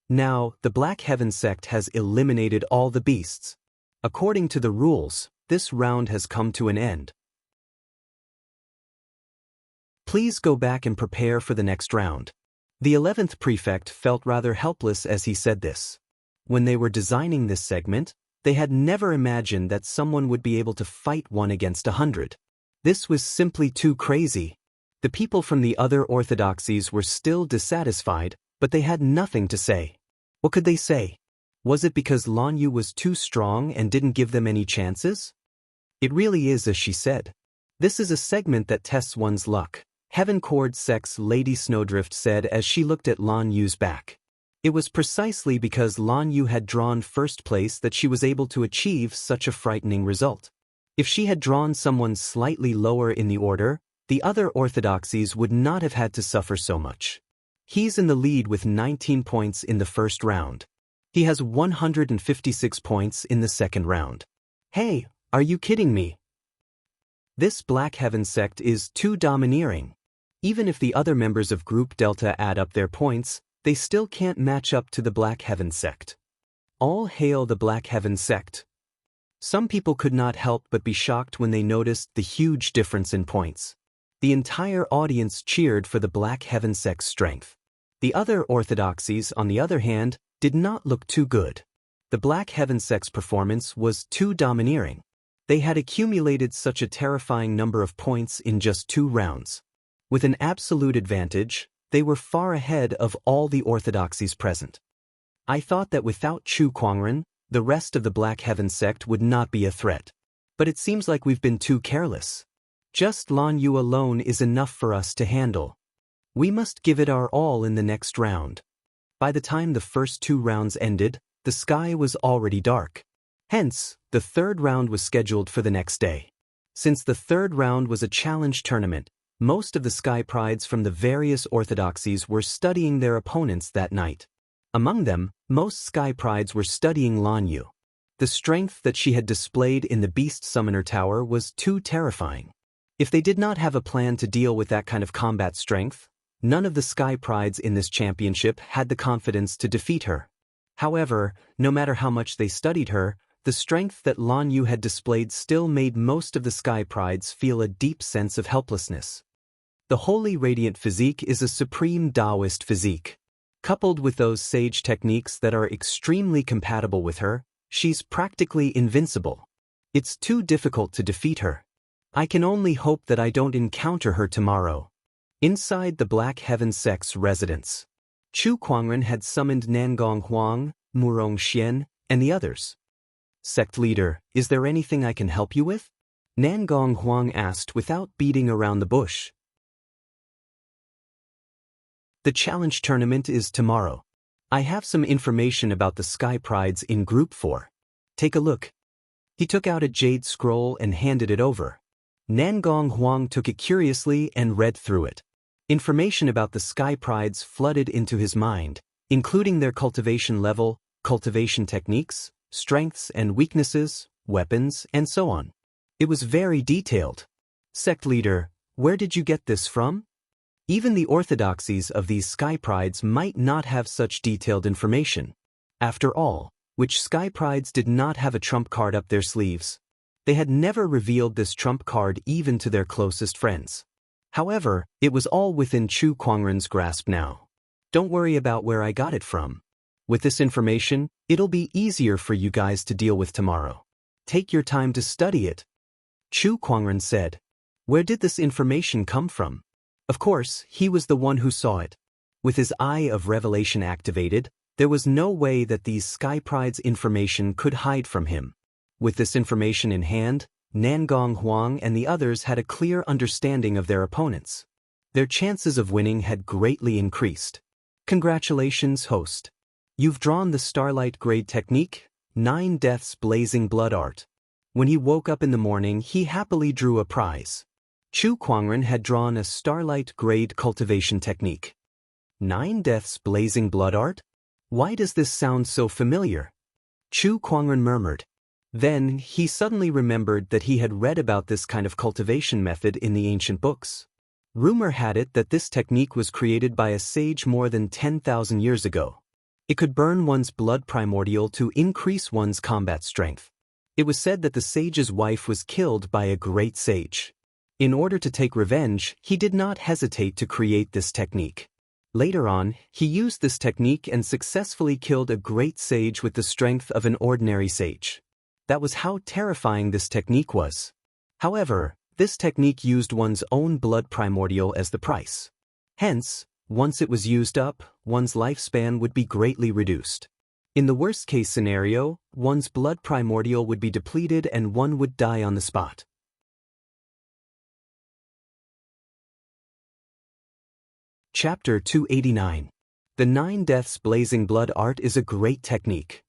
Now, the Black Heaven sect has eliminated all the beasts. According to the rules, this round has come to an end. Please go back and prepare for the next round." The 11th prefect felt rather helpless as he said this. When they were designing this segment, they had never imagined that someone would be able to fight 1 against 100. This was simply too crazy. The people from the other orthodoxies were still dissatisfied, but they had nothing to say. What could they say? Was it because Lan Yu was too strong and didn't give them any chances? It really is as she said. This is a segment that tests one's luck, Heaven Chord Sect's Lady Snowdrift said as she looked at Lan Yu's back. It was precisely because Lan Yu had drawn first place that she was able to achieve such a frightening result. If she had drawn someone slightly lower in the order, the other orthodoxies would not have had to suffer so much. He's in the lead with 19 points in the first round. He has 156 points in the second round. Hey, are you kidding me? This Black Heaven sect is too domineering. Even if the other members of Group Delta add up their points, they still can't match up to the Black Heaven sect. All hail the Black Heaven sect. Some people could not help but be shocked when they noticed the huge difference in points. The entire audience cheered for the Black Heaven sect's strength. The other orthodoxies, on the other hand, did not look too good. The Black Heaven sect's performance was too domineering. They had accumulated such a terrifying number of points in just 2 rounds. With an absolute advantage, they were far ahead of all the orthodoxies present. I thought that without Chu Kuangren, the rest of the Black Heaven sect would not be a threat. But it seems like we've been too careless. Just Lan Yu alone is enough for us to handle. We must give it our all in the next round. By the time the first 2 rounds ended, the sky was already dark. Hence, the third round was scheduled for the next day. Since the third round was a challenge tournament, most of the Sky Prides from the various orthodoxies were studying their opponents that night. Among them, most Sky Prides were studying Lan Yu. The strength that she had displayed in the Beast Summoner Tower was too terrifying. If they did not have a plan to deal with that kind of combat strength, none of the Sky Prides in this championship had the confidence to defeat her. However, no matter how much they studied her, the strength that Lan Yu had displayed still made most of the Sky Prides feel a deep sense of helplessness. The Holy Radiant Physique is a supreme Taoist physique. Coupled with those sage techniques that are extremely compatible with her, she's practically invincible. It's too difficult to defeat her. I can only hope that I don't encounter her tomorrow. Inside the Black Heaven sect's residence, Chu Kuangren had summoned Nangong Huang, Murong Xian, and the others. "Sect leader, is there anything I can help you with?" Nangong Huang asked without beating around the bush. "The challenge tournament is tomorrow. I have some information about the Sky Prides in Group 4. Take a look." He took out a jade scroll and handed it over. Nangong Huang took it curiously and read through it. Information about the Sky Prides flooded into his mind, including their cultivation level, cultivation techniques, strengths and weaknesses, weapons, and so on. It was very detailed. "Sect leader, where did you get this from?" Even the orthodoxies of these Sky Prides might not have such detailed information. After all, which Sky Prides did not have a trump card up their sleeves? They had never revealed this trump card even to their closest friends. However, it was all within Chu Kuangren's grasp now. "Don't worry about where I got it from. With this information, it'll be easier for you guys to deal with tomorrow. Take your time to study it," Chu Kuangren said. Where did this information come from? Of course, he was the one who saw it. With his eye of revelation activated, there was no way that these Sky Pride's information could hide from him. With this information in hand, Nangong Huang and the others had a clear understanding of their opponents. Their chances of winning had greatly increased. Congratulations, host. You've drawn the Starlight Grade technique, 9 Deaths Blazing Blood Art. When he woke up in the morning, he happily drew a prize. Chu Kuangren had drawn a Starlight Grade Cultivation technique. 9 Deaths Blazing Blood Art? Why does this sound so familiar? Chu Kuangren murmured. Then, he suddenly remembered that he had read about this kind of cultivation method in the ancient books. Rumor had it that this technique was created by a sage more than 10,000 years ago. It could burn one's blood primordial to increase one's combat strength. It was said that the sage's wife was killed by a great sage. In order to take revenge, he did not hesitate to create this technique. Later on, he used this technique and successfully killed a great sage with the strength of an ordinary sage. That was how terrifying this technique was. However, this technique used one's own blood primordial as the price. Hence, once it was used up, one's lifespan would be greatly reduced. In the worst-case scenario, one's blood primordial would be depleted and one would die on the spot. Chapter 289. The 9 Deaths Blazing Blood Art is a great technique.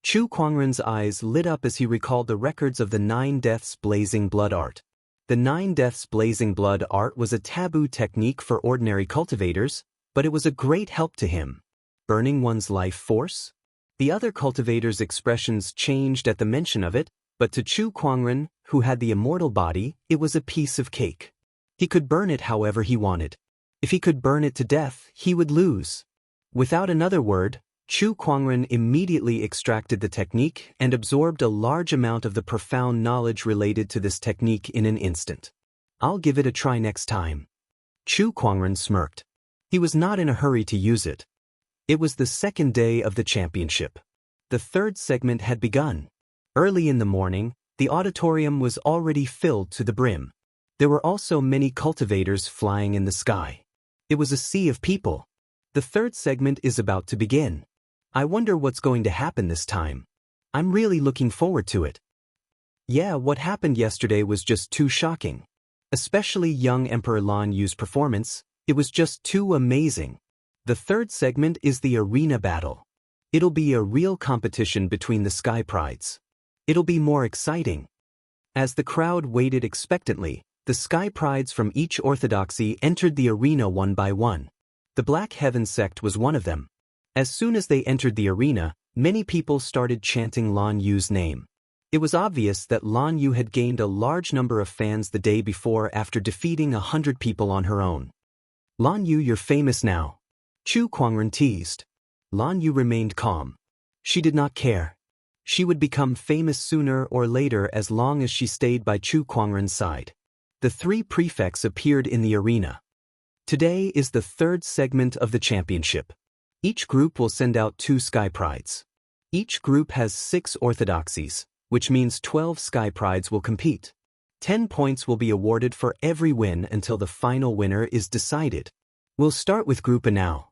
Chu Kuangren's eyes lit up as he recalled the records of the 9 Deaths Blazing Blood Art. The 9 Deaths Blazing Blood Art was a taboo technique for ordinary cultivators, but it was a great help to him. Burning one's life force? The other cultivators' expressions changed at the mention of it, but to Chu Kuangren, who had the immortal body, it was a piece of cake. He could burn it however he wanted. If he could burn it to death, he would lose. Without another word, Chu Kuangren immediately extracted the technique and absorbed a large amount of the profound knowledge related to this technique in an instant. I'll give it a try next time. Chu Kuangren smirked. He was not in a hurry to use it. It was the second day of the championship. The third segment had begun. Early in the morning, the auditorium was already filled to the brim. There were also many cultivators flying in the sky. It was a sea of people. The third segment is about to begin. I wonder what's going to happen this time. I'm really looking forward to it. Yeah, what happened yesterday was just too shocking. Especially young Emperor Lan Yu's performance, it was just too amazing. The third segment is the arena battle. It'll be a real competition between the Sky Prides. It'll be more exciting. As the crowd waited expectantly, the Sky Prides from each orthodoxy entered the arena one by one. The Black Heaven sect was one of them. As soon as they entered the arena, many people started chanting Lan Yu's name. It was obvious that Lan Yu had gained a large number of fans the day before after defeating 100 people on her own. Lan Yu, you're famous now. Chu Kuangren teased. Lan Yu remained calm. She did not care. She would become famous sooner or later as long as she stayed by Chu Kuangren's side. The 3 prefects appeared in the arena. Today is the third segment of the championship. Each group will send out 2 Sky Prides. Each group has 6 orthodoxies, which means 12 Sky Prides will compete. 10 points will be awarded for every win until the final winner is decided. We'll start with Group A now.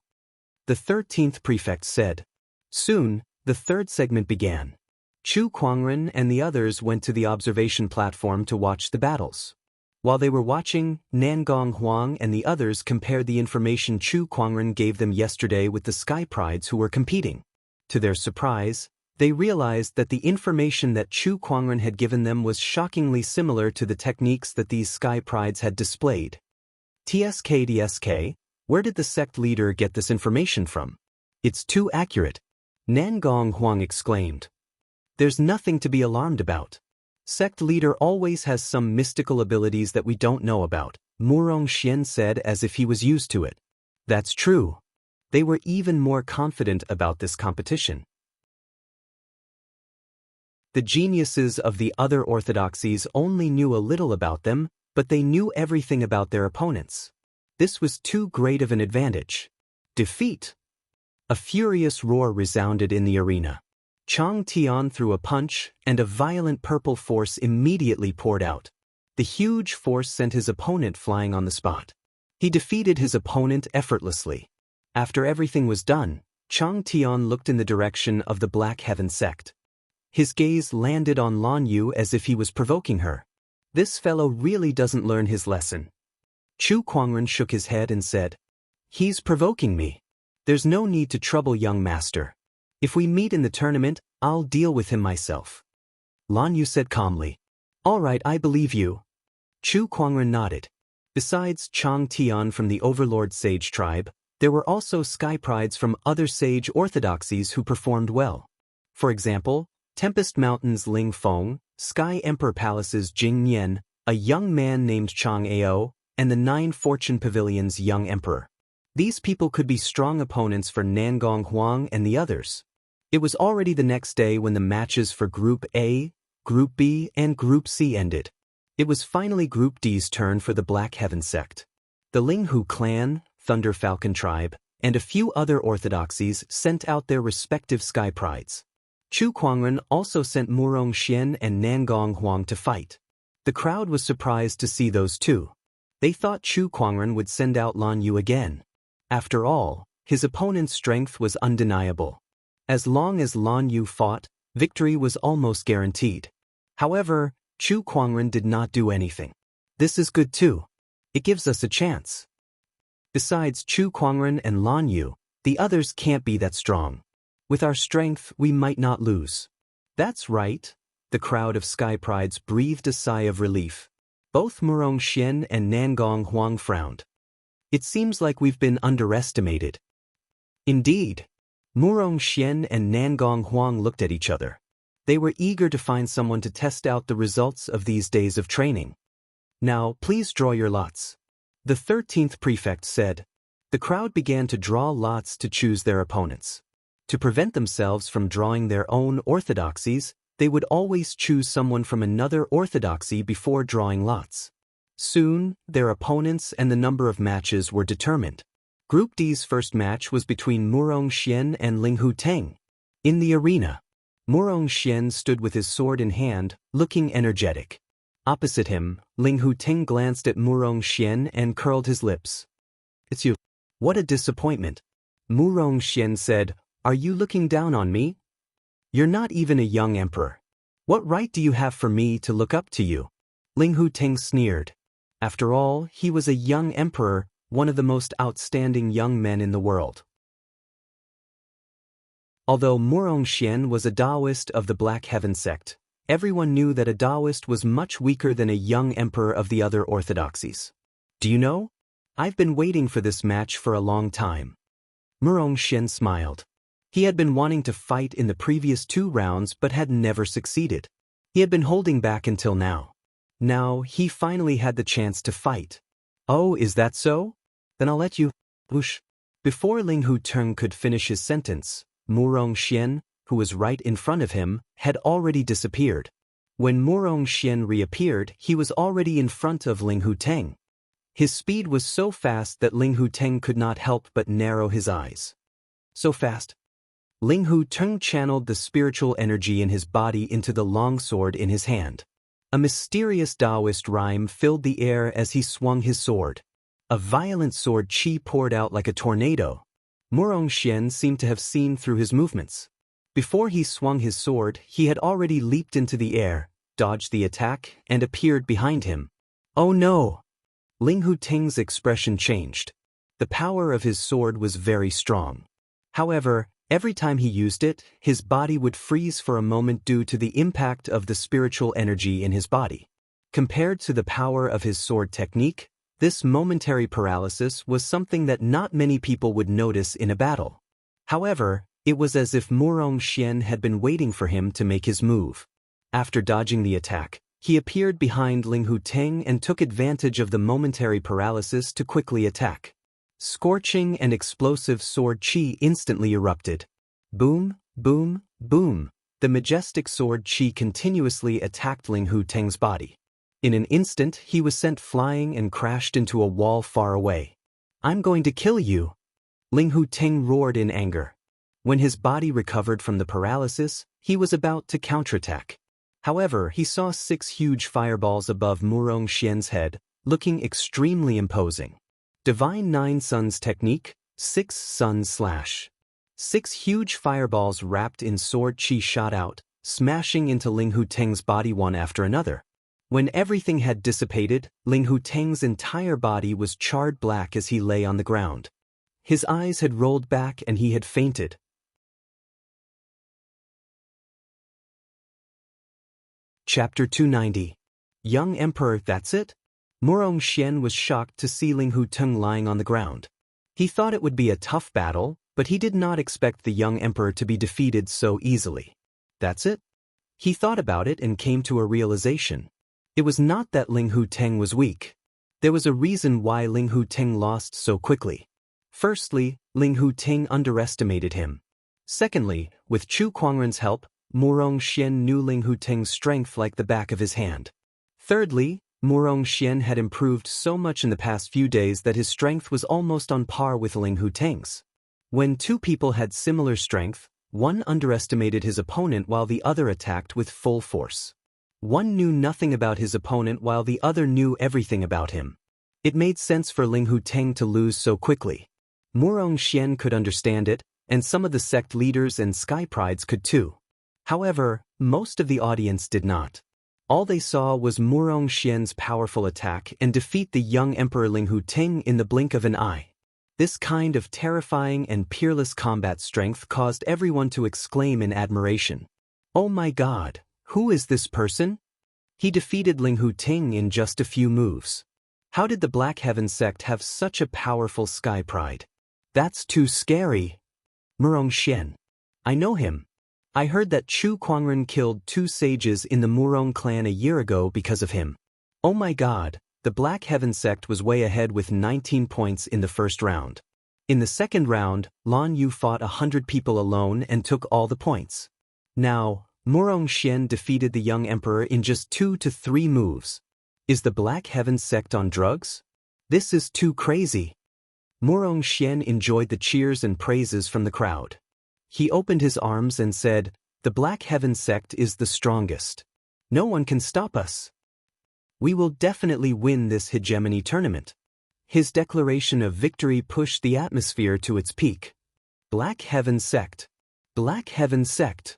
The 13th prefect said. Soon, the third segment began. Chu Kuangren and the others went to the observation platform to watch the battles. While they were watching, Nangong Huang and the others compared the information Chu Kuangren gave them yesterday with the Sky Prides who were competing. To their surprise, they realized that the information that Chu Kuangren had given them was shockingly similar to the techniques that these Sky Prides had displayed. TSK, where did the sect leader get this information from? It's too accurate. Nangong Huang exclaimed. There's nothing to be alarmed about. Sect leader always has some mystical abilities that we don't know about, Murong Xian said as if he was used to it. That's true. They were even more confident about this competition. The geniuses of the other orthodoxies only knew a little about them, but they knew everything about their opponents. This was too great of an advantage. Defeat! A furious roar resounded in the arena. Chang Tian threw a punch, and a violent purple force immediately poured out. The huge force sent his opponent flying on the spot. He defeated his opponent effortlessly. After everything was done, Chang Tian looked in the direction of the Black Heaven sect. His gaze landed on Lan Yu as if he was provoking her. This fellow really doesn't learn his lesson. Chu Kuangren shook his head and said, "He's provoking me. There's no need to trouble young master. If we meet in the tournament, I'll deal with him myself." Lan Yu said calmly, "All right, I believe you." Chu Kuangren nodded. Besides Chang Tian from the Overlord Sage tribe, there were also sky prides from other sage orthodoxies who performed well. For example, Tempest Mountain's Ling Feng, Sky Emperor Palace's Jing Nian, a young man named Chang Ao, and the 9 Fortune Pavilion's young emperor. These people could be strong opponents for Nangong Huang and the others. It was already the next day when the matches for Group A, Group B, and Group C ended. It was finally Group D's turn for the Black Heaven sect. The Linghu clan, Thunder Falcon tribe, and a few other orthodoxies sent out their respective sky prides. Chu Kuangren also sent Murong Xian and Nangong Huang to fight. The crowd was surprised to see those two. They thought Chu Kuangren would send out Lan Yu again. After all, his opponent's strength was undeniable. As long as Lan Yu fought, victory was almost guaranteed. However, Chu Kuangren did not do anything. This is good too. It gives us a chance. Besides Chu Kuangren and Lan Yu, the others can't be that strong. With our strength, we might not lose. That's right. The crowd of Sky Prides breathed a sigh of relief. Both Murong Xian and Nangong Huang frowned. It seems like we've been underestimated. Indeed. Murong Xian and Nangong Huang looked at each other. They were eager to find someone to test out the results of these days of training. "Now, please draw your lots," the 13th prefect said. The crowd began to draw lots to choose their opponents. To prevent themselves from drawing their own orthodoxies, they would always choose someone from another orthodoxy before drawing lots. Soon, their opponents and the number of matches were determined. Group D's first match was between Murong Xian and Linghu Teng. In the arena, Murong Xian stood with his sword in hand, looking energetic. Opposite him, Linghu Teng glanced at Murong Xian and curled his lips. "It's you." "What a disappointment." Murong Xian said, "Are you looking down on me? You're not even a young emperor. What right do you have for me to look up to you?" Linghu Teng sneered. After all, he was a young emperor, one of the most outstanding young men in the world. Although Murong Xian was a Taoist of the Black Heaven sect, everyone knew that a Taoist was much weaker than a young emperor of the other orthodoxies. "Do you know? I've been waiting for this match for a long time." Murong Xian smiled. He had been wanting to fight in the previous 2 rounds but had never succeeded. He had been holding back until now. Now, he finally had the chance to fight. "Oh, is that so? Then I'll let you." Whoosh. Before Linghu Teng could finish his sentence, Murong Xian, who was right in front of him, had already disappeared. When Murong Xian reappeared, he was already in front of Linghu Teng. His speed was so fast that Linghu Teng could not help but narrow his eyes. So fast. Linghu Teng channeled the spiritual energy in his body into the longsword in his hand. A mysterious Taoist rhyme filled the air as he swung his sword. A violent sword chi poured out like a tornado. Murong Xian seemed to have seen through his movements. Before he swung his sword, he had already leaped into the air, dodged the attack, and appeared behind him. "Oh no!" Linghu Teng's expression changed. The power of his sword was very strong. However, every time he used it, his body would freeze for a moment due to the impact of the spiritual energy in his body. Compared to the power of his sword technique, this momentary paralysis was something that not many people would notice in a battle. However, it was as if Murong Xian had been waiting for him to make his move. After dodging the attack, he appeared behind Linghu Teng and took advantage of the momentary paralysis to quickly attack. Scorching and explosive sword chi instantly erupted. Boom, boom, boom. The majestic sword chi continuously attacked Linghu Teng's body. In an instant, he was sent flying and crashed into a wall far away. "I'm going to kill you!" Linghu Teng roared in anger. When his body recovered from the paralysis, he was about to counterattack. However, he saw 6 huge fireballs above Murong Xian's head, looking extremely imposing. Divine 9 Suns Technique, 6 Sun Slash. 6 huge fireballs wrapped in sword chi shot out, smashing into Ling Huteng's body one after another. When everything had dissipated, Ling Huteng's entire body was charred black as he lay on the ground. His eyes had rolled back and he had fainted. Chapter 290. Young Emperor, that's it? Murong Xian was shocked to see Ling Huteng lying on the ground. He thought it would be a tough battle, but he did not expect the young emperor to be defeated so easily. That's it? He thought about it and came to a realization. It was not that Ling Huteng was weak. There was a reason why Ling Huteng lost so quickly. Firstly, Ling Huteng underestimated him. Secondly, with Chu Kuangren's help, Murong Xian knew Ling Huteng's strength like the back of his hand. Thirdly, Murong Xian had improved so much in the past few days that his strength was almost on par with Ling Huteng's. When two people had similar strength, one underestimated his opponent while the other attacked with full force. One knew nothing about his opponent while the other knew everything about him. It made sense for Ling Huteng to lose so quickly. Murong Xian could understand it, and some of the sect leaders and sky prides could too. However, most of the audience did not. All they saw was Murong Xian's powerful attack and defeat the young Emperor Ling Huteng in the blink of an eye. This kind of terrifying and peerless combat strength caused everyone to exclaim in admiration. Oh my God, who is this person? He defeated Ling Huteng in just a few moves. How did the Black Heaven sect have such a powerful sky pride? That's too scary. Murong Xian. I know him. I heard that Chu Kuangren killed 2 sages in the Murong clan a year ago because of him. Oh my God, the Black Heaven sect was way ahead with 19 points in the first round. In the second round, Lan Yu fought 100 people alone and took all the points. Now, Murong Xian defeated the young emperor in just 2 to 3 moves. Is the Black Heaven sect on drugs? This is too crazy. Murong Xian enjoyed the cheers and praises from the crowd. He opened his arms and said, "The Black Heaven sect is the strongest. No one can stop us. We will definitely win this hegemony tournament." His declaration of victory pushed the atmosphere to its peak. Black Heaven sect. Black Heaven sect.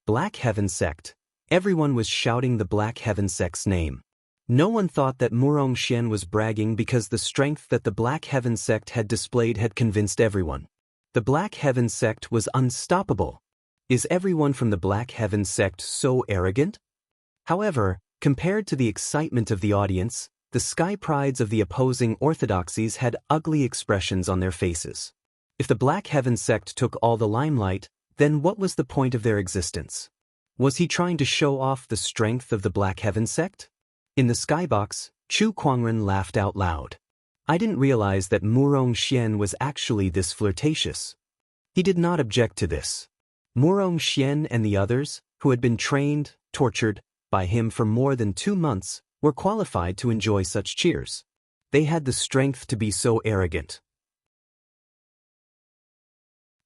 Black Heaven sect. Everyone was shouting the Black Heaven sect's name. No one thought that Murong Xian was bragging because the strength that the Black Heaven sect had displayed had convinced everyone. The Black Heaven sect was unstoppable. Is everyone from the Black Heaven sect so arrogant? However, compared to the excitement of the audience, the sky prides of the opposing orthodoxies had ugly expressions on their faces. If the Black Heaven sect took all the limelight, then what was the point of their existence? Was he trying to show off the strength of the Black Heaven sect? In the skybox, Chu Kuangren laughed out loud. I didn't realize that Murong Xian was actually this flirtatious. He did not object to this. Murong Xian and the others, who had been trained, tortured, by him for more than 2 months, were qualified to enjoy such cheers. They had the strength to be so arrogant.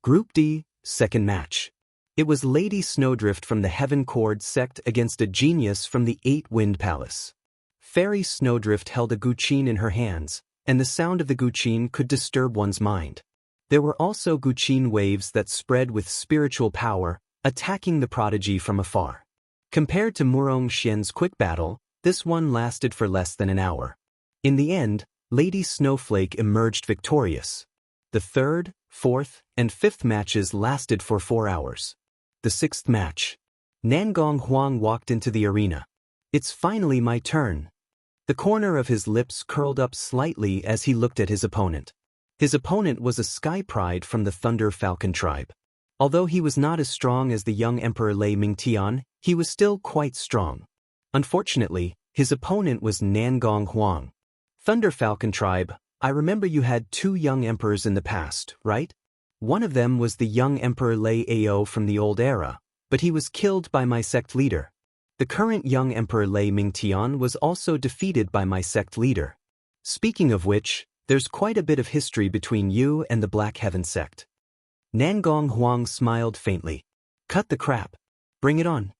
Group D, second match. It was Lady Snowdrift from the Heaven Cord sect against a genius from the 8-Wind Palace. Fairy Snowdrift held a guqin in her hands, and the sound of the guqin could disturb one's mind. There were also guqin waves that spread with spiritual power, attacking the prodigy from afar. Compared to Murong Xian's quick battle, this one lasted for less than an hour. In the end, Lady Snowflake emerged victorious. The 3rd, 4th, and 5th matches lasted for 4 hours. The 6th match. Nangong Huang walked into the arena. It's finally my turn. The corner of his lips curled up slightly as he looked at his opponent. His opponent was a sky pride from the Thunder Falcon tribe. Although he was not as strong as the young Emperor Lei Mingtian, he was still quite strong. Unfortunately, his opponent was Nangong Huang. Thunder Falcon tribe, I remember you had 2 young emperors in the past, right? One of them was the young Emperor Lei Ao from the old era, but he was killed by my sect leader. The current young Emperor Lei Mingtian was also defeated by my sect leader. Speaking of which, there's quite a bit of history between you and the Black Heaven sect. Nangong Huang smiled faintly. Cut the crap. Bring it on.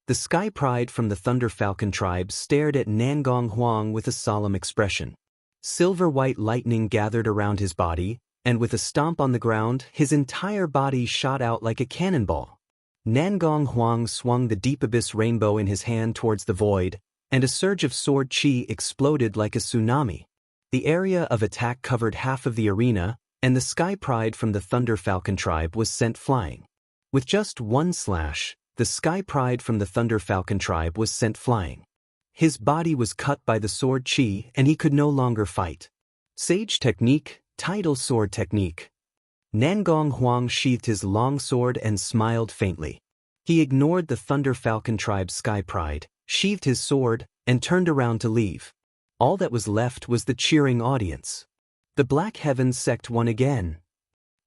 The Sky Pride from the Thunder Falcon tribe stared at Nangong Huang with a solemn expression. Silver-white lightning gathered around his body, and with a stomp on the ground, his entire body shot out like a cannonball. Nangong Huang swung the deep abyss rainbow in his hand towards the void, and a surge of sword chi exploded like a tsunami. The area of attack covered half of the arena, and the Sky Pride from the Thunder Falcon tribe was sent flying. With just one slash, the Sky Pride from the Thunder Falcon tribe was sent flying. His body was cut by the sword chi and he could no longer fight. Sage Technique, Tidal Sword Technique. Nangong Huang sheathed his long sword and smiled faintly. He ignored the Thunder Falcon tribe's Sky Pride, sheathed his sword, and turned around to leave. All that was left was the cheering audience. The Black Heavens sect won again.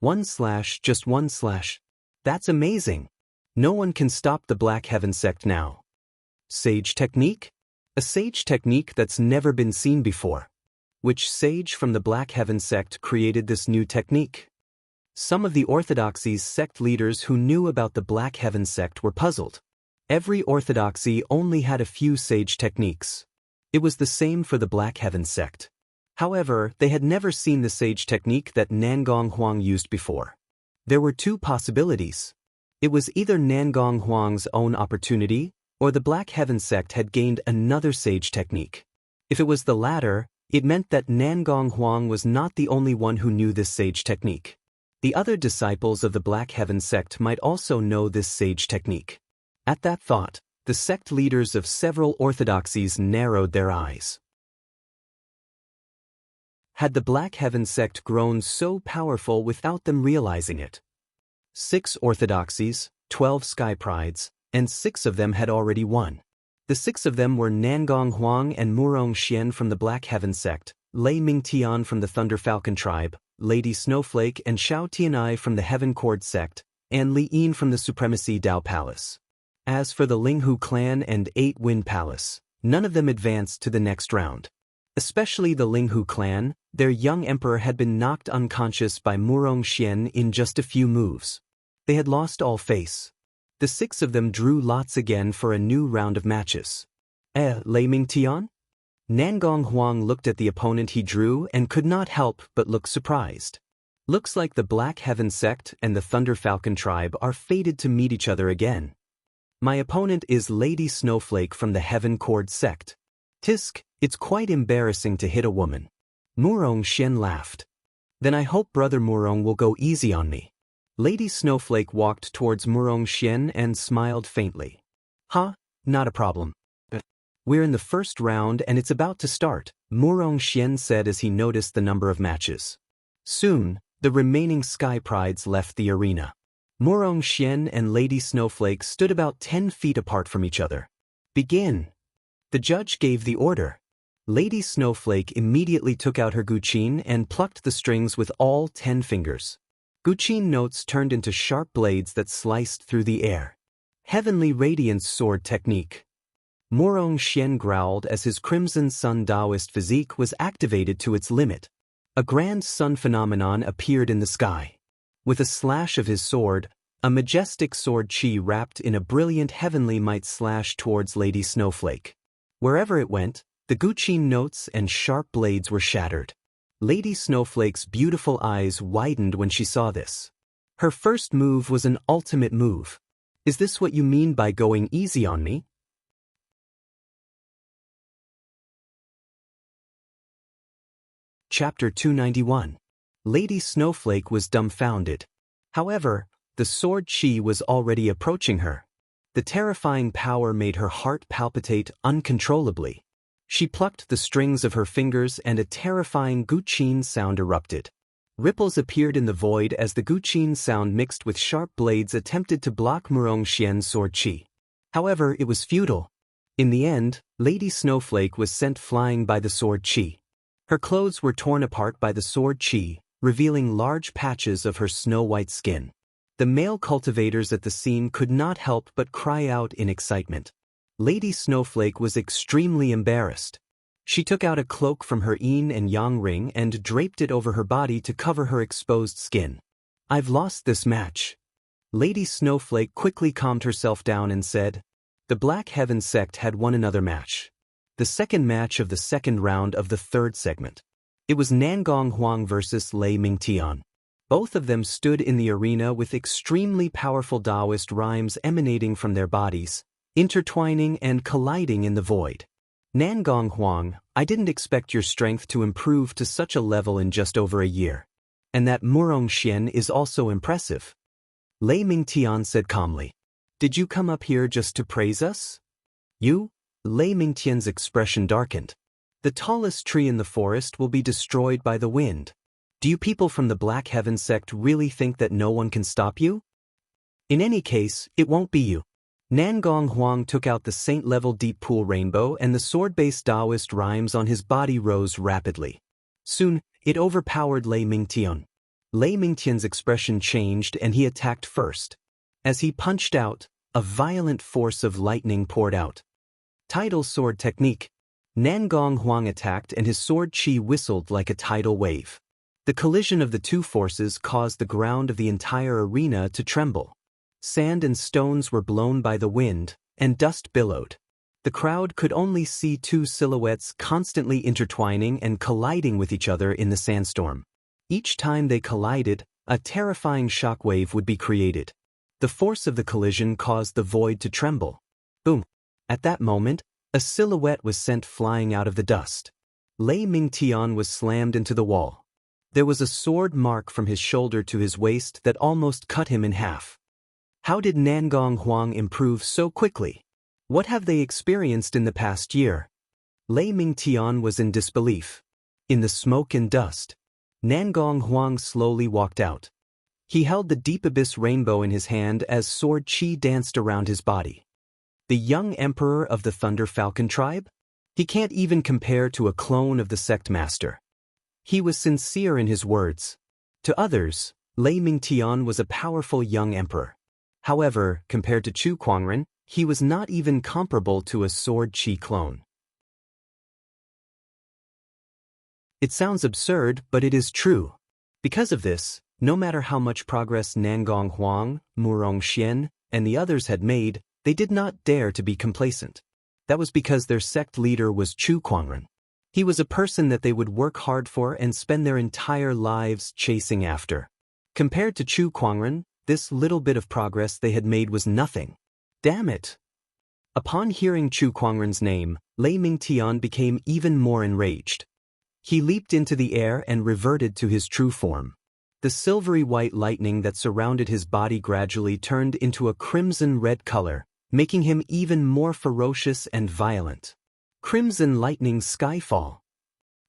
One slash, just one slash. That's amazing. No one can stop the Black Heaven sect now. Sage Technique? A sage technique that's never been seen before. Which sage from the Black Heaven sect created this new technique? Some of the Orthodoxy's sect leaders who knew about the Black Heaven sect were puzzled. Every Orthodoxy only had a few sage techniques. It was the same for the Black Heaven sect. However, they had never seen the sage technique that Nangong Huang used before. There were two possibilities. It was either Nangong Huang's own opportunity, or the Black Heaven sect had gained another sage technique. If it was the latter, it meant that Nangong Huang was not the only one who knew this sage technique. The other disciples of the Black Heaven sect might also know this sage technique. At that thought, the sect leaders of several orthodoxies narrowed their eyes. Had the Black Heaven sect grown so powerful without them realizing it? 6 orthodoxies, 12 Sky Prides, and 6 of them had already won. The 6 of them were Nangong Huang and Murong Xian from the Black Heaven sect, Lei Mingtian from the Thunder Falcon tribe, Lady Snowflake and Xiao Tianai from the Heaven Cord sect, and Li Yin from the Supremacy Dao Palace. As for the Linghu clan and 8 Wind Palace, none of them advanced to the next round. Especially the Linghu clan, their young emperor had been knocked unconscious by Murong Xian in just a few moves. They had lost all face. The 6 of them drew lots again for a new round of matches. Lei Mingtian? Nangong Huang looked at the opponent he drew and could not help but look surprised. Looks like the Black Heaven sect and the Thunder Falcon tribe are fated to meet each other again. My opponent is Lady Snowflake from the Heaven Cord sect. Tisk, it's quite embarrassing to hit a woman. Murong Xian laughed. Then I hope Brother Murong will go easy on me. Lady Snowflake walked towards Murong Xian and smiled faintly. Not a problem. We're in the first round and it's about to start, Murong Xian said as he noticed the number of matches. Soon, the remaining Sky Prides left the arena. Murong Xian and Lady Snowflake stood about 10 feet apart from each other. Begin. The judge gave the order. Lady Snowflake immediately took out her guqin and plucked the strings with all 10 fingers. Guqin notes turned into sharp blades that sliced through the air. Heavenly Radiance Sword Technique. Murong Xian growled as his Crimson Sun Taoist physique was activated to its limit. A grand sun phenomenon appeared in the sky. With a slash of his sword, a majestic sword chi wrapped in a brilliant heavenly might slashed towards Lady Snowflake. Wherever it went, the guqin notes and sharp blades were shattered. Lady Snowflake's beautiful eyes widened when she saw this. Her first move was an ultimate move. Is this what you mean by going easy on me? Chapter 291. Lady Snowflake was dumbfounded. However, the sword chi was already approaching her. The terrifying power made her heart palpitate uncontrollably. She plucked the strings of her fingers and a terrifying guqin sound erupted. Ripples appeared in the void as the guqin sound mixed with sharp blades attempted to block Murong Xian's sword chi. However, it was futile. In the end, Lady Snowflake was sent flying by the sword chi. Her clothes were torn apart by the sword chi, revealing large patches of her snow-white skin. The male cultivators at the scene could not help but cry out in excitement. Lady Snowflake was extremely embarrassed. She took out a cloak from her yin and yang ring and draped it over her body to cover her exposed skin. I've lost this match. Lady Snowflake quickly calmed herself down and said, The Black Heaven sect had won another match. The second match of the second round of the third segment. It was Nangong Huang versus Lei Mingtian. Both of them stood in the arena with extremely powerful Taoist rhymes emanating from their bodies, intertwining and colliding in the void. Nangong Huang, I didn't expect your strength to improve to such a level in just over a year. And that Murong Xian is also impressive. Lei Mingtian said calmly. Did you come up here just to praise us? You? Lei Mingtian's expression darkened. The tallest tree in the forest will be destroyed by the wind. Do you people from the Black Heaven sect really think that no one can stop you? In any case, it won't be you. Nangong Huang took out the saint-level deep pool rainbow and the sword-based Taoist rhymes on his body rose rapidly. Soon, it overpowered Lei Mingtian. Lei Mingtian's expression changed and he attacked first. As he punched out, a violent force of lightning poured out. Tidal sword technique. Nangong Huang attacked and his sword chi whistled like a tidal wave. The collision of the two forces caused the ground of the entire arena to tremble. Sand and stones were blown by the wind, and dust billowed. The crowd could only see two silhouettes constantly intertwining and colliding with each other in the sandstorm. Each time they collided, a terrifying shockwave would be created. The force of the collision caused the void to tremble. Boom! At that moment, a silhouette was sent flying out of the dust. Lei Mingtian was slammed into the wall. There was a sword mark from his shoulder to his waist that almost cut him in half. How did Nangong Huang improve so quickly? What have they experienced in the past year? Lei Mingtian was in disbelief. In the smoke and dust, Nangong Huang slowly walked out. He held the deep abyss rainbow in his hand as sword chi danced around his body. The young emperor of the Thunder Falcon tribe? He can't even compare to a clone of the sect master. He was sincere in his words. To others, Lei Mingtian was a powerful young emperor. However, compared to Chu Kuangren, he was not even comparable to a sword chi clone. It sounds absurd, but it is true. Because of this, no matter how much progress Nangong Huang, Murong Xian, and the others had made, they did not dare to be complacent. That was because their sect leader was Chu Kuangren. He was a person that they would work hard for and spend their entire lives chasing after. Compared to Chu Kuangren, this little bit of progress they had made was nothing. Damn it! Upon hearing Chu Kuangren's name, Lei Mingtian became even more enraged. He leaped into the air and reverted to his true form. The silvery white lightning that surrounded his body gradually turned into a crimson-red color, making him even more ferocious and violent. Crimson lightning skyfall.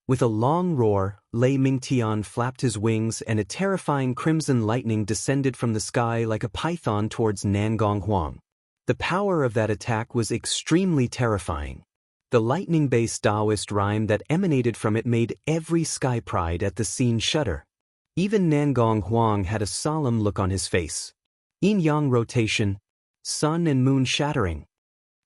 With a long roar, Lei Mingtian flapped his wings and a terrifying crimson lightning descended from the sky like a python towards Nangong Huang. The power of that attack was extremely terrifying. The lightning-based Taoist rhyme that emanated from it made every sky pride at the scene shudder. Even Nangong Huang had a solemn look on his face. Yin-yang rotation, sun and moon shattering.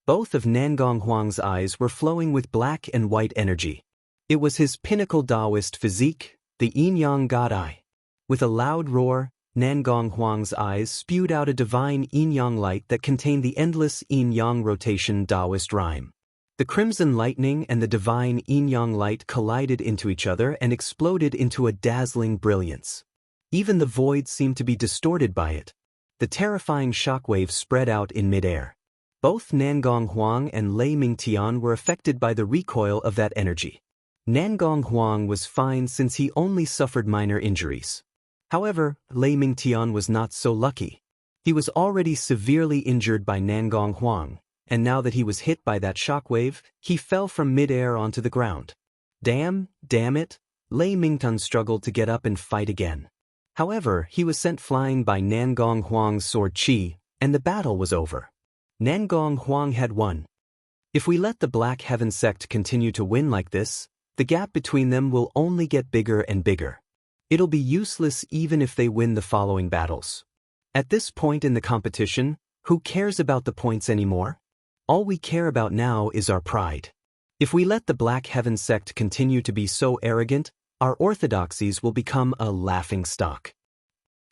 Both of Nangong Huang's eyes were flowing with black and white energy. It was his pinnacle Taoist physique, the yin-yang god eye. With a loud roar, Nangong Huang's eyes spewed out a divine yin-yang light that contained the endless yin-yang rotation Taoist rhyme. The crimson lightning and the divine yin-yang light collided into each other and exploded into a dazzling brilliance. Even the void seemed to be distorted by it. The terrifying shockwave spread out in midair. Both Nangong Huang and Lei Mingtian were affected by the recoil of that energy. Nangong Huang was fine since he only suffered minor injuries. However, Lei Mingtian was not so lucky. He was already severely injured by Nangong Huang. And now that he was hit by that shockwave, he fell from midair onto the ground. Damn it, Lei Mingtian struggled to get up and fight again. However, he was sent flying by Nangong Huang's sword chi, and the battle was over. Nangong Huang had won. If we let the Black Heaven sect continue to win like this, the gap between them will only get bigger and bigger. It'll be useless even if they win the following battles. At this point in the competition, who cares about the points anymore? All we care about now is our pride. If we let the Black Heaven sect continue to be so arrogant, our orthodoxies will become a laughingstock.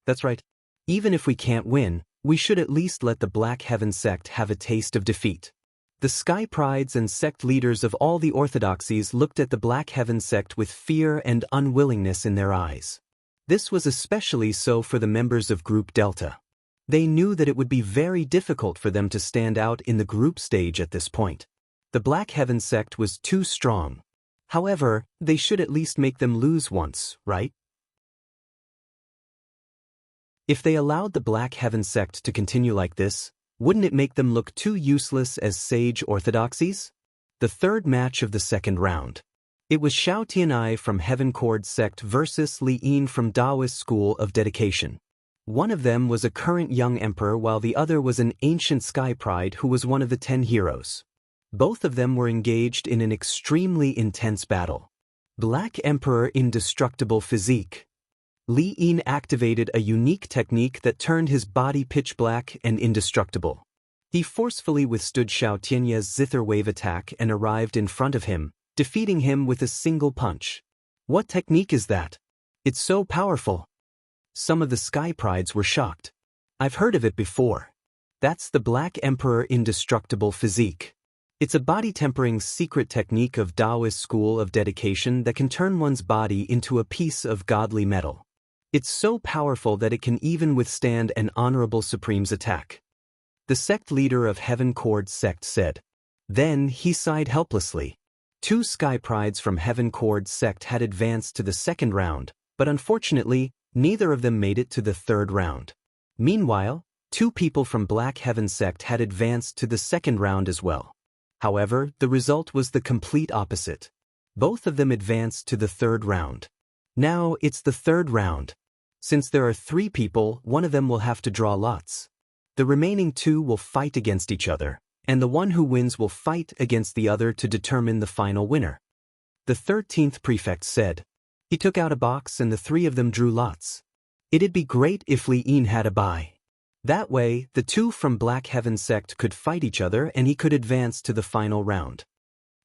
That's right. Even if we can't win, We should at least let the Black Heaven sect have a taste of defeat. The Sky Prides and sect leaders of all the orthodoxies looked at the Black Heaven sect with fear and unwillingness in their eyes. This was especially so for the members of Group Delta. They knew that it would be very difficult for them to stand out in the group stage at this point. The Black Heaven sect was too strong. However, they should at least make them lose once, right? If they allowed the Black Heaven sect to continue like this, wouldn't it make them look too useless as sage orthodoxies? The third match of the second round. It was Xiao Tianai from Heaven Cord sect versus Li Yin from Taoist School of Dedication. One of them was a current young emperor while the other was an ancient Sky Pride who was one of the 10 heroes. Both of them were engaged in an extremely intense battle. Black Emperor Indestructible Physique. Li Yin activated a unique technique that turned his body pitch black and indestructible. He forcefully withstood Xiao Tianya's zither wave attack and arrived in front of him, defeating him with a single punch. What technique is that? It's so powerful. Some of the Sky Prides were shocked. I've heard of it before. That's the Black Emperor Indestructible Physique. It's a body-tempering secret technique of Taoist School of Dedication that can turn one's body into a piece of godly metal. It's so powerful that it can even withstand an honorable Supreme's attack. The sect leader of Heaven Cord sect said. Then he sighed helplessly. 2 Sky Prides from Heaven Cord sect had advanced to the second round, but unfortunately, neither of them made it to the third round. Meanwhile, 2 people from Black Heaven sect had advanced to the second round as well. However, the result was the complete opposite. Both of them advanced to the third round. Now it's the third round. Since there are 3 people, one of them will have to draw lots. The remaining 2 will fight against each other, and the one who wins will fight against the other to determine the final winner. The 13th prefect said. He took out a box and the 3 of them drew lots. It'd be great if Li Yin had a bye. That way, the 2 from Black Heaven sect could fight each other and he could advance to the final round.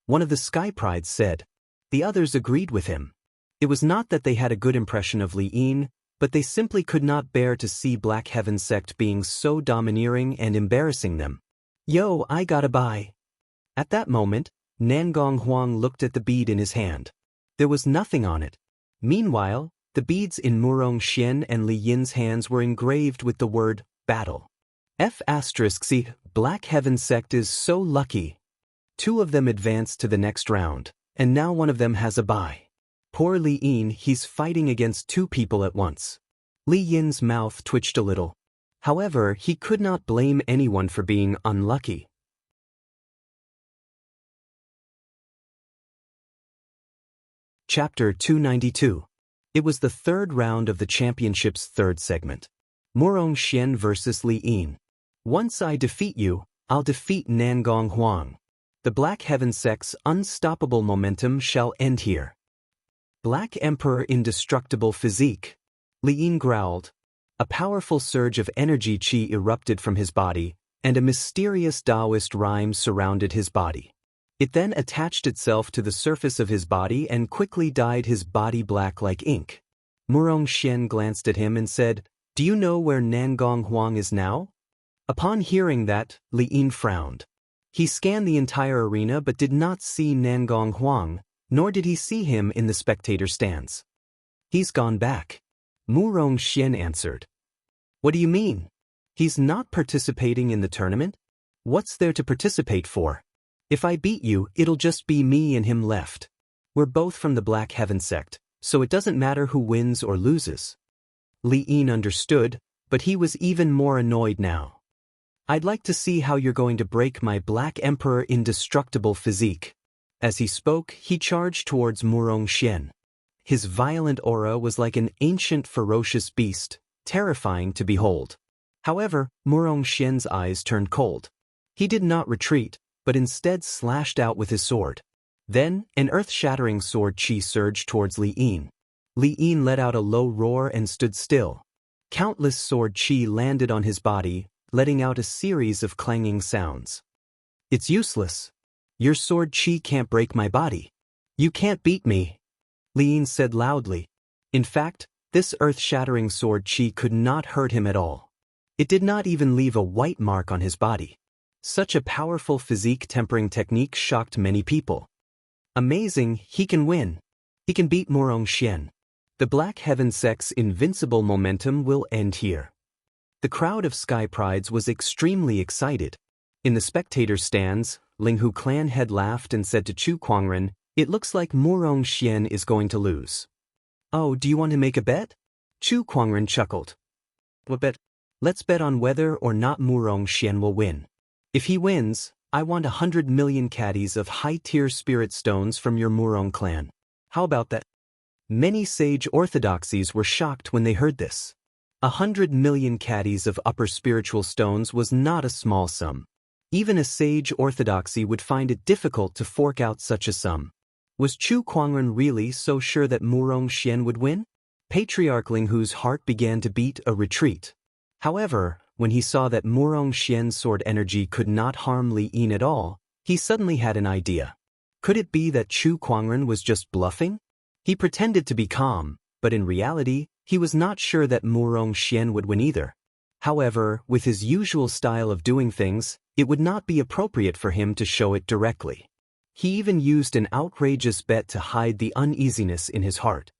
One of the Sky Prides said. The others agreed with him. It was not that they had a good impression of Li Yin, but they simply could not bear to see Black Heaven sect being so domineering and embarrassing them. Yo, I gotta buy. At that moment, Nangong Huang looked at the bead in his hand. There was nothing on it. Meanwhile, the beads in Murong Xian and Li Yin's hands were engraved with the word, battle. F***C, Black Heaven sect is so lucky. 2 of them advanced to the next round, and now one of them has a bye. Poor Li Yin, he's fighting against 2 people at once. Li Yin's mouth twitched a little. However, he could not blame anyone for being unlucky. Chapter 292. It was the third round of the championship's third segment. Murong Xian versus Li Yin. Once I defeat you, I'll defeat Nangong Huang. The Black Heaven sect's unstoppable momentum shall end here. Black Emperor Indestructible Physique. Li Yin growled. A powerful surge of energy qi erupted from his body, and a mysterious Taoist rhyme surrounded his body. It then attached itself to the surface of his body and quickly dyed his body black like ink. Murong Xian glanced at him and said, Do you know where Nangong Huang is now? Upon hearing that, Li Yin frowned. He scanned the entire arena but did not see Nangong Huang, nor did he see him in the spectator stands. He's gone back. Murong Xian answered. What do you mean? He's not participating in the tournament? What's there to participate for? If I beat you, it'll just be me and him left. We're both from the Black Heaven sect, so it doesn't matter who wins or loses. Li Yin understood, but he was even more annoyed now. I'd like to see how you're going to break my Black Emperor Indestructible Physique. As he spoke, he charged towards Murong Xian. His violent aura was like an ancient ferocious beast, terrifying to behold. However, Murong Xian's eyes turned cold. He did not retreat, but instead slashed out with his sword. Then, an earth-shattering sword qi surged towards Li Yin. Li Yin let out a low roar and stood still. Countless sword qi landed on his body, letting out a series of clanging sounds. It's useless. Your sword qi can't break my body. You can't beat me, Li Yin said loudly. In fact, this earth-shattering sword qi could not hurt him at all. It did not even leave a white mark on his body. Such a powerful physique tempering technique shocked many people. Amazing, he can win. He can beat Murong Xian. The Black Heaven sect's invincible momentum will end here. The crowd of Sky Prides was extremely excited. In the spectator stands, Linghu clan head laughed and said to Chu Kuangren, "It looks like Murong Xian is going to lose." "Oh, do you want to make a bet?" Chu Kuangren chuckled. "What bet?" "Let's bet on whether or not Murong Xian will win. If he wins, I want 100 million caddies of high-tier spirit stones from your Murong clan. How about that?" Many sage orthodoxies were shocked when they heard this. 100 million caddies of upper spiritual stones was not a small sum. Even a sage orthodoxy would find it difficult to fork out such a sum. Was Chu Kuangren really so sure that Murong Xian would win? Patriarch Linghu's heart began to beat a retreat. However, when he saw that Murong Xian's sword energy could not harm Li Yin at all, he suddenly had an idea. Could it be that Chu Kuangren was just bluffing? He pretended to be calm, but in reality, he was not sure that Murong Xian would win either. However, with his usual style of doing things, it would not be appropriate for him to show it directly. He even used an outrageous bet to hide the uneasiness in his heart.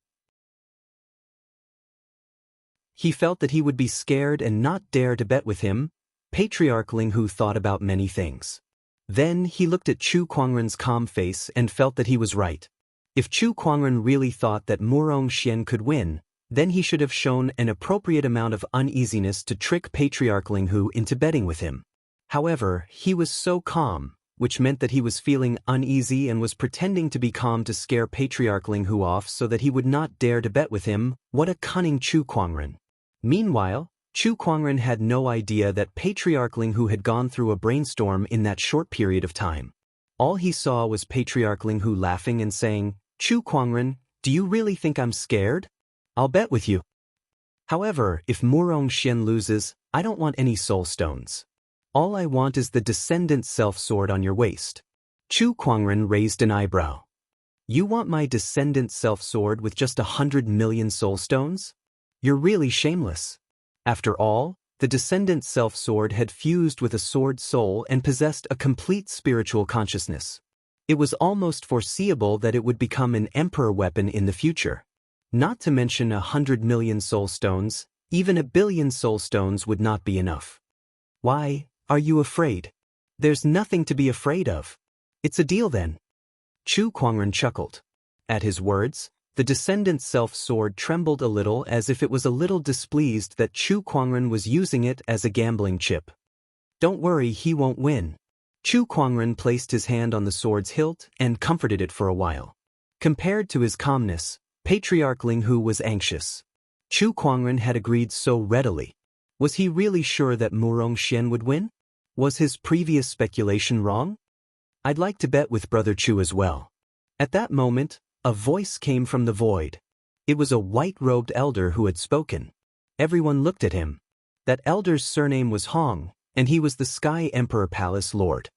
He felt that he would be scared and not dare to bet with him. Patriarch Linghu thought about many things. Then he looked at Chu Kuangren's calm face and felt that he was right. If Chu Kuangren really thought that Murong Xian could win, then he should have shown an appropriate amount of uneasiness to trick Patriarch Linghu into betting with him. However, he was so calm, which meant that he was feeling uneasy and was pretending to be calm to scare Patriarch Linghu off so that he would not dare to bet with him. What a cunning Chu Kuangren! Meanwhile, Chu Kuangren had no idea that Patriarch Linghu had gone through a brainstorm in that short period of time. All he saw was Patriarch Linghu laughing and saying, "Chu Kuangren, do you really think I'm scared? I'll bet with you. However, if Murong Xian loses, I don't want any soul stones. All I want is the Descendant Self-Sword on your waist." Chu Kuangren raised an eyebrow. "You want my Descendant Self-Sword with just 100 million soul stones? You're really shameless." After all, the Descendant Self-Sword had fused with a sword soul and possessed a complete spiritual consciousness. It was almost foreseeable that it would become an emperor weapon in the future. Not to mention 100 million soul stones, even 1 billion soul stones would not be enough. "Why, are you afraid?" "There's nothing to be afraid of. It's a deal then." Chu Kuangren chuckled. At his words, the Descendant Self-Sword trembled a little as if it was a little displeased that Chu Kuangren was using it as a gambling chip. "Don't worry, he won't win." Chu Kuangren placed his hand on the sword's hilt and comforted it for a while. Compared to his calmness, Patriarch Linghu was anxious. Chu Kuangren had agreed so readily. Was he really sure that Murong Xian would win? Was his previous speculation wrong? "I'd like to bet with Brother Chu as well." At that moment, a voice came from the void. It was a white-robed elder who had spoken. Everyone looked at him. That elder's surname was Hong, and he was the Sky Emperor Palace Lord.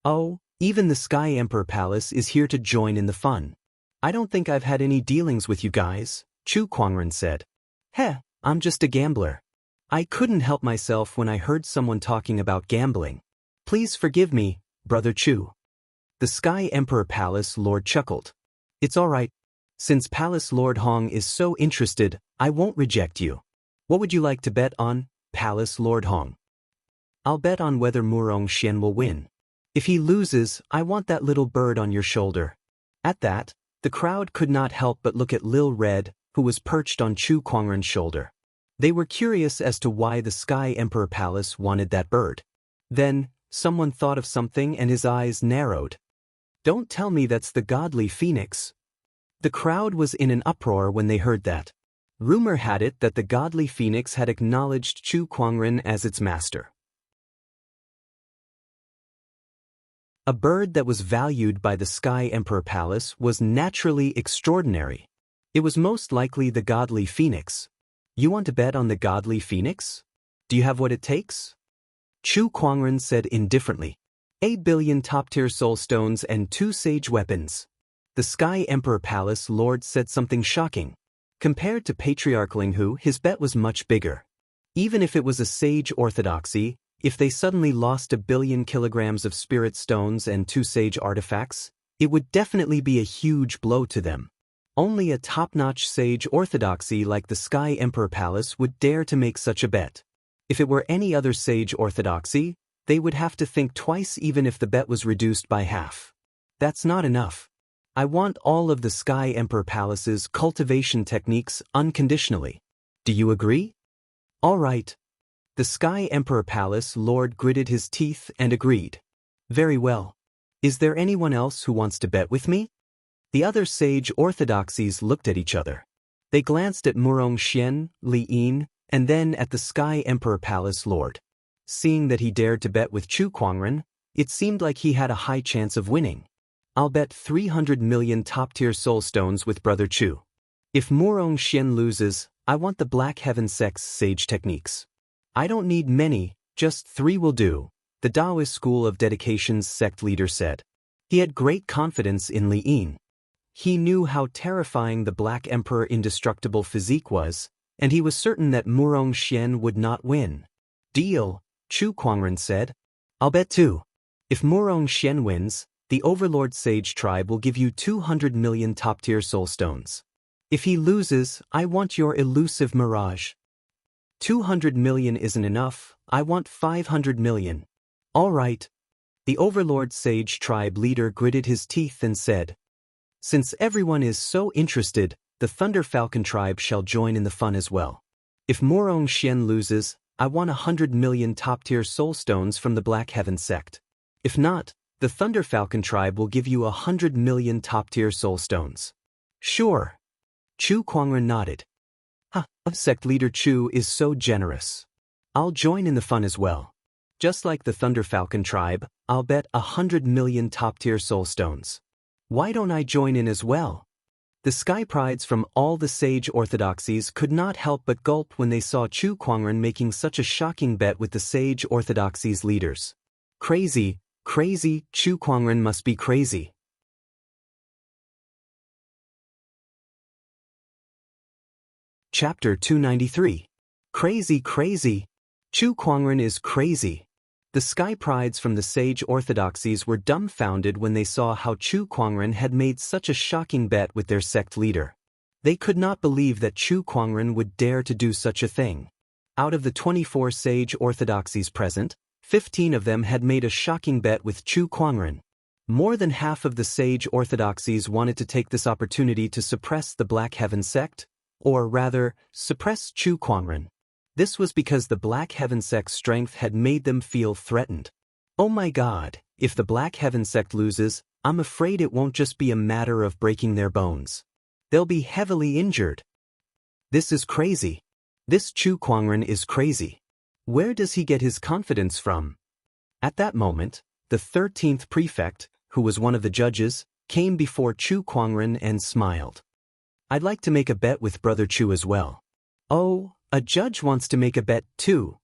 "Oh, even the Sky Emperor Palace is here to join in the fun. I don't think I've had any dealings with you guys," Chu Kuangren said. "Heh, I'm just a gambler. I couldn't help myself when I heard someone talking about gambling. Please forgive me, Brother Chu." The Sky Emperor Palace Lord chuckled. "It's all right. Since Palace Lord Hong is so interested, I won't reject you. What would you like to bet on, Palace Lord Hong?" "I'll bet on whether Murong Xian will win. If he loses, I want that little bird on your shoulder." At that, the crowd could not help but look at Lil Red, who was perched on Chu Kuangren's shoulder. They were curious as to why the Sky Emperor Palace wanted that bird. Then, someone thought of something and his eyes narrowed. "Don't tell me that's the godly phoenix." The crowd was in an uproar when they heard that. Rumor had it that the godly phoenix had acknowledged Chu Kuangren as its master. A bird that was valued by the Sky Emperor Palace was naturally extraordinary. It was most likely the godly phoenix. "You want to bet on the godly phoenix? Do you have what it takes?" Chu Kuangren said indifferently. 8 billion top-tier soul stones and 2 sage weapons." The Sky Emperor Palace Lord said something shocking. Compared to Patriarch Linghu, his bet was much bigger. Even if it was a sage orthodoxy, if they suddenly lost 1 billion kilograms of spirit stones and 2 sage artifacts, it would definitely be a huge blow to them. Only a top-notch sage orthodoxy like the Sky Emperor Palace would dare to make such a bet. If it were any other sage orthodoxy, they would have to think twice even if the bet was reduced by half. That's not enough. I want all of the Sky Emperor Palace's cultivation techniques unconditionally. Do you agree? All right. The Sky Emperor Palace Lord gritted his teeth and agreed. Very well. Is there anyone else who wants to bet with me? The other sage orthodoxies looked at each other. They glanced at Murong Xian, Li Yin, and then at the Sky Emperor Palace Lord. Seeing that he dared to bet with Chu Kuangren, it seemed like he had a high chance of winning. I'll bet 300 million top-tier soul stones with Brother Chu. If Murong Xian loses, I want the Black Heaven sect's sage techniques. I don't need many, just 3 will do, the Taoist School of Dedication's sect leader said. He had great confidence in Li Yin. He knew how terrifying the Black Emperor indestructible physique was, and he was certain that Murong Xian would not win. Deal, Chu Kuangren said. I'll bet 2. If Murong Xian wins, the Overlord Sage tribe will give you 200 million top-tier soul stones. If he loses, I want your elusive mirage. 200 million isn't enough, I want 500 million. All right. The Overlord Sage tribe leader gritted his teeth and said, since everyone is so interested, the Thunder Falcon tribe shall join in the fun as well. If Murong Xian loses, I want 100 million top-tier soul stones from the Black Heaven sect. If not, the Thunder Falcon tribe will give you 100 million top-tier soul stones. Sure. Chu Kuangren nodded. Sect leader Chu is so generous. I'll join in the fun as well. Just like the Thunder Falcon tribe, I'll bet 100 million top-tier soul stones. Why don't I join in as well? The Sky Prides from all the sage orthodoxies could not help but gulp when they saw Chu Kuangren making such a shocking bet with the sage orthodoxies leaders. Crazy, crazy, Chu Kuangren must be crazy. Chapter 293. Crazy, crazy. Chu Kuangren is crazy. The Sky Prides from the sage orthodoxies were dumbfounded when they saw how Chu Kuangren had made such a shocking bet with their sect leader. They could not believe that Chu Kuangren would dare to do such a thing. Out of the 24 sage orthodoxies present, 15 of them had made a shocking bet with Chu Kuangren. More than half of the sage orthodoxies wanted to take this opportunity to suppress the Black Heaven sect, or rather, suppress Chu Kuangren. This was because the Black Heaven sect's strength had made them feel threatened. Oh my God, if the Black Heaven sect loses, I'm afraid it won't just be a matter of breaking their bones. They'll be heavily injured. This is crazy. This Chu Kuangren is crazy. Where does he get his confidence from? At that moment, the 13th prefect, who was one of the judges, came before Chu Kuangren and smiled. I'd like to make a bet with Brother Chu as well. Oh, a judge wants to make a bet too.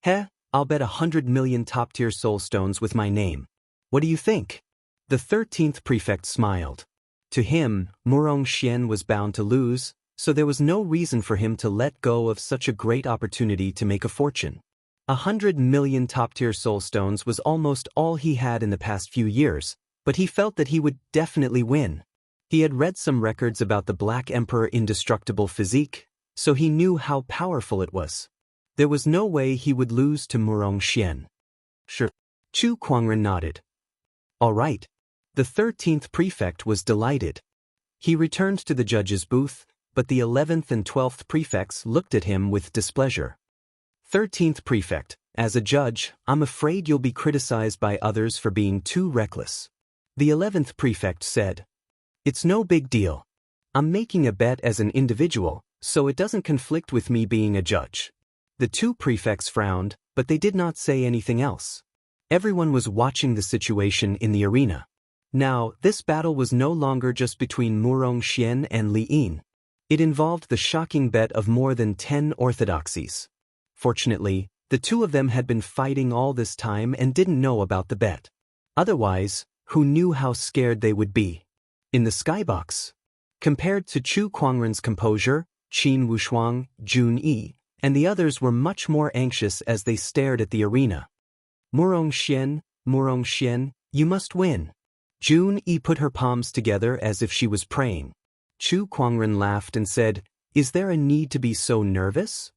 I'll bet 100 million top-tier soul stones with my name. What do you think? The 13th prefect smiled. To him, Murong Xian was bound to lose, so there was no reason for him to let go of such a great opportunity to make a fortune. 100 million top-tier soul stones was almost all he had in the past few years, but he felt that he would definitely win. He had read some records about the Black Emperor indestructible physique, so he knew how powerful it was. There was no way he would lose to Murong Xian. Sure. Chu Kuangren nodded. All right. The 13th prefect was delighted. He returned to the judge's booth, but the 11th and 12th prefects looked at him with displeasure. 13th prefect, as a judge, I'm afraid you'll be criticized by others for being too reckless. The 11th prefect said, it's no big deal. I'm making a bet as an individual, so it doesn't conflict with me being a judge. The 2 prefects frowned, but they did not say anything else. Everyone was watching the situation in the arena. Now, this battle was no longer just between Murong Xian and Li Yin. It involved the shocking bet of more than 10 orthodoxies. Fortunately, the 2 of them had been fighting all this time and didn't know about the bet. Otherwise, who knew how scared they would be? In the skybox. Compared to Chu Kuangren's composure, Qin Wushuang, Jun Yi, and the others were much more anxious as they stared at the arena. Murong Xian, you must win. Jun Yi put her palms together as if she was praying. Chu Kuangren laughed and said, "Is there a need to be so nervous?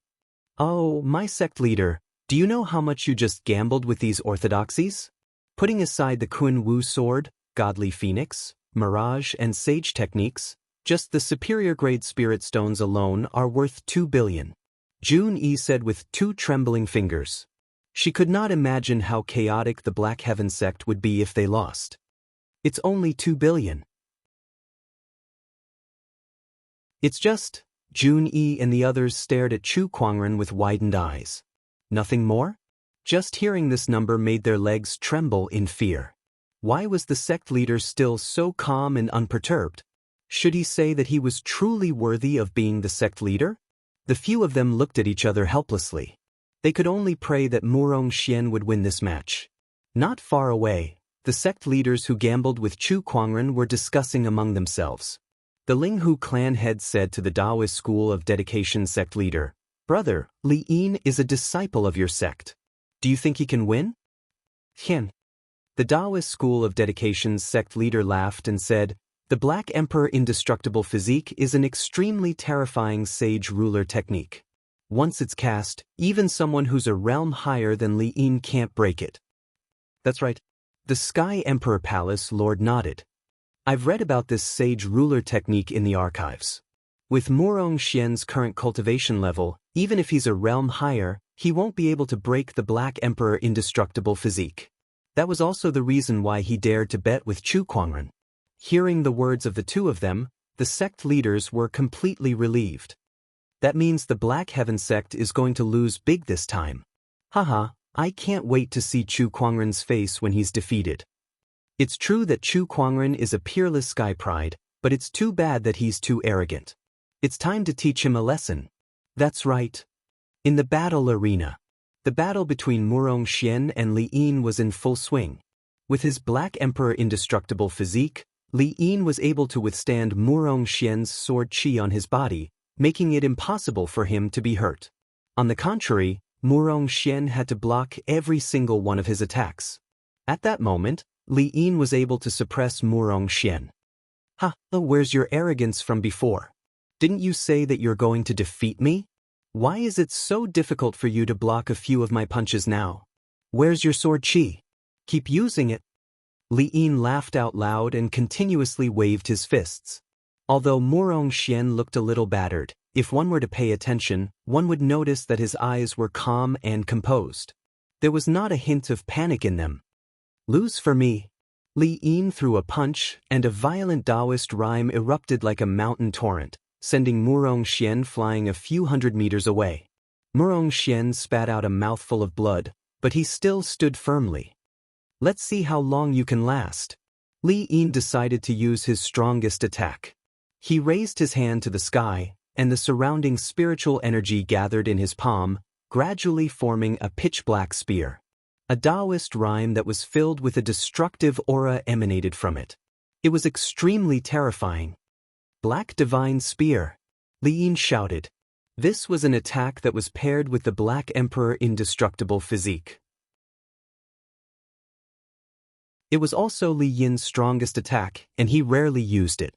Oh, my sect leader, do you know how much you just gambled with these orthodoxies? Putting aside the Kun Wu sword, godly phoenix, mirage and sage techniques, just the superior grade spirit stones alone are worth 2 billion. Jun Yi said with 2 trembling fingers. She could not imagine how chaotic the Black Heaven sect would be if they lost. It's only 2 billion. It's just, Jun Yi and the others stared at Chu Kuangren with widened eyes. Nothing more? Just hearing this number made their legs tremble in fear. Why was the sect leader still so calm and unperturbed? Should he say that he was truly worthy of being the sect leader? The few of them looked at each other helplessly. They could only pray that Murong Xian would win this match. Not far away, the sect leaders who gambled with Chu Kuangren were discussing among themselves. The Linghu clan head said to the Taoist School of Dedication sect leader, "Brother, Li Yin is a disciple of your sect. Do you think he can win?" Xian. The Taoist School of Dedication's sect leader laughed and said, "The Black Emperor Indestructible Physique is an extremely terrifying sage ruler technique. Once it's cast, even someone who's a realm higher than Li Yin can't break it." That's right. The Sky Emperor Palace Lord nodded. "I've read about this sage ruler technique in the archives. With Murong Xian's current cultivation level, even if he's a realm higher, he won't be able to break the Black Emperor Indestructible Physique. That was also the reason why he dared to bet with Chu Kuangren." Hearing the words of the two of them, the sect leaders were completely relieved. That means the Black Heaven sect is going to lose big this time. Haha, I can't wait to see Chu Kuangren's face when he's defeated. It's true that Chu Kuangren is a peerless sky pride, but it's too bad that he's too arrogant. It's time to teach him a lesson. That's right. In the battle arena, the battle between Murong Xian and Li Yin was in full swing. With his Black Emperor Indestructible Physique, Li Yin was able to withstand Murong Xian's sword qi on his body, making it impossible for him to be hurt. On the contrary, Murong Xian had to block every single one of his attacks. At that moment, Li Yin was able to suppress Murong Xian. "Ha, where's your arrogance from before? Didn't you say that you're going to defeat me? Why is it so difficult for you to block a few of my punches now? Where's your sword qi? Keep using it." Li Yin laughed out loud and continuously waved his fists. Although Murong Xian looked a little battered, if one were to pay attention, one would notice that his eyes were calm and composed. There was not a hint of panic in them. "Lose for me." Li Yin threw a punch, and a violent Taoist rhyme erupted like a mountain torrent, sending Murong Xian flying a few hundred meters away. Murong Xian spat out a mouthful of blood, but he still stood firmly. "Let's see how long you can last." Li Yin decided to use his strongest attack. He raised his hand to the sky, and the surrounding spiritual energy gathered in his palm, gradually forming a pitch-black spear. A Taoist rhyme that was filled with a destructive aura emanated from it. It was extremely terrifying. "Black Divine Spear," Li Yin shouted. This was an attack that was paired with the Black Emperor Indestructible Physique. It was also Li Yin's strongest attack, and he rarely used it.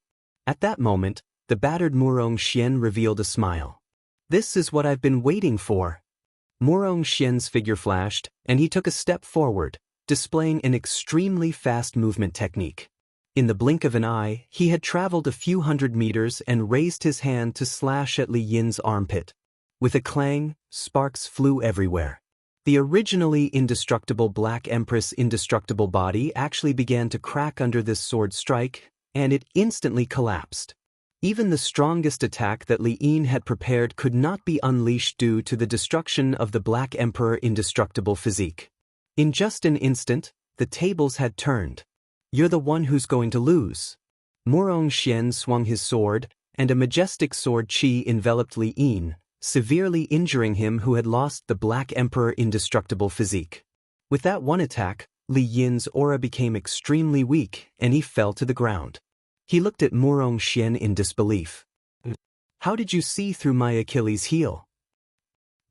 At that moment, the battered Murong Xian revealed a smile. "This is what I've been waiting for." Murong Xian's figure flashed, and he took a step forward, displaying an extremely fast movement technique. In the blink of an eye, he had traveled a few hundred meters and raised his hand to slash at Li Yin's armpit. With a clang, sparks flew everywhere. The originally indestructible Black Empress indestructible body actually began to crack under this sword strike, and it instantly collapsed. Even the strongest attack that Li Yin had prepared could not be unleashed due to the destruction of the Black Emperor Indestructible Physique. In just an instant, the tables had turned. "You're the one who's going to lose." Murong Xian swung his sword, and a majestic sword qi enveloped Li Yin, severely injuring him who had lost the Black Emperor Indestructible Physique. With that one attack, Li Yin's aura became extremely weak, and he fell to the ground. He looked at Murong Xian in disbelief. "How did you see through my Achilles heel?"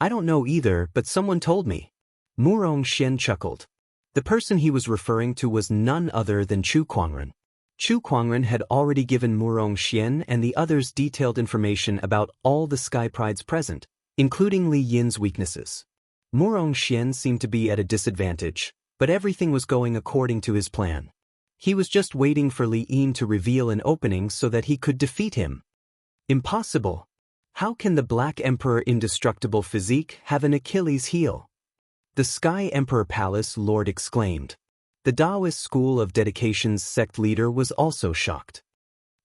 I don't know either, but someone told me. Murong Xian chuckled. The person he was referring to was none other than Chu Kuangren. Chu Kuangren had already given Murong Xian and the others detailed information about all the Sky Prides present, including Li Yin's weaknesses. Murong Xian seemed to be at a disadvantage, but everything was going according to his plan. He was just waiting for Li Yin to reveal an opening so that he could defeat him. Impossible. How can the Black Emperor indestructible physique have an Achilles heel? The Sky Emperor Palace Lord exclaimed. The Taoist School of Dedication's sect leader was also shocked.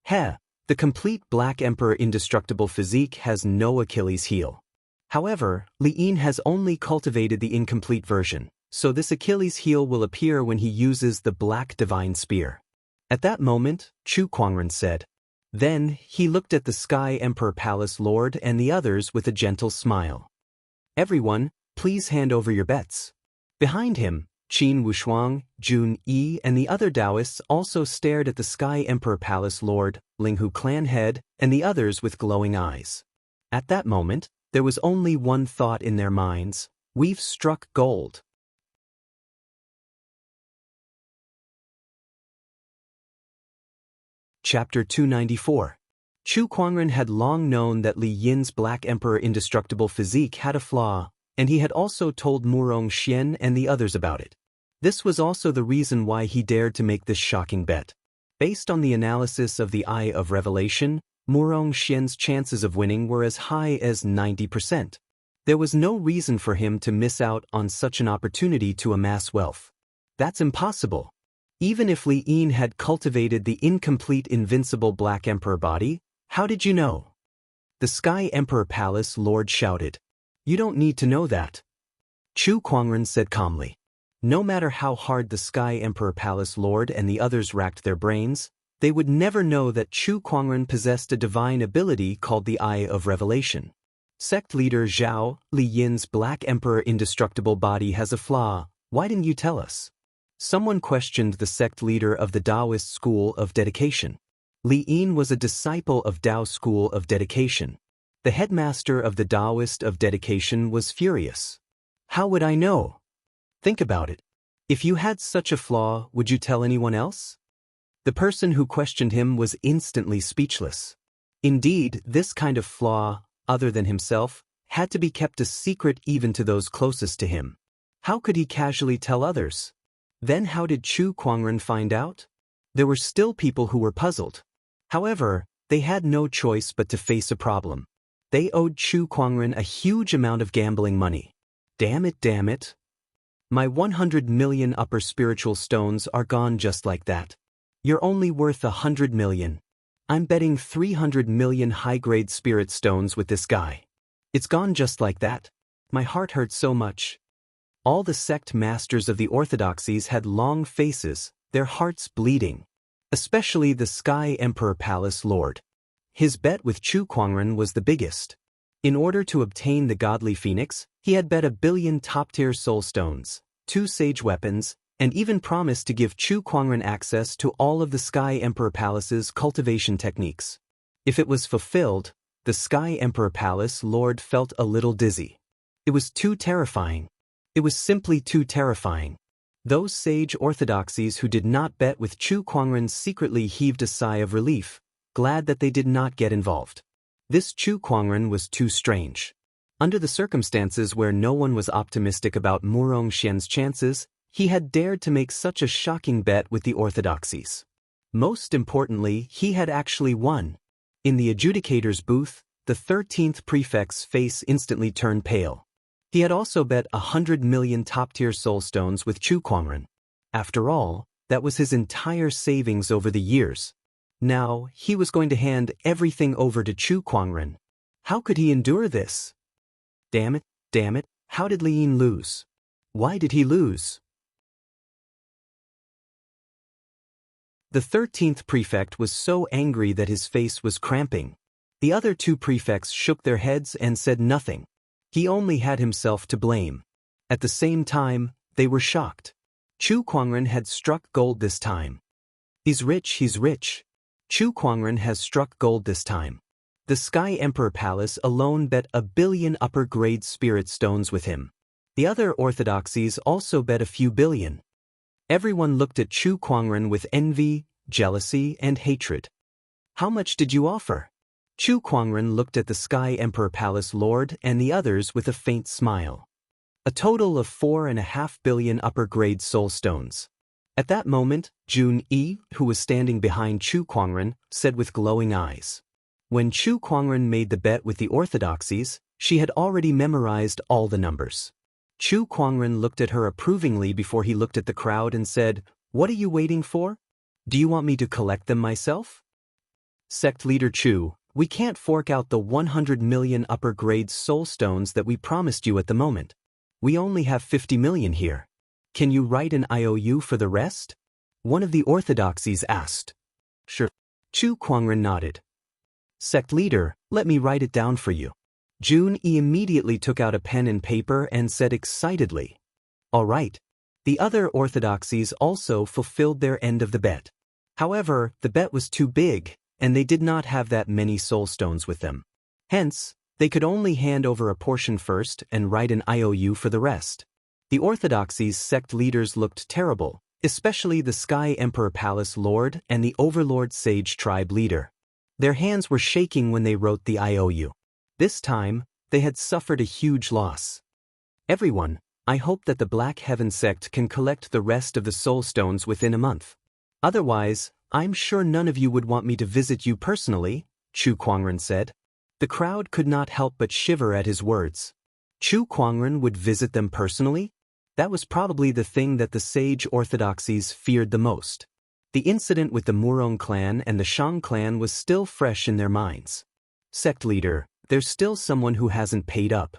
The complete Black Emperor indestructible physique has no Achilles heel. However, Li Yin has only cultivated the incomplete version, so this Achilles heel will appear when he uses the Black Divine Spear. At that moment, Chu Kuangren said. Then, he looked at the Sky Emperor Palace Lord and the others with a gentle smile. Everyone, please hand over your bets. Behind him, Qin Wushuang, Jun Yi and the other Taoists also stared at the Sky Emperor Palace Lord, Linghu clan head, and the others with glowing eyes. At that moment, there was only one thought in their minds: we've struck gold. Chapter 294. Chu Kuangren had long known that Li Yin's Black Emperor indestructible physique had a flaw, and he had also told Murong Xian and the others about it. This was also the reason why he dared to make this shocking bet. Based on the analysis of the Eye of Revelation, Murong Xian's chances of winning were as high as 90%. There was no reason for him to miss out on such an opportunity to amass wealth. That's impossible. Even if Li Yin had cultivated the incomplete invincible Black Emperor body, how did you know? The Sky Emperor Palace Lord shouted. You don't need to know that. Chu Kuangren said calmly. No matter how hard the Sky Emperor Palace Lord and the others racked their brains, they would never know that Chu Kuangren possessed a divine ability called the Eye of Revelation. Sect leader Zhao, Li Yin's Black Emperor indestructible body has a flaw. Why didn't you tell us? Someone questioned the sect leader of the Taoist School of Dedication. Li Yin was a disciple of Tao School of Dedication. The headmaster of the Taoist of Dedication was furious. How would I know? Think about it. If you had such a flaw, would you tell anyone else? The person who questioned him was instantly speechless. Indeed, this kind of flaw, other than himself, had to be kept a secret even to those closest to him. How could he casually tell others? Then how did Chu Kuangren find out? There were still people who were puzzled. However, they had no choice but to face a problem. They owed Chu Kuangren a huge amount of gambling money. Damn it. My 100 million upper spiritual stones are gone just like that. You're only worth 100 million. I'm betting 300 million high-grade spirit stones with this guy. It's gone just like that. My heart hurts so much. All the sect masters of the orthodoxies had long faces, their hearts bleeding. Especially the Sky Emperor Palace Lord. His bet with Chu Kuangren was the biggest. In order to obtain the godly phoenix, he had bet 1 billion top-tier soul stones, 2 sage weapons, and even promised to give Chu Kuangren access to all of the Sky Emperor Palace's cultivation techniques. If it was fulfilled, the Sky Emperor Palace Lord felt a little dizzy. It was too terrifying. It was simply too terrifying. Those sage orthodoxies who did not bet with Chu Kuangren secretly heaved a sigh of relief, glad that they did not get involved. This Chu Kuangren was too strange. Under the circumstances where no one was optimistic about Murong Xian's chances, he had dared to make such a shocking bet with the orthodoxies. Most importantly, he had actually won. In the adjudicator's booth, the 13th prefect's face instantly turned pale. He had also bet 100 million top-tier soul stones with Chu Kuangren. After all, that was his entire savings over the years. Now, he was going to hand everything over to Chu Kuangren. How could he endure this? Damn it, how did Li Yin lose? Why did he lose? The 13th prefect was so angry that his face was cramping. The other 2 prefects shook their heads and said nothing. He only had himself to blame. At the same time, they were shocked. Chu Kuangren had struck gold this time. He's rich. Chu Kuangren has struck gold this time. The Sky Emperor Palace alone bet 1 billion upper-grade spirit stones with him. The other orthodoxies also bet a few billion. Everyone looked at Chu Kuangren with envy, jealousy, and hatred. How much did you offer? Chu Kuangren looked at the Sky Emperor Palace Lord and the others with a faint smile. A total of 4.5 billion upper-grade soul stones. At that moment, Jun Yi, who was standing behind Chu Kuangren, said with glowing eyes. When Chu Kuangren made the bet with the orthodoxies, she had already memorized all the numbers. Chu Kuangren looked at her approvingly before he looked at the crowd and said, "What are you waiting for? Do you want me to collect them myself?" Sect leader Chu, we can't fork out the 100 million upper-grade soul stones that we promised you at the moment. We only have 50 million here. Can you write an IOU for the rest? One of the orthodoxies asked. Sure. Chu Kuangren nodded. Sect leader, let me write it down for you. Jun Yi immediately took out a pen and paper and said excitedly. All right. The other orthodoxies also fulfilled their end of the bet. However, the bet was too big, and they did not have that many soul stones with them. Hence, they could only hand over a portion first and write an IOU for the rest. The orthodoxies' sect leaders looked terrible, especially the Sky Emperor Palace Lord and the Overlord Sage Tribe leader. Their hands were shaking when they wrote the IOU. This time, they had suffered a huge loss. Everyone, I hope that the Black Heaven sect can collect the rest of the soul stones within a month. Otherwise, I'm sure none of you would want me to visit you personally, Chu Kuangren said. The crowd could not help but shiver at his words. Chu Kuangren would visit them personally? That was probably the thing that the sage orthodoxies feared the most. The incident with the Murong clan and the Shang clan was still fresh in their minds. Sect leader, there's still someone who hasn't paid up.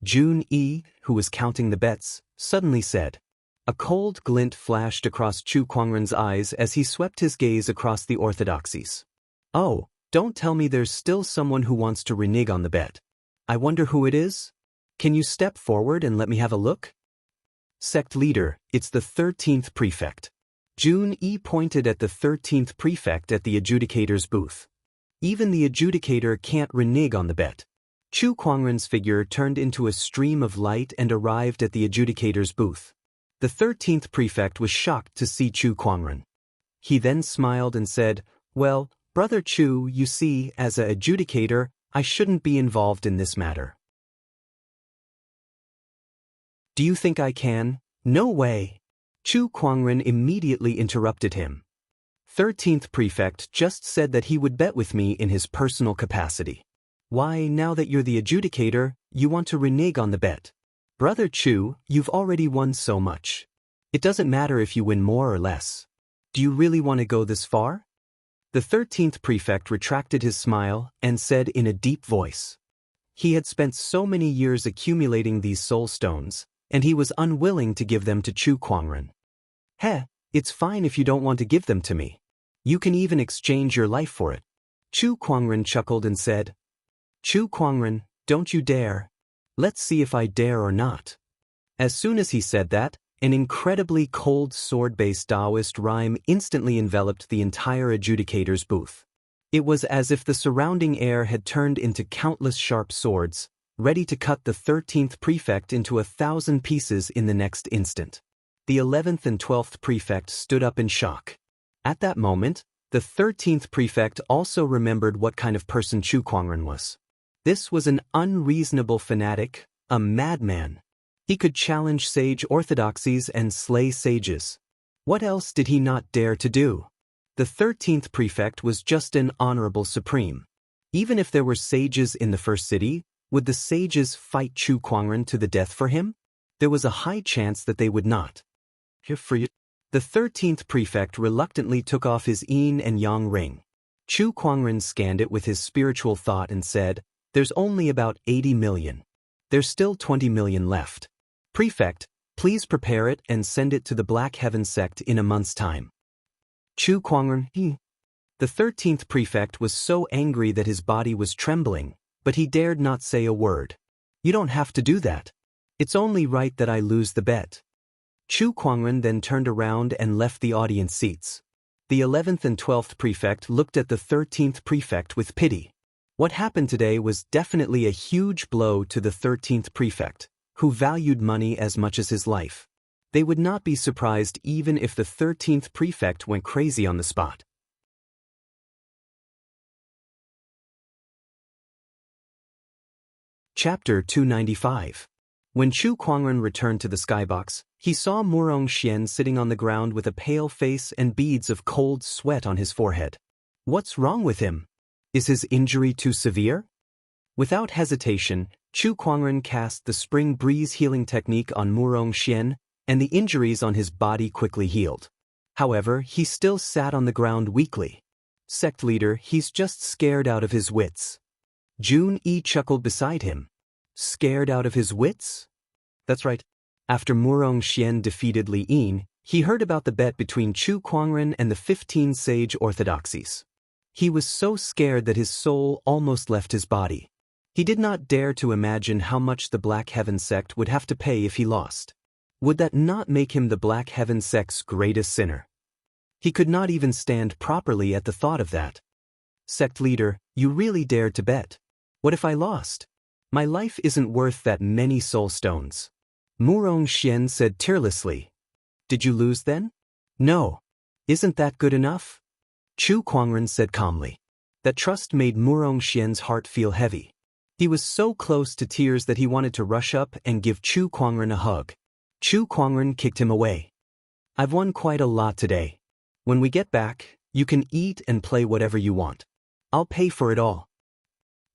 Jun Yi, who was counting the bets, suddenly said. A cold glint flashed across Chu Kuangren's eyes as he swept his gaze across the orthodoxies. Oh, don't tell me there's still someone who wants to renege on the bet. I wonder who it is? Can you step forward and let me have a look? Sect leader, it's the 13th prefect. Jun Yi pointed at the 13th prefect at the adjudicator's booth. Even the adjudicator can't renege on the bet. Chu Kuangren's figure turned into a stream of light and arrived at the adjudicator's booth. The 13th prefect was shocked to see Chu Kuangren. He then smiled and said, Well, Brother Chu, you see, as a adjudicator, I shouldn't be involved in this matter. Do you think I can? No way. Chu Kuangren immediately interrupted him. 13th prefect just said that he would bet with me in his personal capacity. Why, now that you're the adjudicator, you want to renege on the bet? Brother Chu, you've already won so much. It doesn't matter if you win more or less. Do you really want to go this far? The 13th prefect retracted his smile and said in a deep voice. He had spent so many years accumulating these soul stones, and he was unwilling to give them to Chu Kuangren. Heh, it's fine if you don't want to give them to me. You can even exchange your life for it. Chu Kuangren chuckled and said, Chu Kuangren, don't you dare. Let's see if I dare or not. As soon as he said that, an incredibly cold sword-based Taoist rhyme instantly enveloped the entire adjudicator's booth. It was as if the surrounding air had turned into countless sharp swords, ready to cut the 13th prefect into 1,000 pieces in the next instant. The 11th and 12th prefect stood up in shock. At that moment, the 13th prefect also remembered what kind of person Chu Kuangren was. This was an unreasonable fanatic, a madman. He could challenge sage orthodoxies and slay sages. What else did he not dare to do? The 13th prefect was just an honorable supreme. Even if there were sages in the first city, would the sages fight Chu Kuangren to the death for him? There was a high chance that they would not. The 13th prefect reluctantly took off his yin and yang ring. Chu Kuangren scanned it with his spiritual thought and said, There's only about 80 million. There's still 20 million left. Prefect, please prepare it and send it to the Black Heaven sect in a month's time. Chu Kuangren, The 13th prefect was so angry that his body was trembling, but he dared not say a word. You don't have to do that. It's only right that I lose the bet. Chu Kuangren then turned around and left the audience seats. The 11th and 12th prefect looked at the 13th prefect with pity. What happened today was definitely a huge blow to the 13th prefect, who valued money as much as his life. They would not be surprised even if the 13th prefect went crazy on the spot. Chapter 295. When Chu Kuangren returned to the skybox, he saw Murong Xian sitting on the ground with a pale face and beads of cold sweat on his forehead. What's wrong with him? Is his injury too severe? Without hesitation, Chu Kuangren cast the spring breeze healing technique on Murong Xian, and the injuries on his body quickly healed. However, he still sat on the ground weakly. Sect leader, he's just scared out of his wits. Jun Yi chuckled beside him. Scared out of his wits? That's right. After Murong Xian defeated Li Yin, he heard about the bet between Chu Kuangren and the 15 sage orthodoxies. He was so scared that his soul almost left his body. He did not dare to imagine how much the Black Heaven sect would have to pay if he lost. Would that not make him the Black Heaven sect's greatest sinner? He could not even stand properly at the thought of that. Sect leader, you really dared to bet. What if I lost? My life isn't worth that many soul stones. Murong Xian said tearlessly. Did you lose then? No. Isn't that good enough? Chu Kuangren said calmly. That trust made Murong Xian's heart feel heavy. He was so close to tears that he wanted to rush up and give Chu Kuangren a hug. Chu Kuangren kicked him away. I've won quite a lot today. When we get back, you can eat and play whatever you want. I'll pay for it all.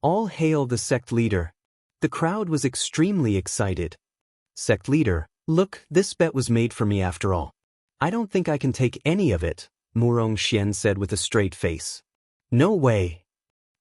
All hail the sect leader. The crowd was extremely excited. Sect leader, look, this bet was made for me after all. I don't think I can take any of it, Murong Xian said with a straight face. No way.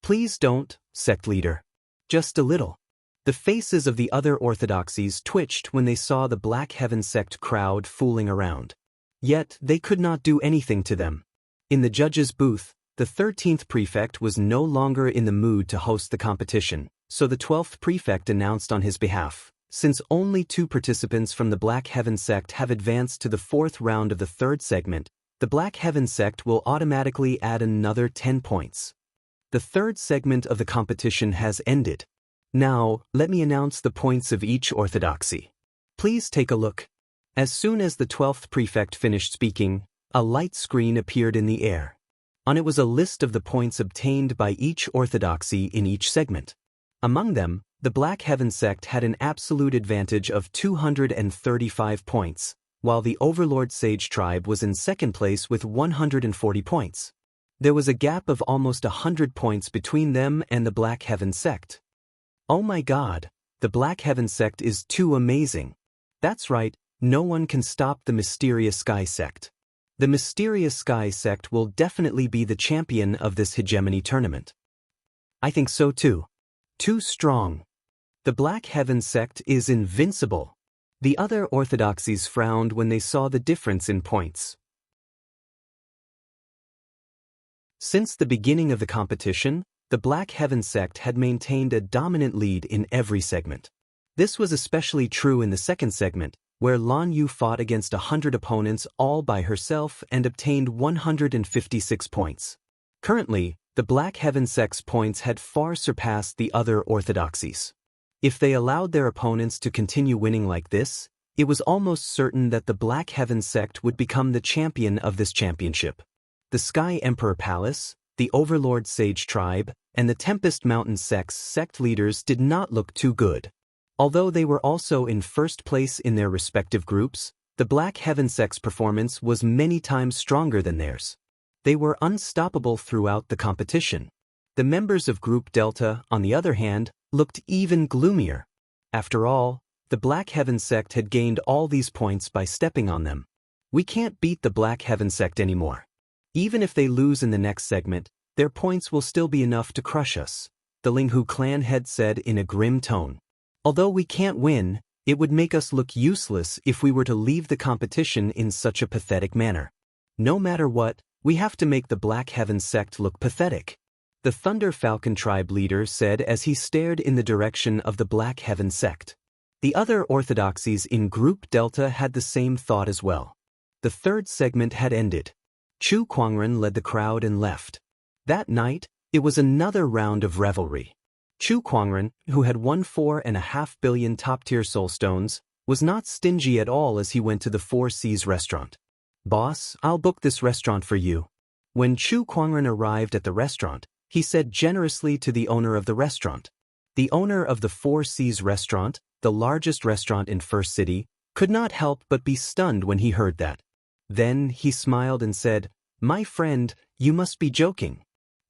Please don't, sect leader. Just a little. The faces of the other orthodoxies twitched when they saw the Black Heaven sect crowd fooling around. Yet they could not do anything to them. In the judge's booth, the 13th prefect was no longer in the mood to host the competition, so the 12th prefect announced on his behalf, since only 2 participants from the Black Heaven sect have advanced to the 4th round of the 3rd segment, the Black Heaven sect will automatically add another 10 points. The 3rd segment of the competition has ended. Now, let me announce the points of each orthodoxy. Please take a look. As soon as the 12th prefect finished speaking, a light screen appeared in the air. On it was a list of the points obtained by each orthodoxy in each segment. Among them, the Black Heaven sect had an absolute advantage of 235 points, while the Overlord Sage tribe was in second place with 140 points. There was a gap of almost 100 points between them and the Black Heaven sect. Oh my God, the Black Heaven sect is too amazing. That's right, no one can stop the Mysterious Sky sect. The Mysterious Sky sect will definitely be the champion of this hegemony tournament. I think so too. Too strong. The Black Heaven sect is invincible. The other orthodoxies frowned when they saw the difference in points. Since the beginning of the competition, the Black Heaven sect had maintained a dominant lead in every segment. This was especially true in the second segment, where Lan Yu fought against 100 opponents all by herself and obtained 156 points. Currently, the Black Heaven sect's points had far surpassed the other orthodoxies. If they allowed their opponents to continue winning like this, it was almost certain that the Black Heaven sect would become the champion of this championship. The Sky Emperor Palace, the Overlord Sage tribe, and the Tempest Mountain sect's sect leaders did not look too good. Although they were also in first place in their respective groups, the Black Heaven sect's performance was many times stronger than theirs. They were unstoppable throughout the competition. The members of Group Delta, on the other hand, looked even gloomier. After all, the Black Heaven sect had gained all these points by stepping on them. We can't beat the Black Heaven sect anymore. Even if they lose in the next segment, their points will still be enough to crush us, the Linghu clan head said in a grim tone. Although we can't win, it would make us look useless if we were to leave the competition in such a pathetic manner. No matter what, we have to make the Black Heaven sect look pathetic, the Thunder Falcon tribe leader said as he stared in the direction of the Black Heaven sect. The other orthodoxies in Group Delta had the same thought as well. The third segment had ended. Chu Kuangren led the crowd and left. That night, It was another round of revelry. Chu Kuangren, who had won 4.5 billion top-tier soul stones, was not stingy at all as he went to the Four Seas restaurant. "Boss, I'll book this restaurant for you." When Chu Kuangren arrived at the restaurant, he said generously to the owner of the restaurant. The owner of the Four Seas restaurant, the largest restaurant in First City, could not help but be stunned when he heard that. Then he smiled and said, "My friend, you must be joking.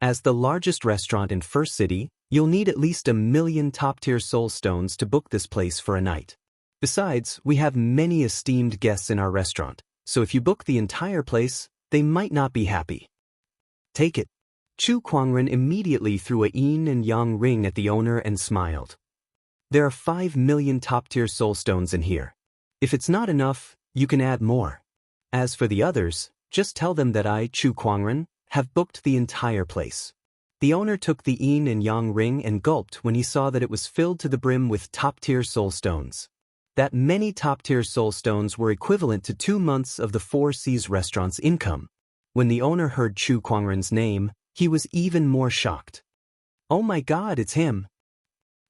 As the largest restaurant in First City, you'll need at least 1 million top-tier soul stones to book this place for a night. Besides, we have many esteemed guests in our restaurant, so if you book the entire place, they might not be happy. Take it." Chu Kuangren immediately threw a yin and yang ring at the owner and smiled. "There are 5 million top-tier soul stones in here. If it's not enough, you can add more. As for the others, just tell them that I, Chu Kuangren, have booked the entire place." The owner took the yin and yang ring and gulped when he saw that it was filled to the brim with top-tier soul stones. That many top-tier soul stones were equivalent to 2 months of the Four Seas restaurant's income. When the owner heard Chu Kuangren's name, he was even more shocked. "Oh my God, it's him.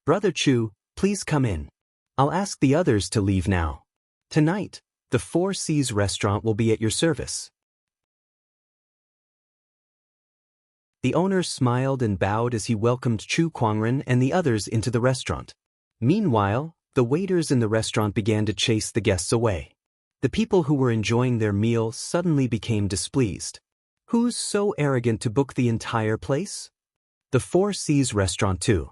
Brother Chu, please come in. I'll ask the others to leave now. Tonight, the Four Seas restaurant will be at your service." The owner smiled and bowed as he welcomed Chu Kuangren and the others into the restaurant. Meanwhile, the waiters in the restaurant began to chase the guests away. The people who were enjoying their meal suddenly became displeased. Who's so arrogant to book the entire place? The Four Seas restaurant too.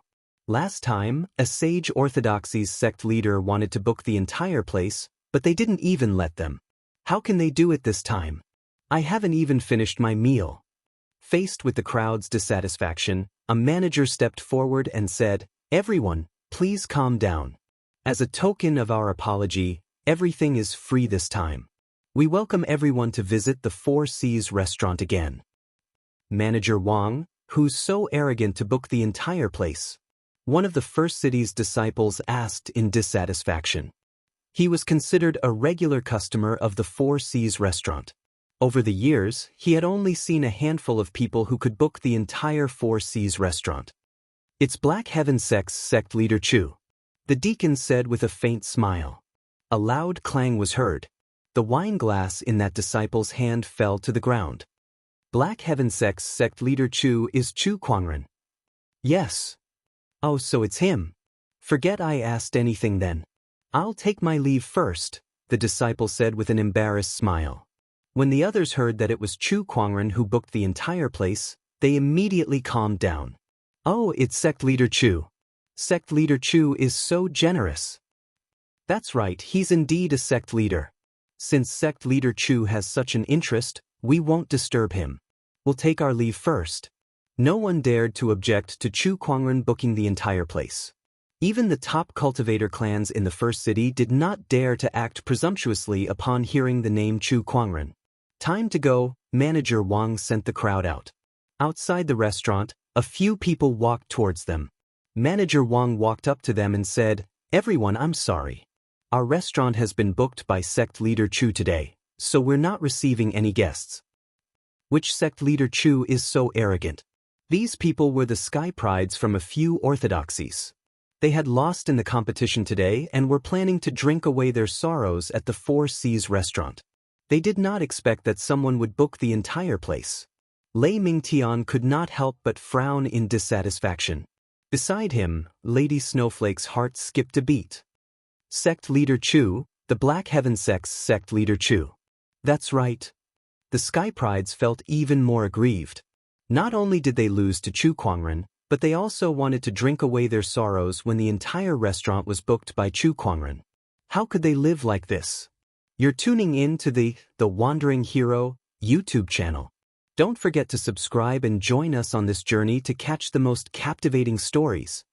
Last time, a Sage Orthodoxy's sect leader wanted to book the entire place, but they didn't even let them. How can they do it this time? I haven't even finished my meal. Faced with the crowd's dissatisfaction, a manager stepped forward and said, "Everyone, please calm down. As a token of our apology, everything is free this time. We welcome everyone to visit the Four Seas restaurant again." Manager Wang, who's so arrogant to book the entire place? One of the First City's disciples asked in dissatisfaction. He was considered a regular customer of the Four Seas restaurant. Over the years, he had only seen a handful of people who could book the entire Four Seas restaurant. "It's Black Heaven Sect's sect leader Chu," the deacon said with a faint smile. A loud clang was heard. The wine glass in that disciple's hand fell to the ground. "Black Heaven Sect's sect leader Chu is Chu Kuangren." "Yes." "Oh, so it's him. Forget I asked anything then. I'll take my leave first," the disciple said with an embarrassed smile. When the others heard that it was Chu Kuangren who booked the entire place, they immediately calmed down. "Oh, it's sect leader Chu. Sect leader Chu is so generous." "That's right, he's indeed a sect leader. Since sect leader Chu has such an interest, we won't disturb him. We'll take our leave first." No one dared to object to Chu Kuangren booking the entire place. Even the top cultivator clans in the First City did not dare to act presumptuously upon hearing the name Chu Kuangren. "Time to go," Manager Wang sent the crowd out. Outside the restaurant, a few people walked towards them. Manager Wang walked up to them and said, "Everyone, I'm sorry. Our restaurant has been booked by sect leader Chu today, so we're not receiving any guests." Which sect leader Chu is so arrogant? These people were the sky prides from a few orthodoxies. They had lost in the competition today and were planning to drink away their sorrows at the Four Seas restaurant. They did not expect that someone would book the entire place. Lei Mingtian could not help but frown in dissatisfaction. Beside him, Lady Snowflake's heart skipped a beat. Sect leader Chu, the Black Heaven Sect's sect leader Chu. That's right. The Sky Prides felt even more aggrieved. Not only did they lose to Chu Kuangren, but they also wanted to drink away their sorrows when the entire restaurant was booked by Chu Kuangren. How could they live like this? You're tuning in to the Wandering Hero YouTube channel. Don't forget to subscribe and join us on this journey to catch the most captivating stories.